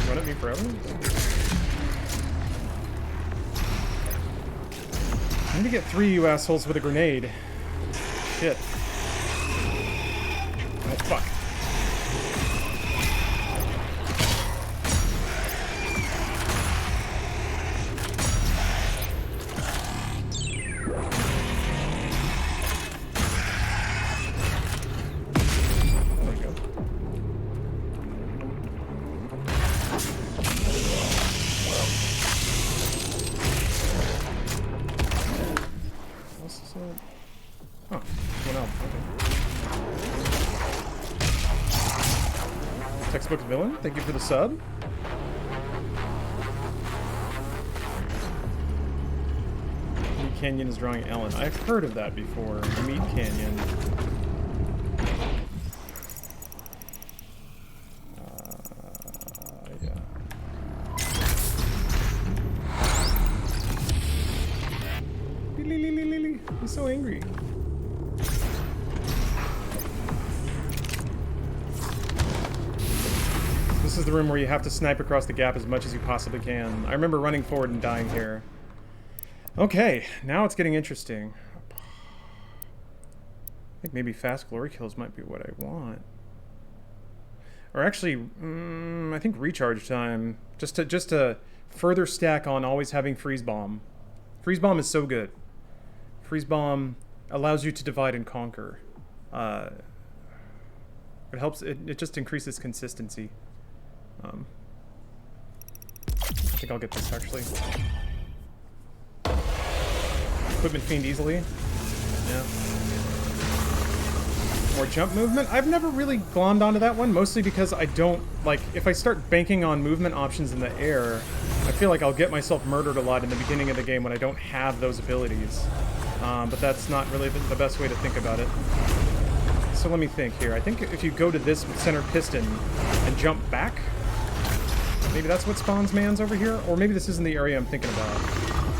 Run at me forever? I need to get 3 you assholes with a grenade. Shit. Oh, fuck. There you go. Oh, one out. Okay. Textbook villain, thank you for the sub. Meat Canyon is drawing Ellen. I've heard of that before. Meat Canyon. Yeah. He's so angry. This is the room where you have to snipe across the gap as much as you possibly can. I remember running forward and dying here. Okay, now it's getting interesting. I think maybe fast glory kills might be what I want. Or actually, I think recharge time. Just to further stack on always having freeze bomb. Freeze bomb is so good. Freeze bomb allows you to divide and conquer. It helps. It just increases consistency. I think I'll get this actually. Equipment fiend easily. Yeah. More jump movement. I've never really glommed onto that one, mostly because I don't like. If I start banking on movement options in the air, I feel like I'll get myself murdered a lot in the beginning of the game when I don't have those abilities. But that's not really the best way to think about it. So let me think here. I think if you go to this center piston and jump back, maybe that's what spawns mans over here? Or maybe this isn't the area I'm thinking about.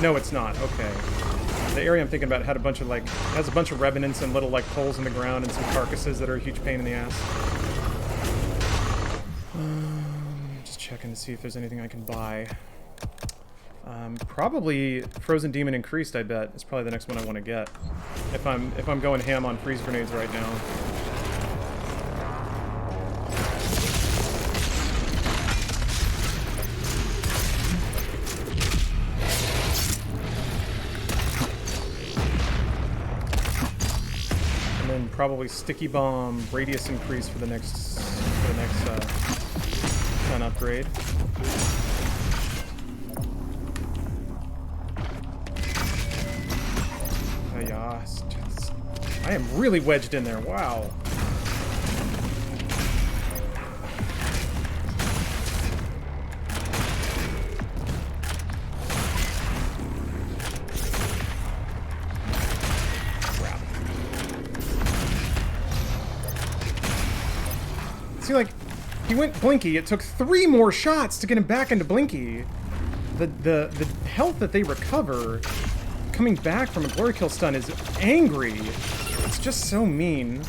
No, it's not. Okay. The area I'm thinking about had a bunch of, like, has a bunch of revenants and little, like, holes in the ground and some carcasses that are a huge pain in the ass. Just checking to see if there's anything I can buy. Probably Frozen Demon Increased, I bet. It's probably the next one I want to get. If I'm going ham on freeze grenades right now. And then probably Sticky Bomb Radius Increase for the next gun upgrade. I am really wedged in there. Wow. Crap. See, like, he went Blinky. It took 3 more shots to get him back into Blinky. The health that they recover coming back from a glory kill stun is angry. It's just so mean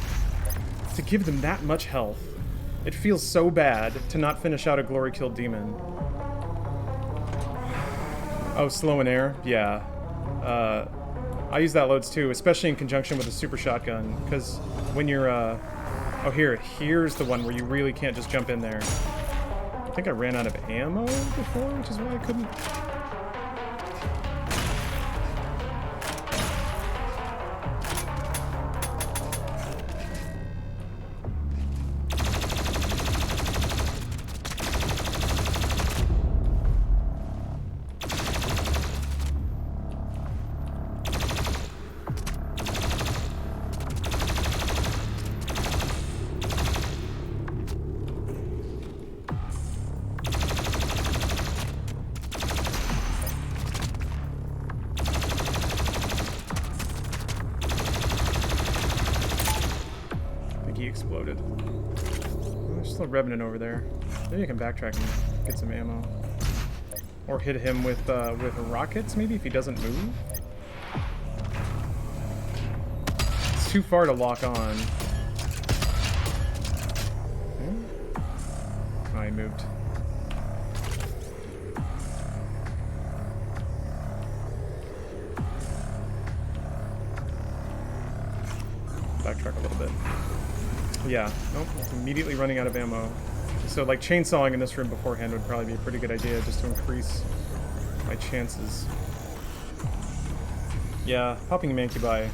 to give them that much health. It feels so bad to not finish out a glory kill demon. Oh, slow in air? Yeah. I use that loads too, especially in conjunction with a super shotgun, because when you're, oh, here's the one where you really can't just jump in there. I think I ran out of ammo before, which is why I couldn't... Exploded. There's still a Revenant over there. Maybe you can backtrack and get some ammo. Or hit him with rockets, maybe, if he doesn't move. It's too far to lock on. Oh, he moved. Backtrack a little bit. Yeah, nope, immediately running out of ammo. So, like, chainsawing in this room beforehand would probably be a pretty good idea, just to increase my chances. Yeah, popping a Mancubi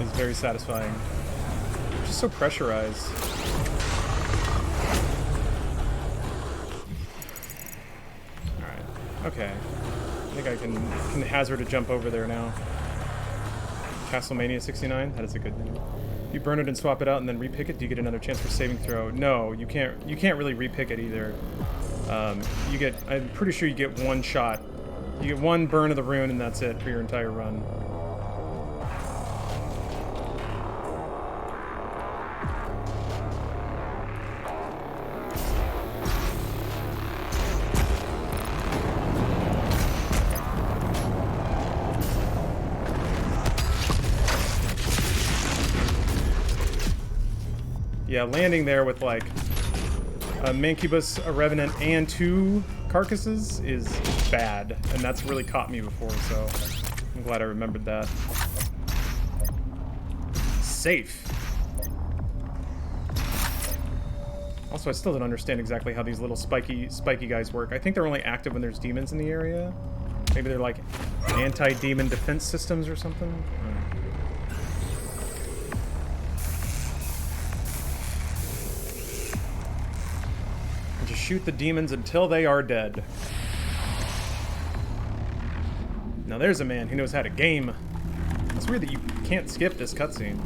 is very satisfying. It's just so pressurized. Alright, okay. I think I can hazard a jump over there now. Castlemania 69, that is a good name. You burn it and swap it out and then repick it, do you get another chance for saving throw? No, you can't really repick it either. I'm pretty sure you get one shot. You get one burn of the rune and that's it for your entire run. Yeah, landing there with like a Mancubus, a Revenant, and 2 carcasses is bad, and that's really caught me before, so I'm glad I remembered that. Safe. Also, I still don't understand exactly how these little spiky guys work. I think they're only active when there's demons in the area. Maybe they're like anti-demon defense systems or something. Just shoot the demons until they are dead. Now there's a man who knows how to game. It's weird that you can't skip this cutscene.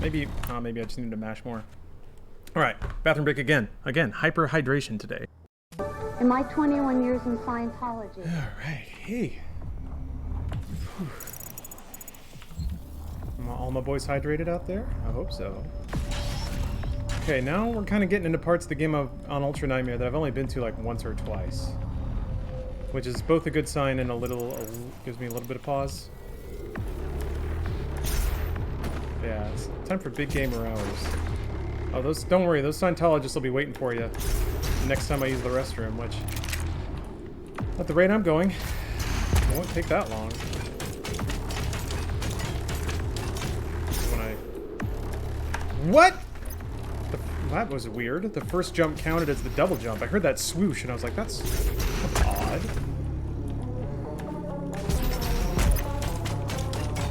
Maybe I just need to mash more. Alright, bathroom break again. Again, hyperhydration today. In my 21 years in Scientology. Alright, hey. Whew. All my boys hydrated out there? I hope so. Okay, now we're kind of getting into parts of the game on Ultra Nightmare that I've only been to like once or twice. Which is both a good sign and gives me a little bit of pause. Yeah, it's time for big gamer hours. Oh, don't worry, those Scientologists will be waiting for you next time I use the restroom, which At the rate I'm going, it won't take that long. What? That was weird. The first jump counted as the double jump. I heard that swoosh and I was like, that's odd.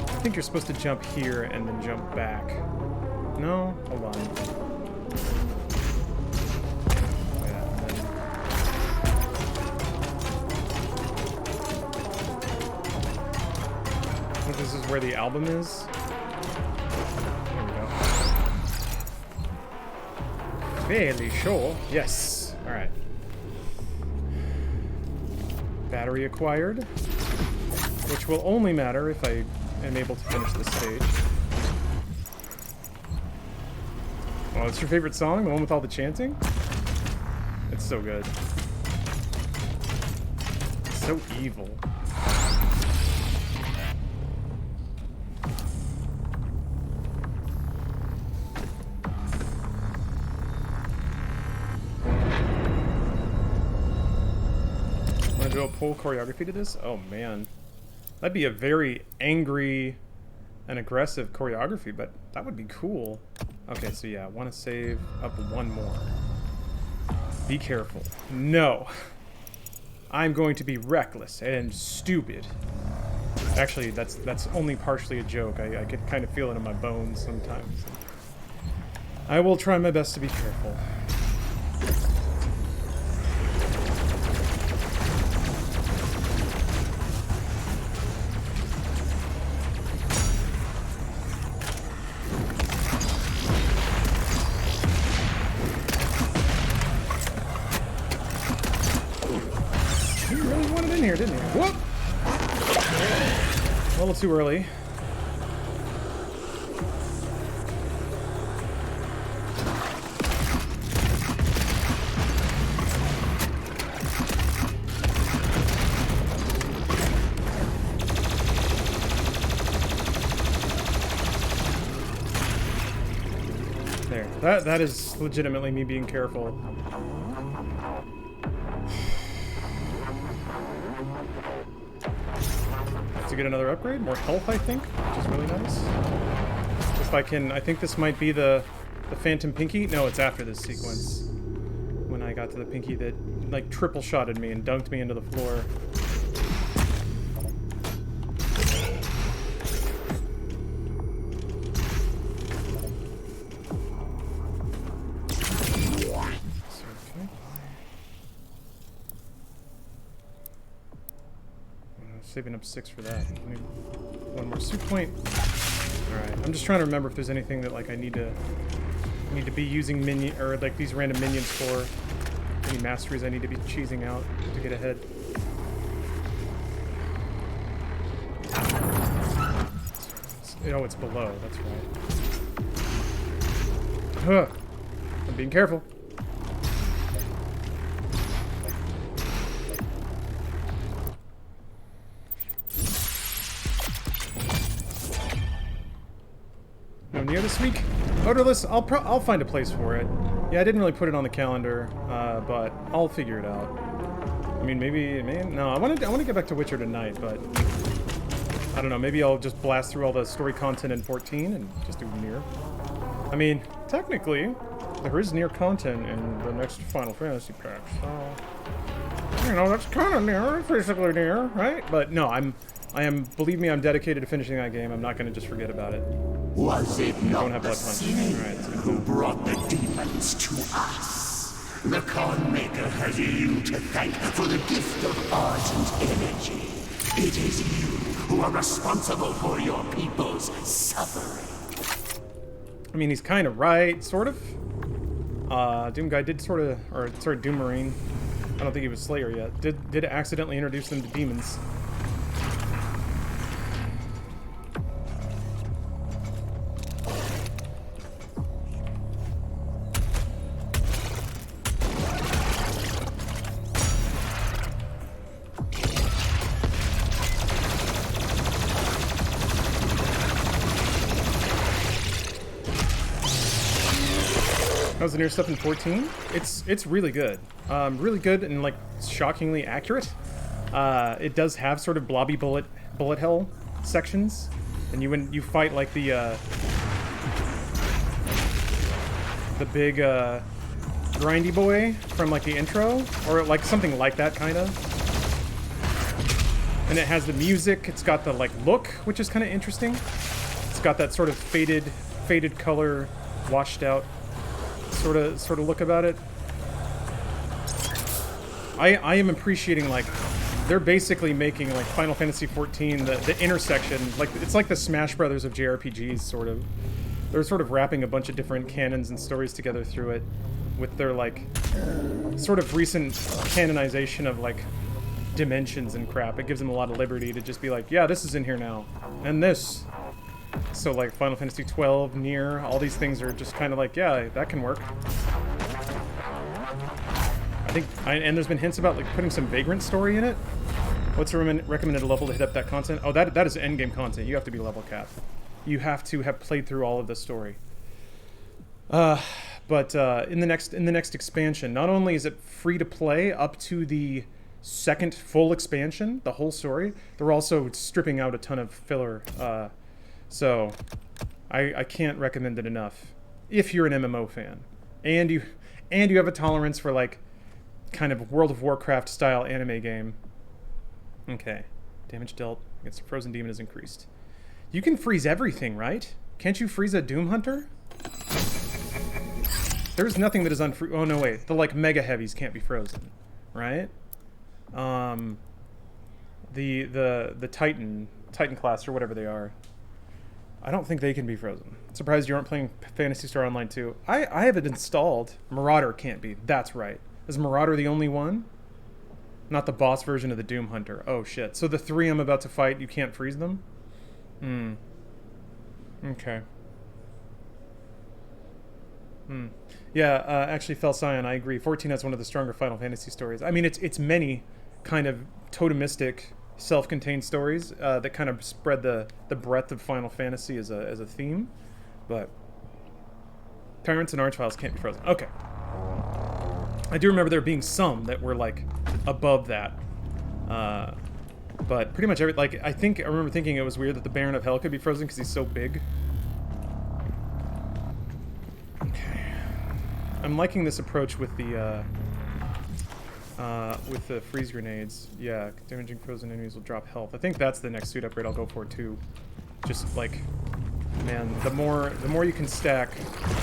I think you're supposed to jump here and then jump back. No? Hold on. Yeah, and then... I think this is where the album is. There we go. Fairly sure. Yes. Alright. Battery acquired. Which will only matter if I am able to finish this stage. Oh, it's your favorite song? The one with all the chanting? It's so good. It's so evil. Want to do a pole choreography to this? Oh man. That'd be a very angry and aggressive choreography, but that would be cool. Okay, so yeah, I want to save up one more. Be careful. No. I'm going to be reckless and stupid. Actually, that's only partially a joke. I could kind of feel it in my bones sometimes. I will try my best to be careful. Here, didn't he? Whoop! A little too early. There. That is legitimately me being careful. To get another upgrade, more health, I think, which is really nice. If I can, I think this might be the Phantom Pinky. No, it's after this sequence. When I got to the Pinky that, like, triple-shotted me and dunked me into the floor. Saving up 6 for that. One more soup point. Alright, I'm just trying to remember if there's anything that like I need to be using minion or like these random minions for. Any masteries I need to be cheesing out to get ahead. Oh, it's below, that's right. Huh. I'm being careful. Near this week, odorless. I'll find a place for it. Yeah, I didn't really put it on the calendar, but I'll figure it out. I mean, maybe no. I want to get back to Witcher tonight, but I don't know. Maybe I'll just blast through all the story content in 14 and just do Nier. I mean, technically, there is Nier content in the next Final Fantasy pack, so you know that's kind of Nier, basically Nier, right? But no, I am. Believe me, I'm dedicated to finishing that game. I'm not going to just forget about it. Was it not the Snyder who brought the demons to us? The Con Maker has you to thank for the gift of ardent energy. It is you who are responsible for your people's suffering. I mean, he's kind of right, sort of. Doom Guy did sort of, or sorry, Doom Marine. I don't think he was Slayer yet. Did accidentally introduce them to demons. How's the Nier stuff in 14? It's really good. Really good and like shockingly accurate. it does have sort of blobby bullet hell sections, and when you fight like the big grindy boy from like the intro, or like something like that kind of. And it has the music. It's got the like look, which is kind of interesting. It's got that sort of faded color, washed out sort of look about it. I am appreciating, like, they're basically making like Final Fantasy XIV the intersection, like it's like the Smash Brothers of JRPGs sort of. They're sort of wrapping a bunch of different canons and stories together through it, with their like sort of recent canonization of like dimensions and crap. It gives them a lot of liberty to just be like, yeah, this is in here now, and this. So like Final Fantasy XII, Nier, all these things are just kind of like, yeah, that can work. I think, and there's been hints about like putting some Vagrant story in it. What's the recommended level to hit up that content? Oh, that is endgame content. You have to be level capped. You have to have played through all of the story. But in the next expansion, not only is it free to play up to the second full expansion, the whole story, they're also stripping out a ton of filler. So I can't recommend it enough if you're an MMO fan, and you have a tolerance for like kind of World of Warcraft style anime game. Okay, damage dealt against a frozen demon is increased. You can freeze everything, right? Can't you freeze a Doom Hunter? There's nothing that is unfrozen. Oh no, wait. The like mega heavies can't be frozen, right? The Titan class or whatever they are. I don't think they can be frozen. Surprised you aren't playing Phantasy Star Online 2. I have it installed. Marauder can't be. That's right. Is Marauder the only one? Not the boss version of the Doom Hunter. Oh shit. So the three I'm about to fight, you can't freeze them? Okay. Yeah, actually, Felsion, I agree. 14 has one of the stronger Final Fantasy stories. I mean, it's many kind of totemistic, self-contained stories that kind of spread the breadth of Final Fantasy as a theme, but Parents and Archviles can't be frozen. Okay. I do remember there being some that were, like, above that. But pretty much every... Like, I remember thinking it was weird that the Baron of Hell could be frozen because he's so big. Okay. I'm liking this approach with the freeze grenades. Yeah, damaging frozen enemies will drop health. I think that's the next suit upgrade I'll go for, too. Just, like... Man, the more you can stack...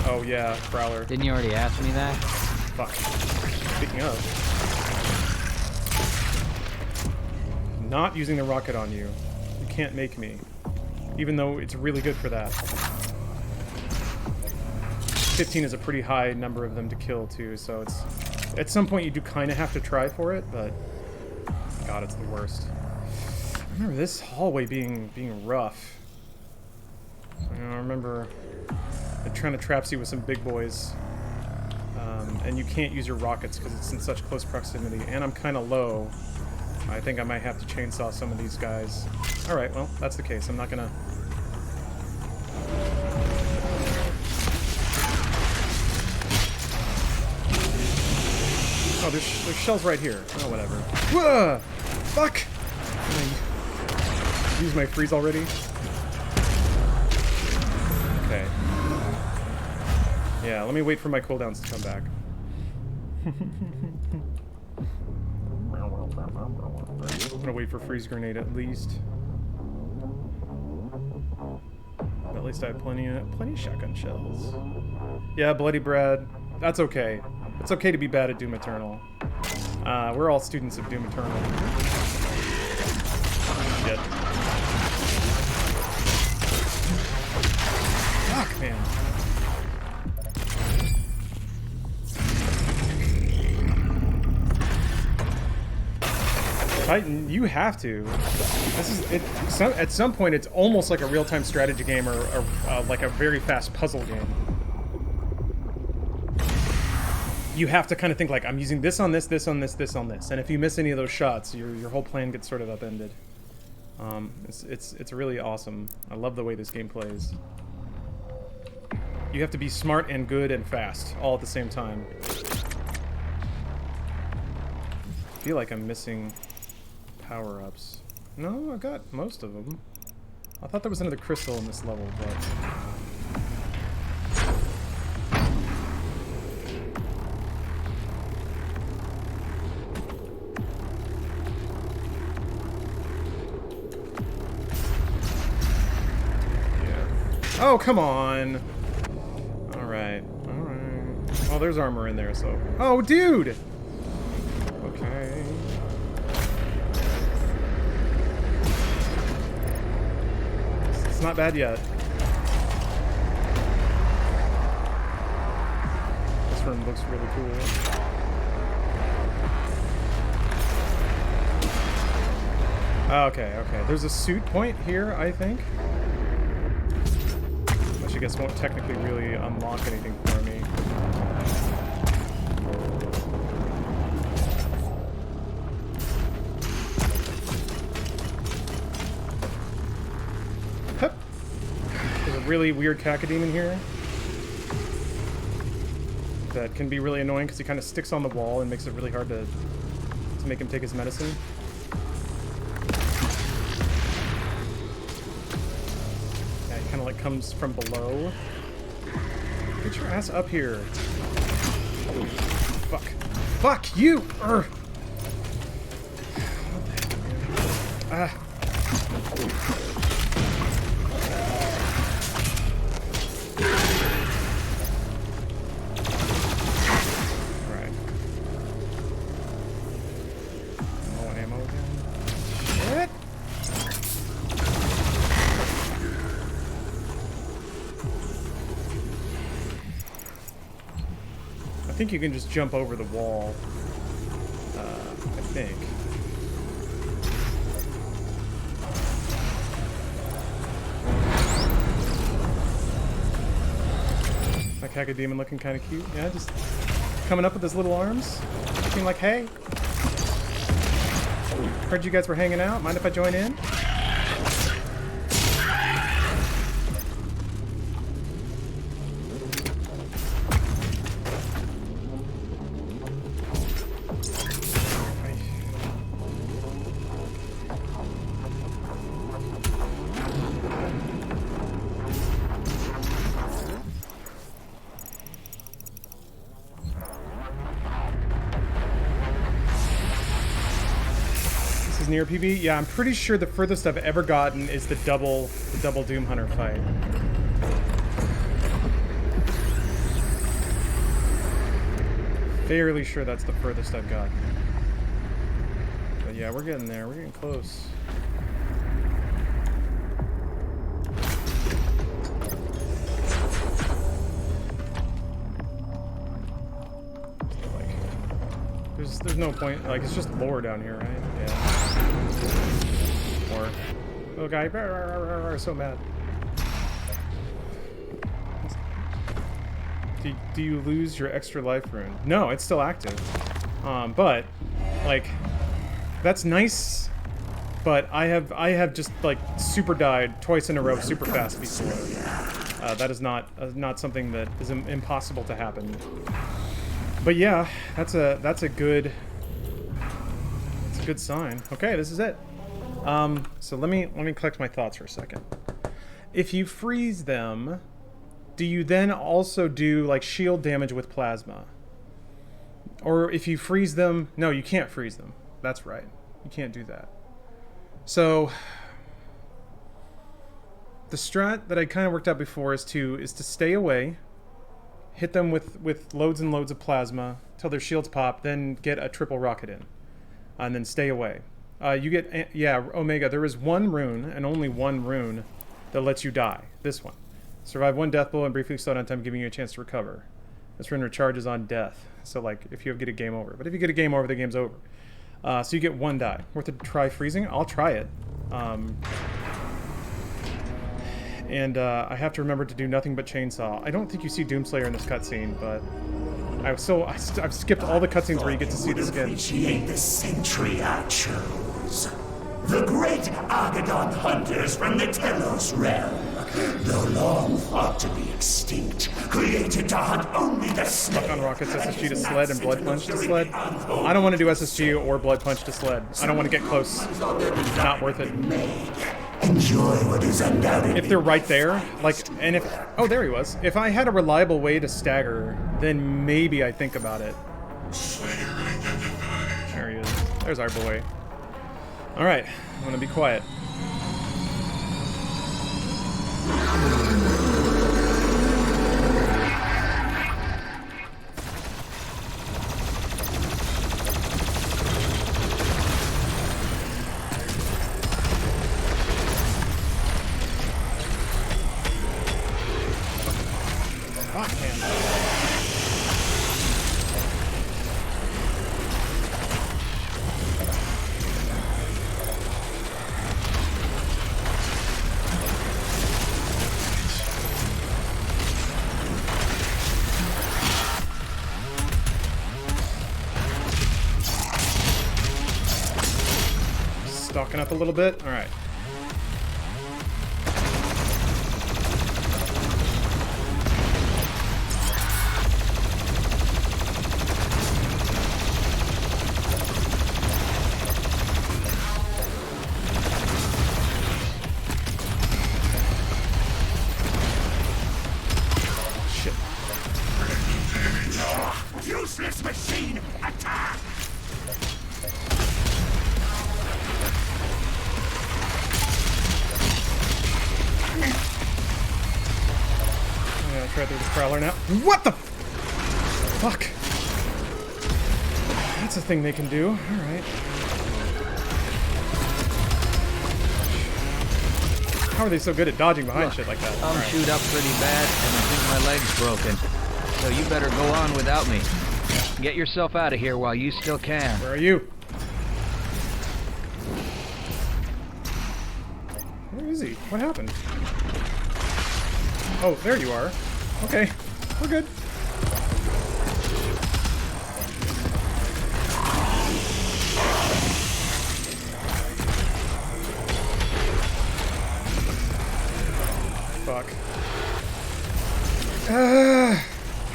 Oh, yeah, Prowler. Didn't you already ask me that? Fuck. Speaking of... Not using the rocket on you. You can't make me. Even though it's really good for that. 15 is a pretty high number of them to kill, too, so it's... At some point you do kind of have to try for it, but... God, it's the worst. I remember this hallway being rough. I remember trying to trap you with some big boys. And you can't use your rockets because it's in such close proximity. And I'm kind of low. I think I might have to chainsaw some of these guys. Alright, well, that's the case. I'm not gonna... Oh, there's shells right here. Oh, whatever. Whoa! Fuck! Use my freeze already? Okay. Yeah, let me wait for my cooldowns to come back. I'm gonna wait for freeze grenade at least. But at least I have plenty of shotgun shells. Yeah, Bloody Brad. That's okay. It's okay to be bad at Doom Eternal. We're all students of Doom Eternal. Shit. Fuck, man. Titan, you have to. This is it. At some point, it's almost like a real-time strategy game or like a very fast puzzle game. You have to kind of think like, I'm using this on this, this on this, this on this, and if you miss any of those shots, your whole plan gets sort of upended. It's really awesome. I love the way this game plays. You have to be smart and good and fast all at the same time. I feel like I'm missing power-ups. No, I got most of them. I thought there was another crystal in this level, but... yeah. Oh, come on! Alright, alright. Oh, there's armor in there, so... Oh, dude! Okay. It's not bad yet. This room looks really cool. Okay, okay. There's a suit point here, I think. Which I guess won't technically really unlock anything for me. There's a really weird cacodemon here that can be really annoying because he kind of sticks on the wall and makes it really hard to make him take his medicine. Yeah, he kind of like comes from below. Get your ass up here. Fuck. Fuck you! Urgh. Ah. I think you can just jump over the wall. I think. That cacodemon looking kind of cute. Yeah, just coming up with his little arms. Looking like, hey. Heard you guys were hanging out. Mind if I join in? Near PB? Yeah, I'm pretty sure the furthest I've ever gotten is the double Doom Hunter fight. Fairly sure that's the furthest I've gotten. But yeah, we're getting there. We're getting close. There's no point, like, it's just lore down here, right? Yeah. Or, little guy, so mad. Do you lose your extra life rune? No, it's still active. But, like, that's nice, but I have just, like, super died twice in a row super fast before. That is not something that is impossible to happen. But yeah, that's a good sign. Okay, this is it. So let me collect my thoughts for a second. If you freeze them, do you then also do like shield damage with plasma? Or if you freeze them, no, you can't freeze them. That's right. You can't do that. So the strat that I kind of worked out before is to stay away. Hit them with loads and loads of plasma till their shields pop, then get a triple rocket in. And then stay away. You get, yeah, Omega, there is one rune, and only one rune, that lets you die. This one. Survive one death blow and briefly slow down time, giving you a chance to recover. This rune recharges on death. So, like, if you get a game over. But if you get a game over, the game's over. So you get one die. Worth a try freezing? I'll try it. And I have to remember to do nothing but chainsaw. I don't think you see Doomslayer in this cutscene, but I've skipped all the cutscenes where you get to see the skin. Appreciate the century I chose. The great Argadon hunters from the Telos realm. though long thought to be extinct, created to hunt only the slayer. On rockets, SSG to sled and blood punch to sled. I don't want to do SSG or blood punch to sled. I don't want to get close. Not worth it. Enjoy what is undoubtedly. If they're right there, like, and if... Oh, there he was. If I had a reliable way to stagger, then maybe I think about it. There he is. There's our boy. Alright, I'm gonna be quiet. Stalking up a little bit. All right. Shit. Useless machine, attack! Try through this prowler now. What the fuck? That's a thing they can do. Alright. How are they so good at dodging behind shit like that? I'm chewed up pretty bad, and I think my leg's broken. So you better go on without me. Get yourself out of here while you still can. Where are you? Where is he? What happened? Oh, there you are. Okay, we're good. Fuck.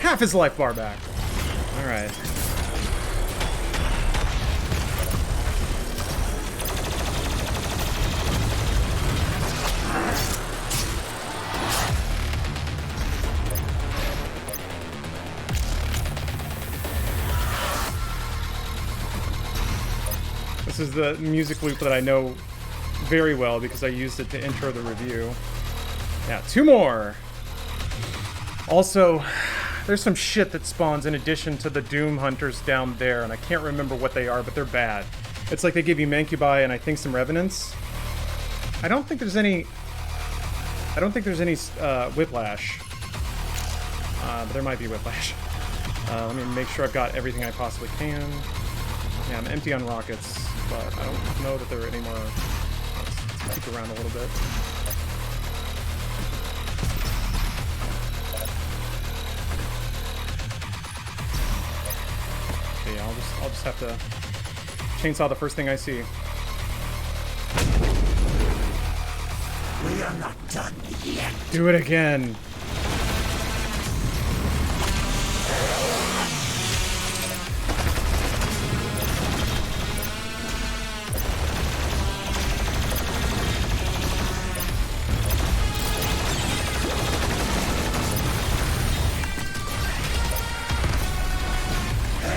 Half his life bar back. Alright. This is the music loop that I know very well because I used it to intro the review. Yeah, 2 more! Also, there's some shit that spawns in addition to the Doom Hunters down there, and I can't remember what they are, but they're bad. It's like they give you Mancubi and I think some Revenants. I don't think there's any Whiplash. But there might be Whiplash. Let me make sure I've got everything I possibly can. Yeah, I'm empty on rockets, but I don't know that there are any more. Let's peek around a little bit. Okay, yeah, I'll just have to chainsaw the first thing I see. We are not done yet. Do it again.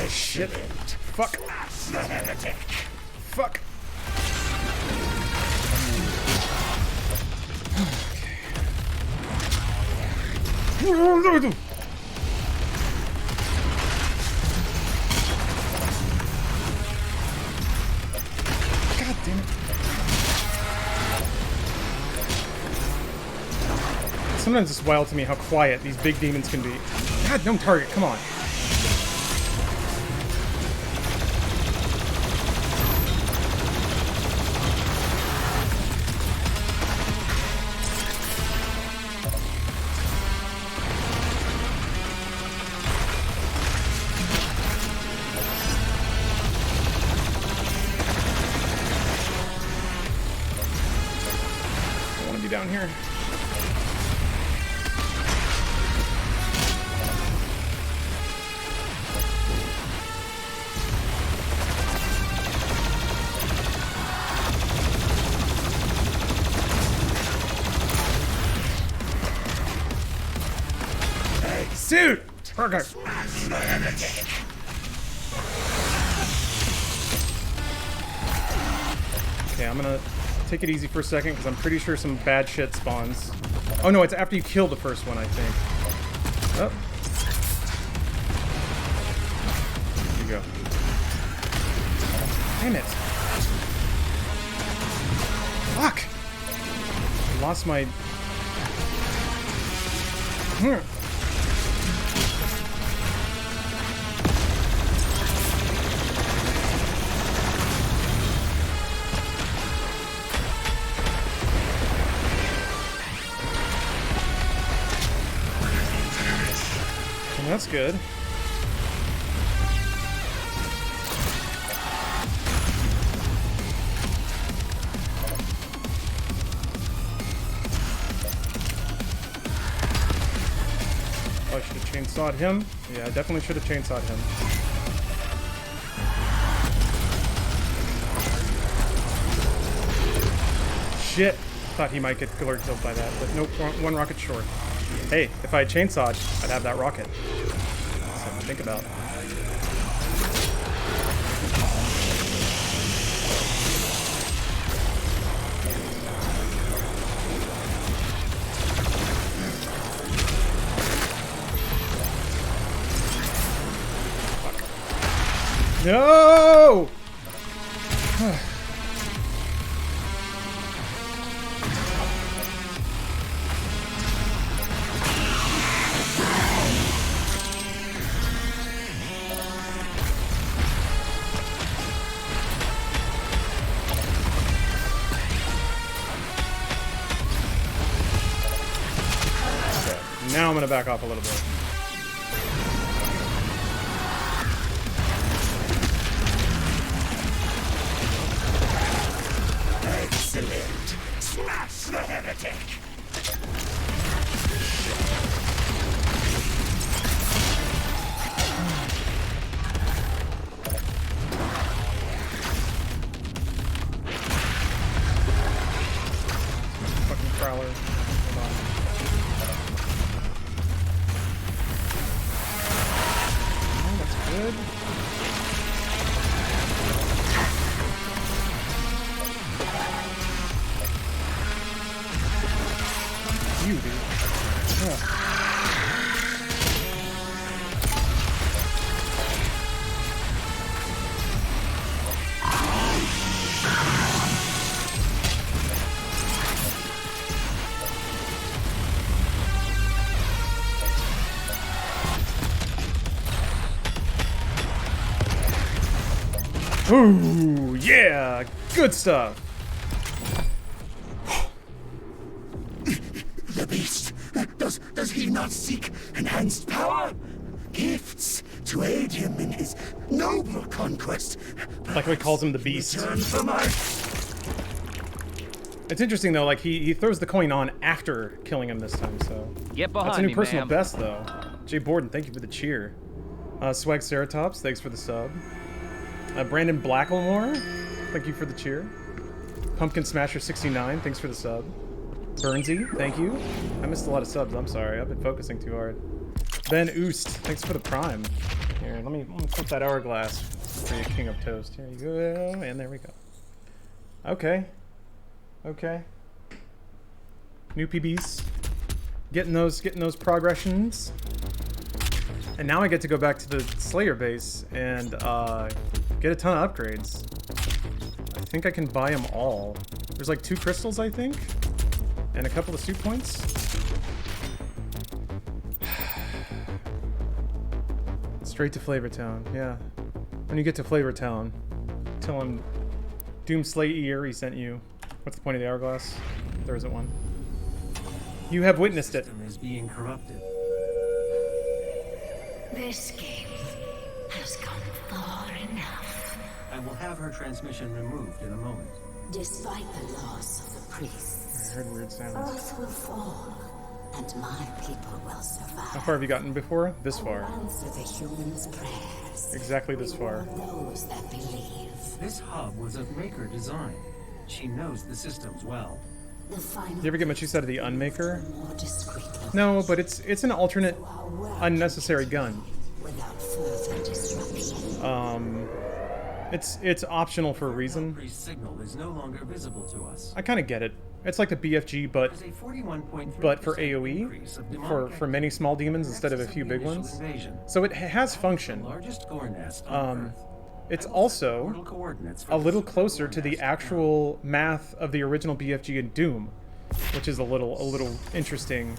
Shit. Fuck. Fuck. Okay. God damn it. Sometimes it's wild to me how quiet these big demons can be. God, no target, come on. Down here. Shoot! Okay. Okay, I'm gonna take it easy for a second because I'm pretty sure some bad shit spawns. Oh no, it's after you kill the first one, I think. Oh. Here you go. Damn it. Fuck! I lost my... That's good. Oh, I should have chainsawed him. Yeah, I definitely should have chainsawed him. Shit! Thought he might get killer killed by that, but nope, one rocket short. Hey, if I had chainsawed, I'd have that rocket. Something to think about. Fuck. No! Now I'm gonna back off a little bit. Excellent. Smash the heretic. Fucking prowler. Hold on. Good. You, dude. Yeah. Ooh, yeah, good stuff. The beast. Does he not seek enhanced power? Gifts to aid him in his noble conquest. Like how he calls him the beast. Return for my... It's interesting though, like he throws the coin on after killing him this time, so. Get behind That's a new me, personal ma'am. best though. Jay Borden, thank you for the cheer. Swag Ceratops, thanks for the sub. Brandon Blacklemore, thank you for the cheer. Pumpkin Smasher 69, thanks for the sub. Burnsy, thank you. I missed a lot of subs, I'm sorry. I've been focusing too hard. Ben Oost, thanks for the prime. Here, let me flip that hourglass for you, King of Toast. Here you go, and there we go. Okay. Okay. New PBs. Getting those progressions. And now I get to go back to the Slayer base and get a ton of upgrades. I think I can buy them all. There's like 2 crystals, I think, and a couple of suit points. Straight to Flavortown, yeah. When you get to Flavortown, tell him Doomslayer sent you. What's the point of the hourglass? There isn't one. You have witnessed it. The system is being corrupted. This game has gone far enough. I will have her transmission removed in a moment. Despite the loss of the priests, I heard weird sounds. Earth will fall, and my people will survive. How far have you gotten before? This far. Answer the humans' prayers. Exactly this far. Those that believe. This hub was of Maker design. She knows the systems well. You ever get much use out of the Unmaker? No, but it's an alternate, unnecessary gun. It's optional for a reason. Signal is no longer visible to us. I kind of get it. It's like the BFG, but There's a 41.3% for AOE, increase of demonic for many small demons instead of a few big ones. So it has function. Largest gore nest on Earth. It's also Portal coordinates for a the little super closer gore to the nest actual math of the original BFG in Doom, which is a little interesting.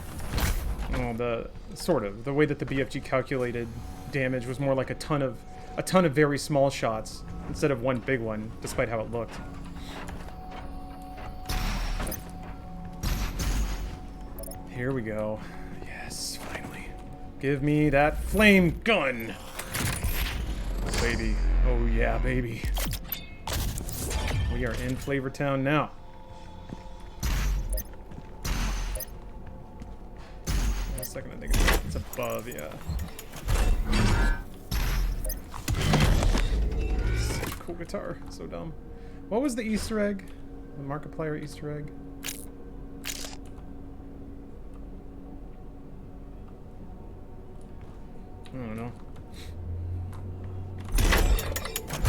The way that the BFG calculated damage was more like a ton of very small shots instead of one big one, despite how it looked. Here we go. Yes, finally. Give me that flame gun! Baby. Oh yeah, baby. We are in Flavor Town now. Wait a second, I think it's above, yeah. Such a cool guitar. So dumb. What was the Easter egg? The Markiplier Easter egg? I don't know.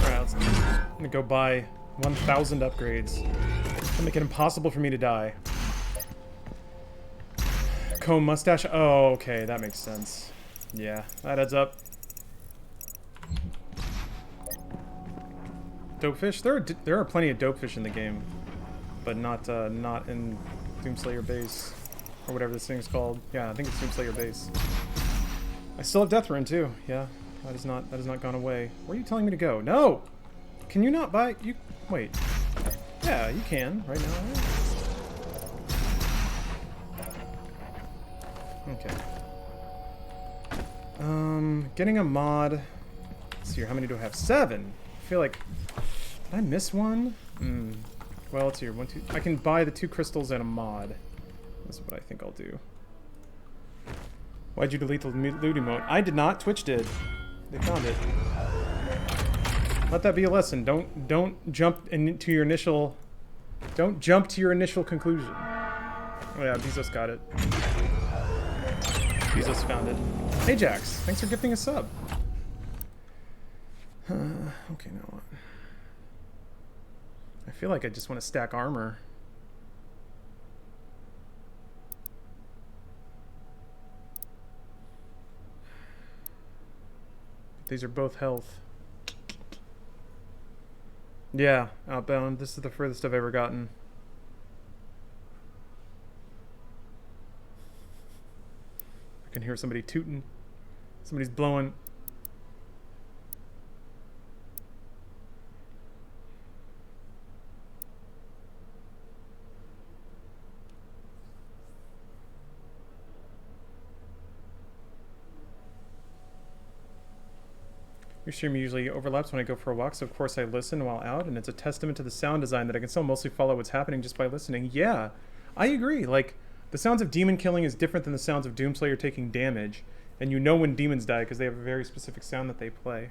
Alright, I'm gonna go buy 1,000 upgrades to make it impossible for me to die. Comb mustache? Oh, okay, that makes sense. Yeah, that adds up. Dopefish? There are plenty of dopefish in the game, but not in Doomslayer base or whatever this thing's called. Yeah, I think it's Doomslayer base. I still have Death Rune too. Yeah, that has not gone away. Where are you telling me to go? No! Can you not buy? You wait. Yeah, you can right now. Okay. Getting a mod. Let's see here. How many do I have? 7. I feel like. Did I miss one? Well, let's see here. 1, 2. I can buy the 2 crystals and a mod. That's what I think I'll do. Why'd you delete the loot emote? I did not. Twitch did. They found it. Let that be a lesson. Don't jump into your initial. Don't jump to your initial conclusion. Oh yeah, Bezos got it. Bezos found it. Hey Jax, thanks for gifting a sub. Okay, now what? I feel like I just want to stack armor. These are both health. Yeah, Outbound. This is the furthest I've ever gotten. I can hear somebody tooting. Somebody's blowing. Your stream usually overlaps when I go for a walk, so of course I listen while out, and it's a testament to the sound design that I can still mostly follow what's happening just by listening. Yeah, I agree. Like, the sounds of demon killing is different than the sounds of Doomslayer taking damage, and you know when demons die because they have a very specific sound that they play.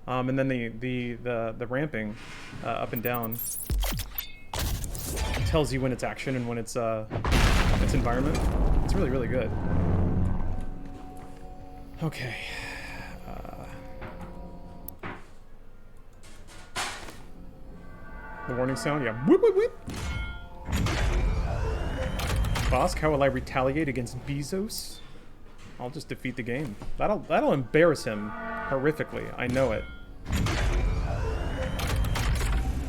And then the ramping up and down tells you when it's action and when it's environment. It's really, really good. Okay. The warning sound, yeah. Whoop, whoop, whoop. Bosk, how will I retaliate against Bezos? I'll just defeat the game. That'll embarrass him horrifically. I know it.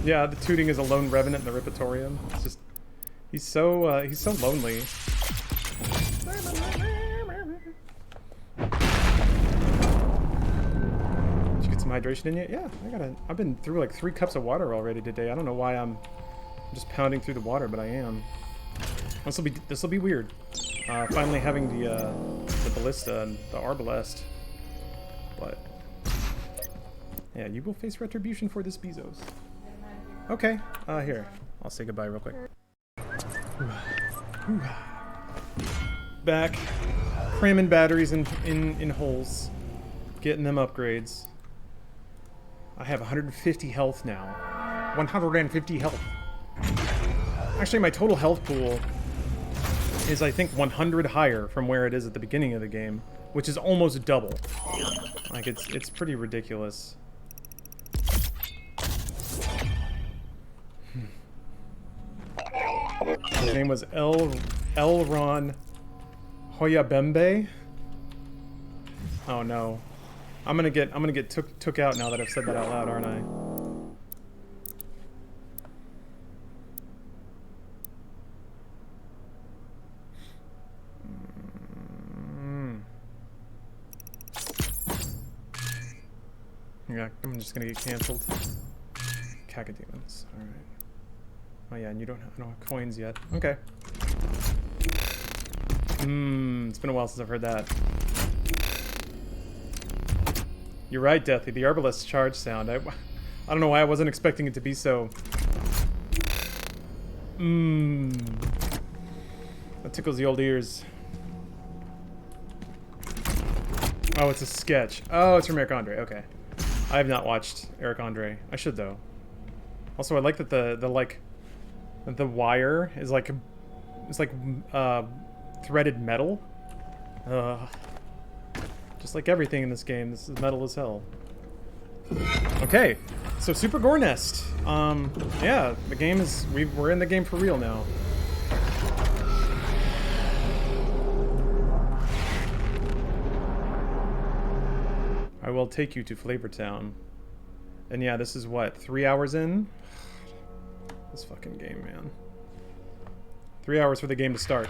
Yeah, the tooting is a lone revenant in the Ripitorium. It's just he's so lonely. Some hydration in yet? Yeah, I've been through like 3 cups of water already today. I don't know why I'm just pounding through the water, but I am. This will be weird. Finally having the ballista and the arbalest. But yeah, you will face retribution for this Bezos. Okay, here. I'll say goodbye real quick. Back, cramming batteries in holes, getting them upgrades. I have 150 health now. 150 health. Actually, my total health pool is, I think, 100 higher from where it is at the beginning of the game, which is almost double. Like, it's pretty ridiculous. His name was Elron Hoyabembe. Oh no, I'm gonna get took out now that I've said that out loud, aren't I? Yeah, I'm just gonna get canceled. Cacodemons. All right. Oh yeah, and I don't have coins yet. Okay. It's been a while since I've heard that. You're right, Deathy. The Arbalest charge sound. I don't know why I wasn't expecting it to be so. That tickles the old ears. Oh, it's a sketch. Oh, it's from Eric Andre. Okay. I have not watched Eric Andre. I should though. Also, I like that the wire is like threaded metal. Just like everything in this game, this is metal as hell. Okay, so Super Gore Nest. Yeah, the game is we're in the game for real now. I will take you to Flavortown. And yeah, this is what, 3 hours in? This fucking game, man. 3 hours for the game to start.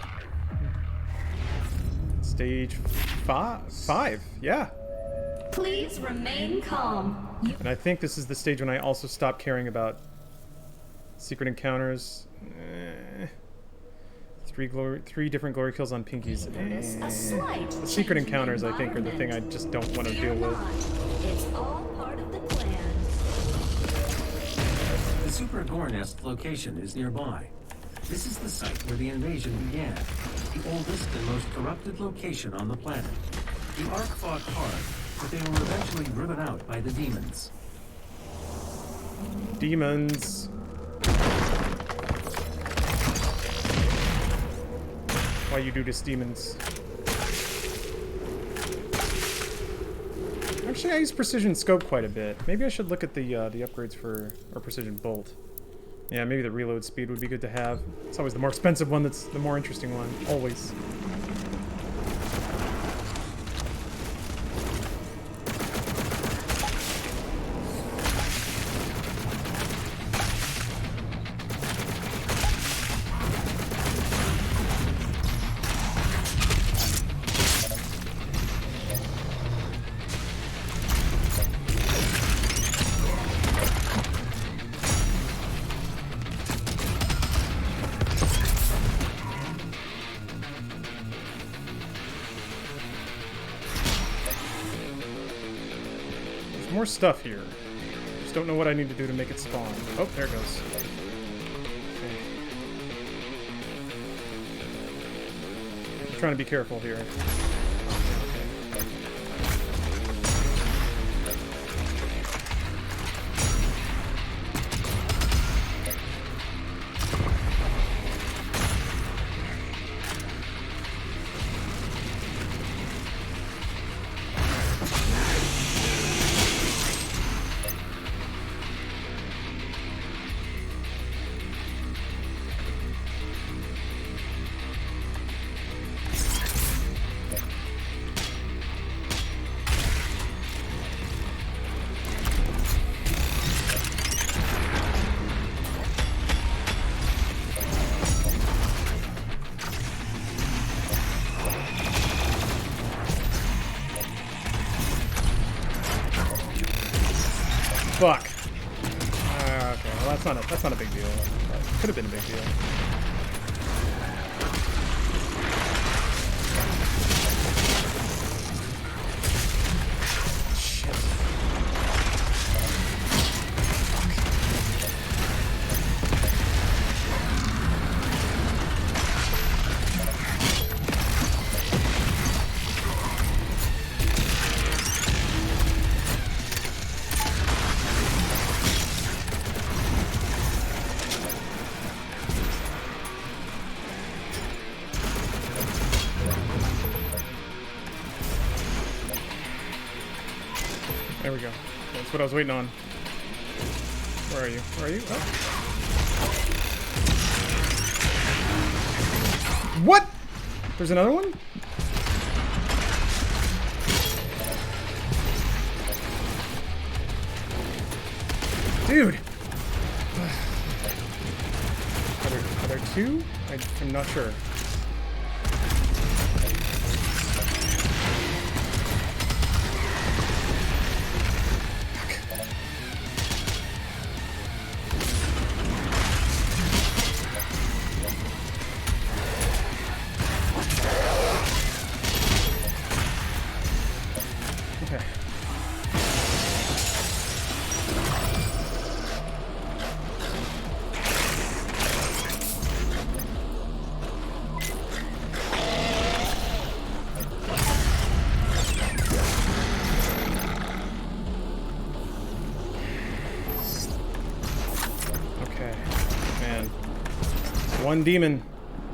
Stage 5, yeah. Please remain calm. And I think this is the stage when I also stop caring about secret encounters. Three different glory kills on Pinkies. The secret encounters, I think, are the thing I just don't want to deal with. It's all part of the plan. The Super Gore Nest location is nearby. This is the site where the invasion began, the oldest and most corrupted location on the planet. The Ark fought hard, but they were eventually driven out by the demons. Demons. Why you do this, demons? Actually, I use precision scope quite a bit. Maybe I should look at the upgrades for our precision bolt. Yeah, maybe the reload speed would be good to have. It's always the more expensive one that's the more interesting one. Always. More stuff here. Just don't know what I need to do to make it spawn. Oh, there it goes. Okay. I'm trying to be careful here. Fuck. Okay, well that's not a big deal. Could have been a big deal. we go. That's what I was waiting on. Where are you? Where are you? Oh. What? There's another one? Dude! Are there two? I'm not sure. One demon.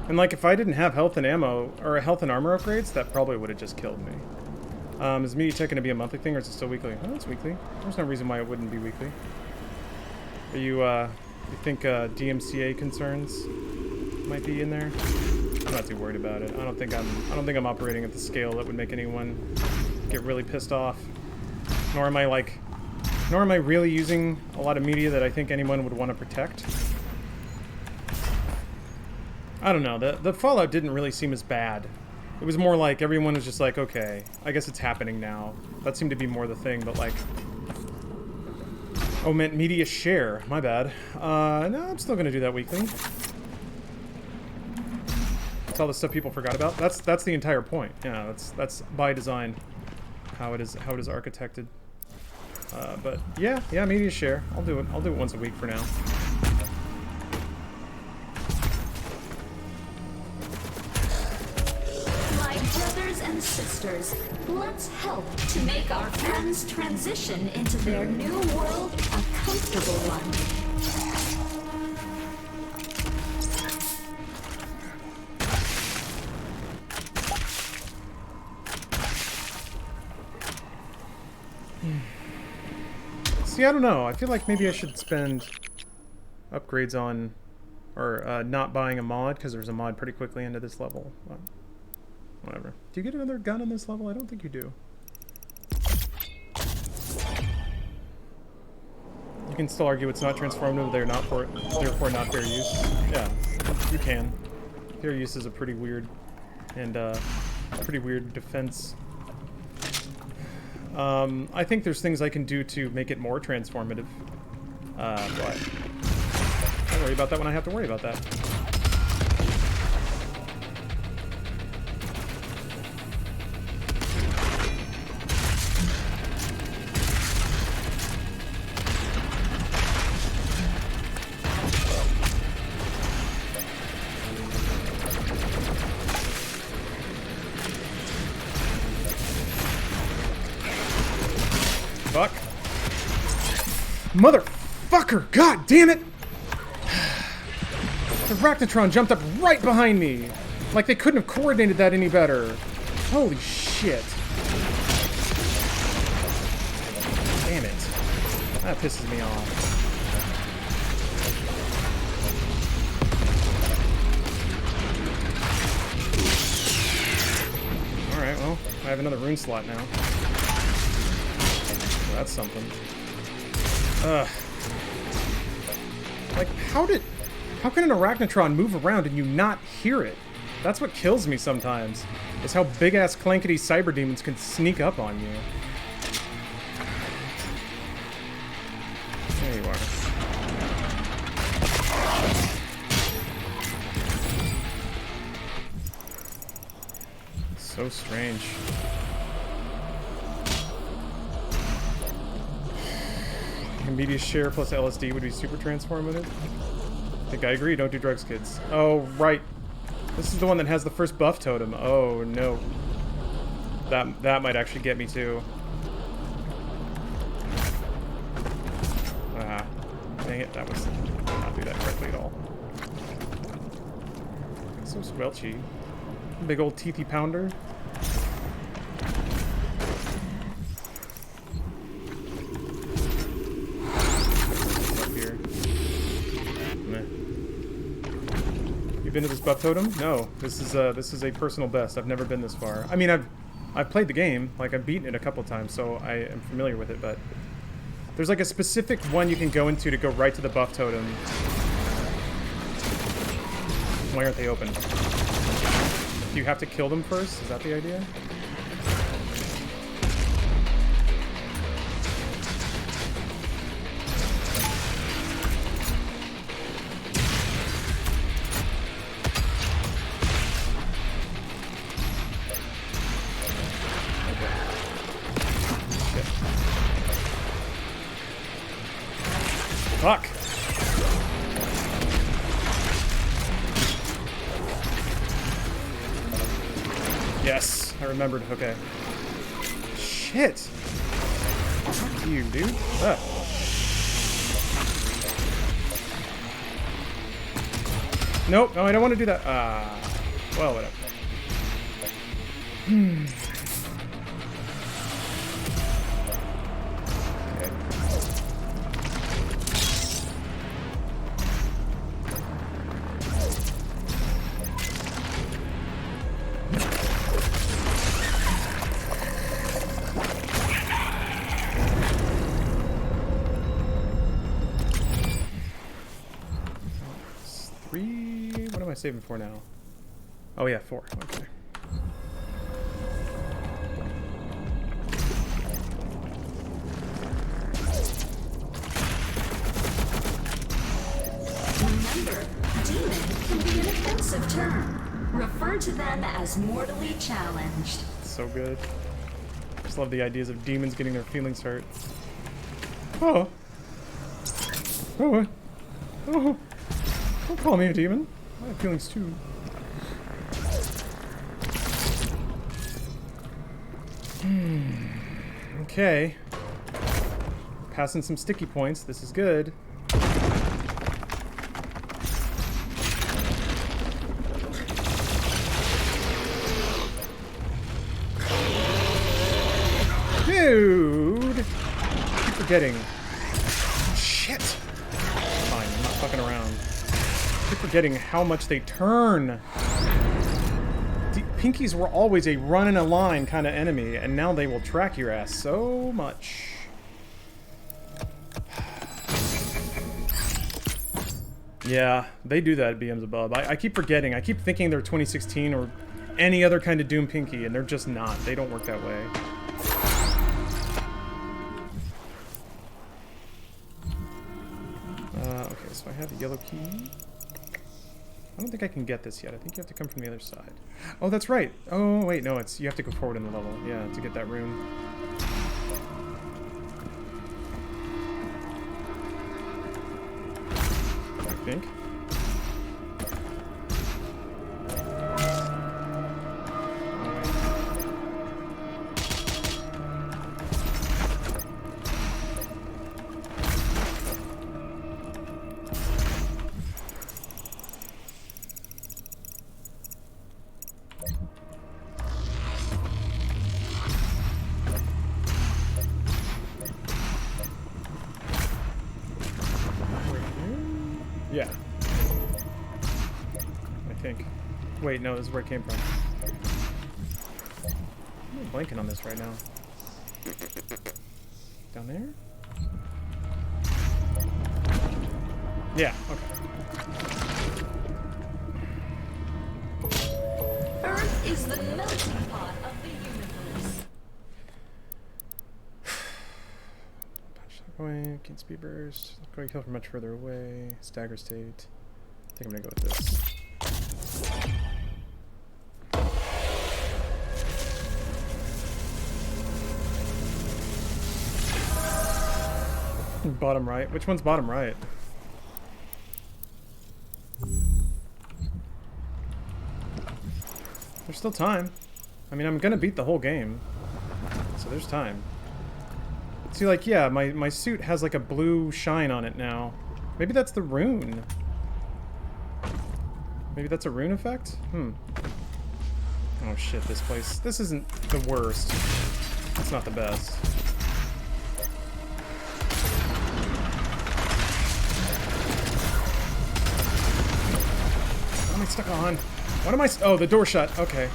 And like if I didn't have health and ammo, or health and armor upgrades, that probably would have just killed me. Is media tech going to be a monthly thing or is it still weekly? Oh, it's weekly. There's no reason why it wouldn't be weekly. Are you, you think DMCA concerns might be in there? I'm not too worried about it. I don't think I'm operating at the scale that would make anyone get really pissed off. Nor am I really using a lot of media that I think anyone would want to protect. I don't know, the Fallout didn't really seem as bad. It was more like everyone was just like, okay, I guess it's happening now. That seemed to be more the thing, but like... Oh, meant media share. My bad. No, I'm still gonna do that weekly. That's all the stuff people forgot about. That's the entire point. Yeah, that's by design. How it is architected. But yeah, media share. I'll do it once a week for now. And sisters, let's help to make our friends transition into their new world a comfortable one. See, I don't know. I feel like maybe I should spend upgrades on, or not buying a mod, because there's a mod pretty quickly into this level. Well, whatever. Do you get another gun on this level? I don't think you do. You can still argue it's not transformative, therefore not fair use. Yeah, you can. Fair use is a pretty weird defense. I think there's things I can do to make it more transformative. But I'll worry about that when I have to worry about that. Fuck. Motherfucker! God damn it! The Arachnotron jumped up right behind me! Like they couldn't have coordinated that any better. Holy shit. Damn it. That pisses me off. Alright, well, I have another rune slot now. That's something. Like, how can an Arachnotron move around and you not hear it? That's what kills me sometimes, is how big-ass clankety cyber demons can sneak up on you. There you are. So strange. Media share plus LSD would be super transformative. I think I agree. Don't do drugs, kids. Oh, right. This is the one that has the first buff totem. Oh, no. That might actually get me, too. Ah. Dang it. That was... did not do that correctly at all. It's so squelchy. Big old teethy pounder. You been to this buff totem? No. This is a personal best. I've never been this far. I mean, I've played the game. Like, I've beaten it a couple times, so I am familiar with it, but there's like a specific one you can go into to go right to the buff totem. Why aren't they open? Do you have to kill them first? Is that the idea? Fuck! Yes, I remembered. Okay. Shit! Fuck you, dude. Ah. Nope, no, I don't want to do that. Well, whatever. Saving for now. Oh yeah, 4. Okay. Remember, demon can be an offensive term. Refer to them as mortally challenged. So good. Just love the ideas of demons getting their feelings hurt. Oh. Oh. Oh. Don't call me a demon. I have feelings too. Okay. Passing some sticky points. This is good. Dude! I keep forgetting. Shit! Fine, I'm not fucking around. I keep forgetting how much they turn. Pinkies were always a run in a line kind of enemy, and now they will track your ass so much. Yeah, they do that at BM's above. I keep forgetting. I keep thinking they're 2016 or any other kind of Doom Pinky, and they're just not. They don't work that way. Okay, so I have a yellow key. I don't think I can get this yet. I think you have to come from the other side. Oh, that's right. Oh, wait, no, you have to go forward in the level. Yeah, to get that rune. I think. Yeah. I think. Wait, no, this is where it came from. I'm blanking on this right now. Down there? Yeah, okay. Earth is the melting pot of the universe. Away, can't speed burst. Go kill from much further away. Stagger state. I think I'm gonna go with this. Bottom right. Which one's bottom right? There's still time. I mean, I'm gonna beat the whole game, so there's time. See, like, yeah, my suit has like a blue shine on it now. Maybe that's the rune. Maybe that's a rune effect? Oh shit, this place. This isn't the worst. It's not the best. am I stuck on? What am I... Oh, the door shut. Okay.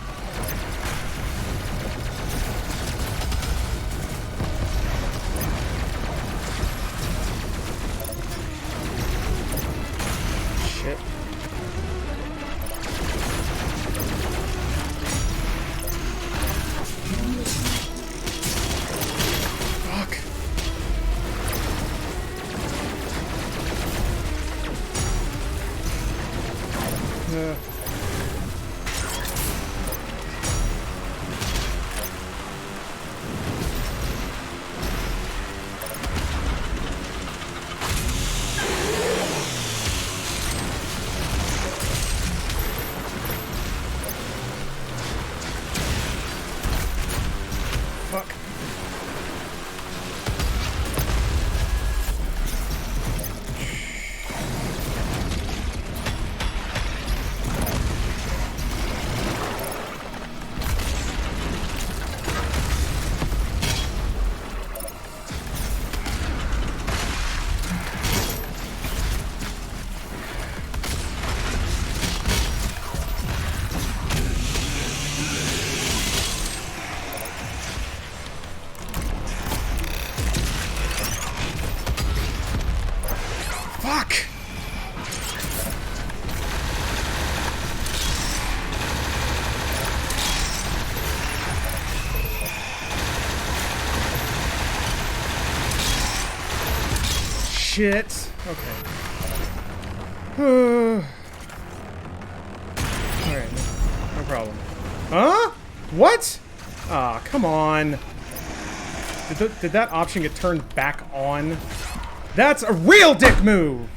Shit. Fuck. Fuck. Fuck! Shit. Okay. Alright, no problem. Huh? What? Ah, come on. Did that option get turned back on? That's a real dick move!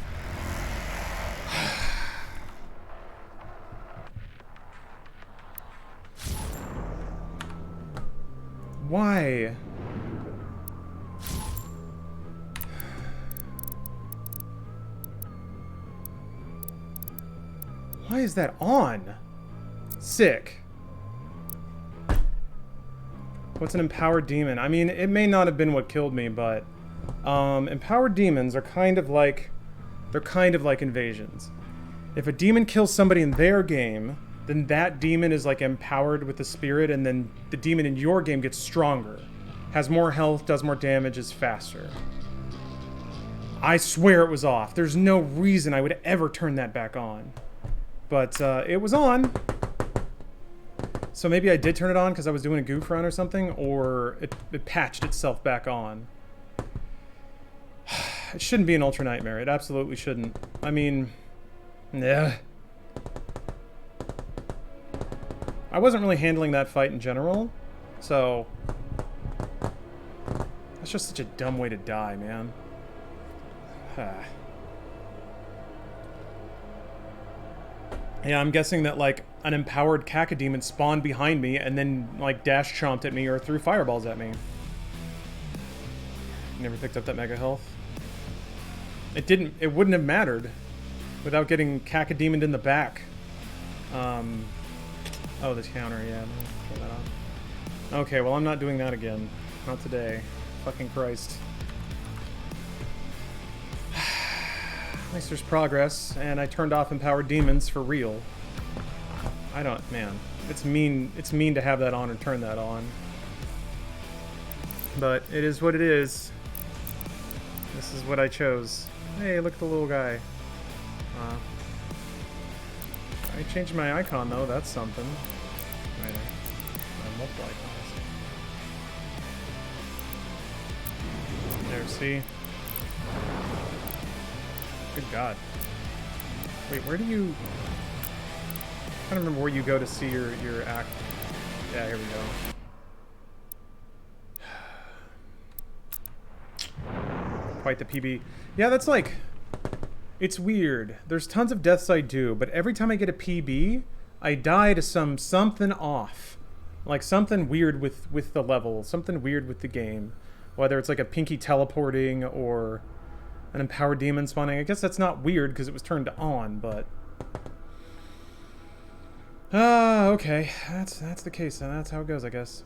Why? Why is that on? Sick. What's an empowered demon? I mean, it may not have been what killed me, but empowered demons are kind of like, they're kind of like invasions. If a demon kills somebody in their game, then that demon is like empowered with the spirit, and then the demon in your game gets stronger, has more health, does more damage, is faster. I swear it was off. There's no reason I would ever turn that back on. But it was on. So maybe I did turn it on because I was doing a goof run or something, or it patched itself back on. It shouldn't be an Ultra Nightmare. It absolutely shouldn't. I mean, yeah. I wasn't really handling that fight in general, so that's just such a dumb way to die, man. Yeah, I'm guessing that, like, an empowered cacodemon spawned behind me and then, like, dash chomped at me or threw fireballs at me. Never picked up that mega health. It wouldn't have mattered without getting cacodemoned in the back. Oh, this counter, yeah. Turn that on. Okay, well, I'm not doing that again. Not today. Fucking Christ. At least there's progress, and I turned off empowered demons for real. I don't, man. It's mean to have that on or turn that on. But it is what it is. This is what I chose. Hey, look at the little guy. I changed my icon though, that's something. Right, I multiple icons. There, see? Good God. Wait, where do you... I don't remember where you go to see your act. Yeah, here we go. Quite the PB. Yeah, that's like... It's weird. There's tons of deaths I do, but every time I get a PB, I die to something off. Like something weird with the level, something weird with the game. Whether it's like a pinky teleporting or an empowered demon spawning. I guess that's not weird because it was turned on, but... okay. That's the case, and that's how it goes, I guess.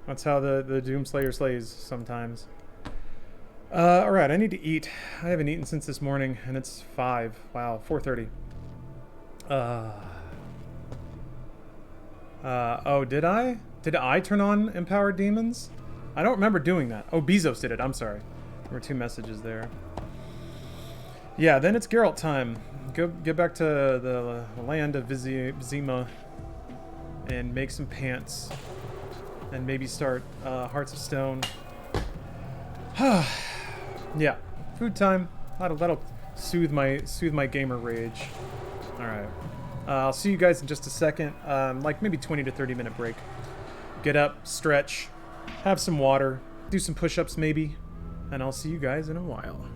That's how the Doomslayer slays sometimes. Alright, I need to eat. I haven't eaten since this morning, and it's 5. Wow, 4:30. Oh, did I? Did I turn on Empowered Demons? I don't remember doing that. Oh, Bezos did it. I'm sorry. There were 2 messages there. Yeah, then it's Geralt time. Go get back to the land of Vizima and make some pants. And maybe start Hearts of Stone. Yeah, food time. That'll soothe my gamer rage. All right. I'll see you guys in just a second. Like maybe 20 to 30 minute break. Get up, stretch, have some water, do some push-ups maybe, and I'll see you guys in a while.